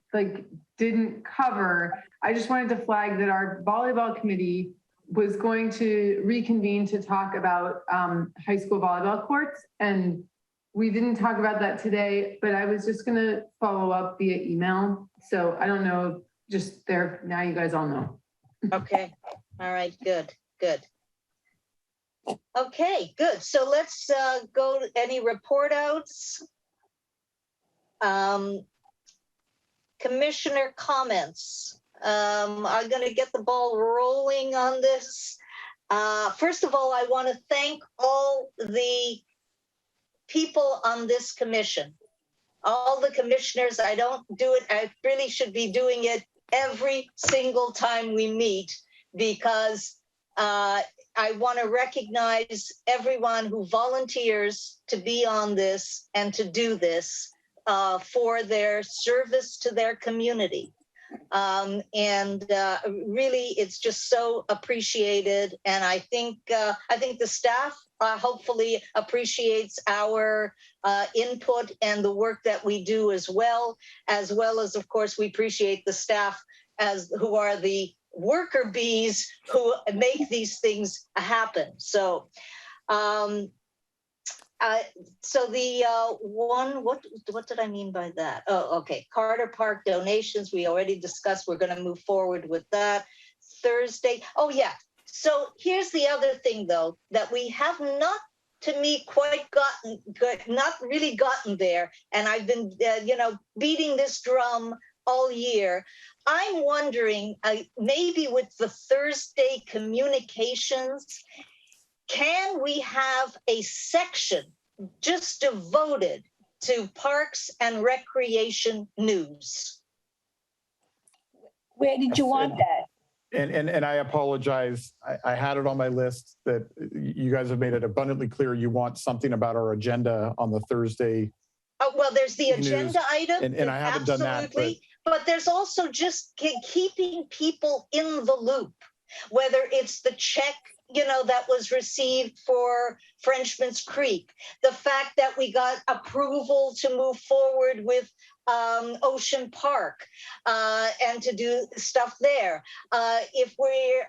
[SPEAKER 6] didn't cover? I just wanted to flag that our volleyball committee was going to reconvene to talk about high school volleyball courts, and we didn't talk about that today, but I was just going to follow up via email. So I don't know, just there, now you guys all know.
[SPEAKER 2] Okay. All right. Good. Good. Okay, good. So let's go to any report outs. Commissioner comments. I'm going to get the ball rolling on this. First of all, I want to thank all the people on this commission, all the commissioners. I don't do it. I really should be doing it every single time we meet, because I want to recognize everyone who volunteers to be on this and to do this for their service to their community. Really, it's just so appreciated. And I think the staff hopefully appreciates our input and the work that we do as well as, of course, we appreciate the staff who are the worker bees who make these things happen. So, what did I mean by that? Oh, okay. Carter Park donations, we already discussed. We're going to move forward with that Thursday. Oh yeah. So here's the other thing though, that we have not, to me, not really gotten there. And I've been, beating this drum all year. I'm wondering, maybe with the Thursday communications, can we have a section just devoted to parks and recreation news?
[SPEAKER 9] Where did you want that?
[SPEAKER 3] And I apologize. I had it on my list that you guys have made it abundantly clear you want something about our agenda on the Thursday.
[SPEAKER 2] Oh, well, there's the agenda item.
[SPEAKER 3] And I haven't done that.
[SPEAKER 2] But there's also just keeping people in the loop, whether it's the check that was received for Frenchman's Creek, the fact that we got approval to move forward with Ocean Park and to do stuff there. If we're,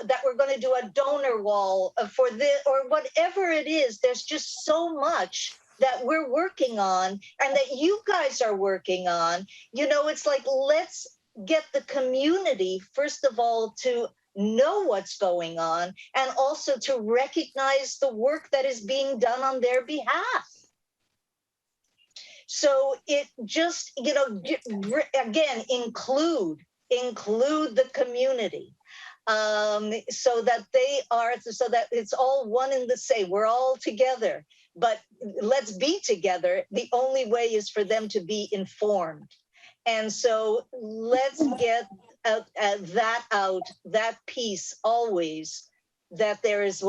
[SPEAKER 2] that we're going to do a donor wall for this or whatever it is, there's just so much that we're working on and that you guys are working on. It's like, let's get the community, first of all, to know what's going on and also to recognize the work that is being done on their behalf. So it just, again, include the community so that it's all one and the same. We're all together, but let's be together. The only way is for them to be informed. And so let's get that piece always, that there's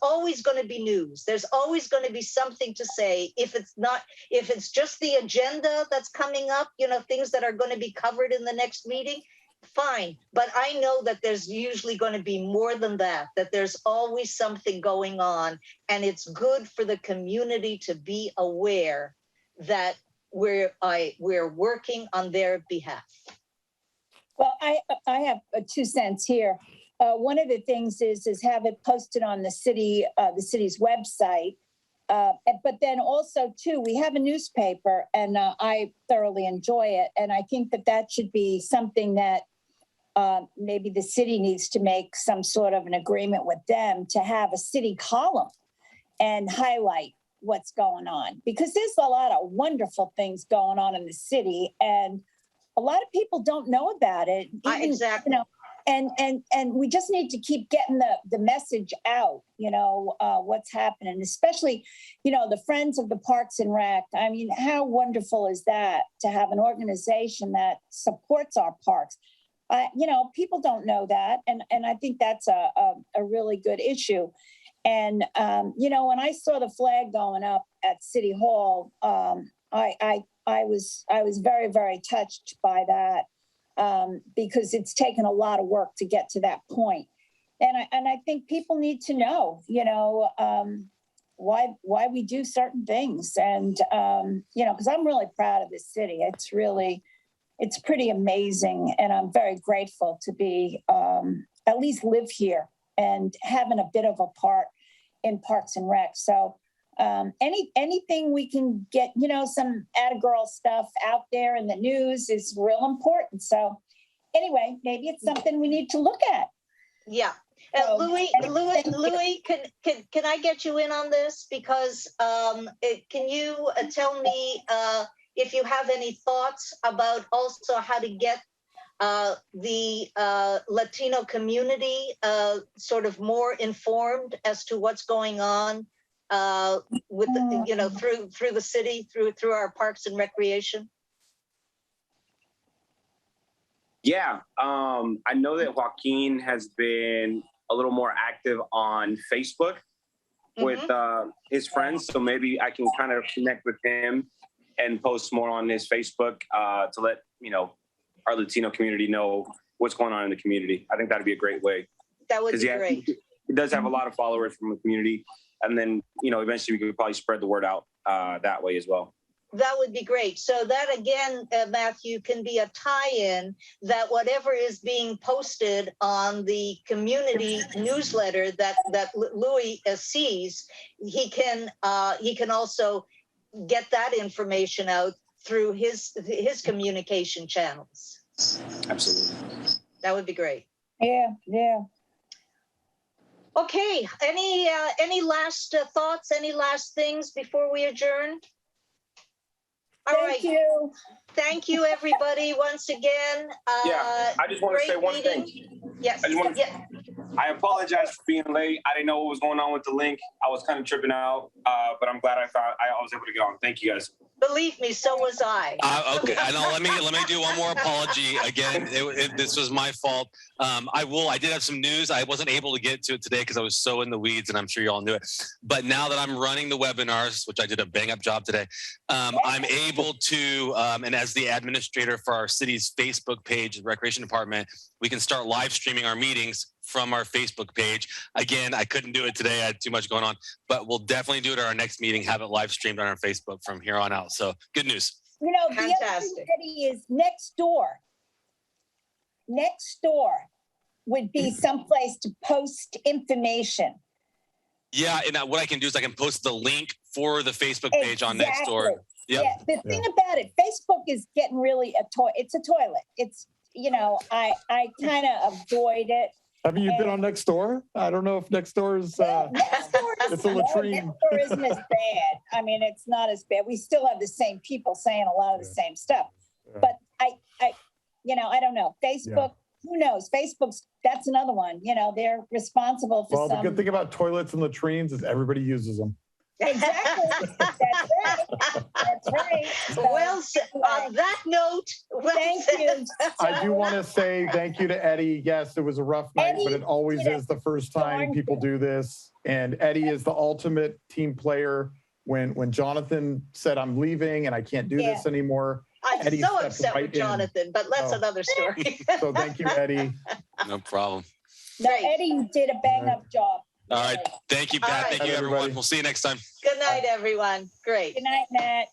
[SPEAKER 2] always going to be news. There's always going to be something to say. If it's just the agenda that's coming up, things that are going to be covered in the next meeting, fine. But I know that there's usually going to be more than that there's always something going on. And it's good for the community to be aware that we're working on their behalf.
[SPEAKER 9] Well, I have 2 cents here. One of the things is have it posted on the city's website. But then also too, we have a newspaper, and I thoroughly enjoy it. And I think that should be something that maybe the city needs to make some sort of an agreement with them to have a city column and highlight what's going on, because there's a lot of wonderful things going on in the city, and a lot of people don't know about it. Even,
[SPEAKER 2] exactly.
[SPEAKER 9] And we just need to keep getting the message out, what's happening, especially, the Friends of the Parks and Rec. I mean, how wonderful is that to have an organization that supports our parks? People don't know that. And I think that's a really good issue. And, when I saw the flag going up at City Hall, I was very, very touched by that. Because it's taken a lot of work to get to that point. And I think people need to know, why we do certain things. And, because I'm really proud of this city. It's pretty amazing. And I'm very grateful to be, at least live here and having a bit of a part in Parks and Rec. So anything we can get, some Attagirl stuff out there in the news is real important. So anyway, maybe it's something we need to look at.
[SPEAKER 2] Yeah.
[SPEAKER 9] So,
[SPEAKER 2] Louis, can I get you in on this? Because can you tell me if you have any thoughts about also how to get the Latino community sort of more informed as to what's going on with the, through the city, through our parks and recreation?
[SPEAKER 14] Yeah, I know that Joaquin has been a little more active on Facebook with his friends, so maybe I can kind of connect with him and post more on his Facebook to let our Latino community know what's going on in the community. I think that'd be a great way.
[SPEAKER 2] That would be great.
[SPEAKER 14] He does have a lot of followers from the community, and then eventually we could probably spread the word out that way as well.
[SPEAKER 2] That would be great. So that again, Matthew, can be a tie-in that whatever is being posted on the community newsletter that Louis sees, he can also get that information out through his communication channels.
[SPEAKER 14] Absolutely.
[SPEAKER 2] That would be great.
[SPEAKER 9] Yeah.
[SPEAKER 2] Okay. Any last thoughts? Any last things before we adjourn? All right.
[SPEAKER 9] Thank you.
[SPEAKER 2] Thank you, everybody, once again.
[SPEAKER 14] Yeah, I just want to say one thing.
[SPEAKER 2] Yes.
[SPEAKER 14] I apologize for being late. I didn't know what was going on with the link. I was kind of tripping out, but I'm glad I was able to get on. Thank you, guys.
[SPEAKER 2] Believe me, so was I.
[SPEAKER 1] Okay, I know. Let me do one more apology. Again, this was my fault. I did have some news. I wasn't able to get to it today because I was so in the weeds, and I'm sure you all knew it. But now that I'm running the webinars, which I did a bang-up job today, I'm able to, and as the administrator for our city's Facebook page, the Recreation Department, we can start live streaming our meetings from our Facebook page. Again, I couldn't do it today. I had too much going on, but we'll definitely do it at our next meeting, have it live streamed on our Facebook from here on out. So good news.
[SPEAKER 9] You know, the other thing,
[SPEAKER 2] Fantastic.
[SPEAKER 9] Eddie, is next door. Next door would be someplace to post information.
[SPEAKER 1] Yeah, and what I can do is I can post the link for the Facebook page on Nextdoor.
[SPEAKER 9] Exactly.
[SPEAKER 1] Yep.
[SPEAKER 9] Yeah, the thing about it, Facebook is getting really it's a toilet. It's, you know, I kind of avoid it.
[SPEAKER 3] Have you been on Nextdoor? I don't know if Nextdoor is.
[SPEAKER 9] Nextdoor
[SPEAKER 3] it's a latrine.
[SPEAKER 9] Nextdoor isn't as bad. I mean, it's not as bad. We still have the same people saying a lot of the same stuff.
[SPEAKER 3] Yeah.
[SPEAKER 9] But I don't know. Facebook, who knows? That's another one. You know, they're responsible for
[SPEAKER 3] Well,
[SPEAKER 9] some.
[SPEAKER 3] the good thing about toilets and latrines is everybody uses them.
[SPEAKER 9] Exactly. That's right. That's right. So,
[SPEAKER 2] Well, on that note, well
[SPEAKER 9] thank
[SPEAKER 2] said.
[SPEAKER 9] you.
[SPEAKER 3] I do want to say thank you to Eddie. Yes, it was a rough night, but it always
[SPEAKER 9] Eddie
[SPEAKER 3] is the first time
[SPEAKER 9] darn
[SPEAKER 3] people do this. And Eddie is the ultimate team player. When Jonathan said, I'm leaving and I can't do this anymore,
[SPEAKER 2] I'm
[SPEAKER 3] Eddie
[SPEAKER 2] so
[SPEAKER 3] stepped
[SPEAKER 2] upset
[SPEAKER 3] right
[SPEAKER 2] with Jonathan, but that's
[SPEAKER 3] Oh.
[SPEAKER 2] another story.
[SPEAKER 3] So thank you, Eddie.
[SPEAKER 1] No problem.
[SPEAKER 9] No, Eddie, you did a bang up job.
[SPEAKER 1] All right. Thank you, Pat.
[SPEAKER 2] All right.
[SPEAKER 1] Thank you, everyone.
[SPEAKER 3] Everybody.
[SPEAKER 1] We'll see you next time.
[SPEAKER 2] Good night, everyone. Great.
[SPEAKER 9] Good night, Matt.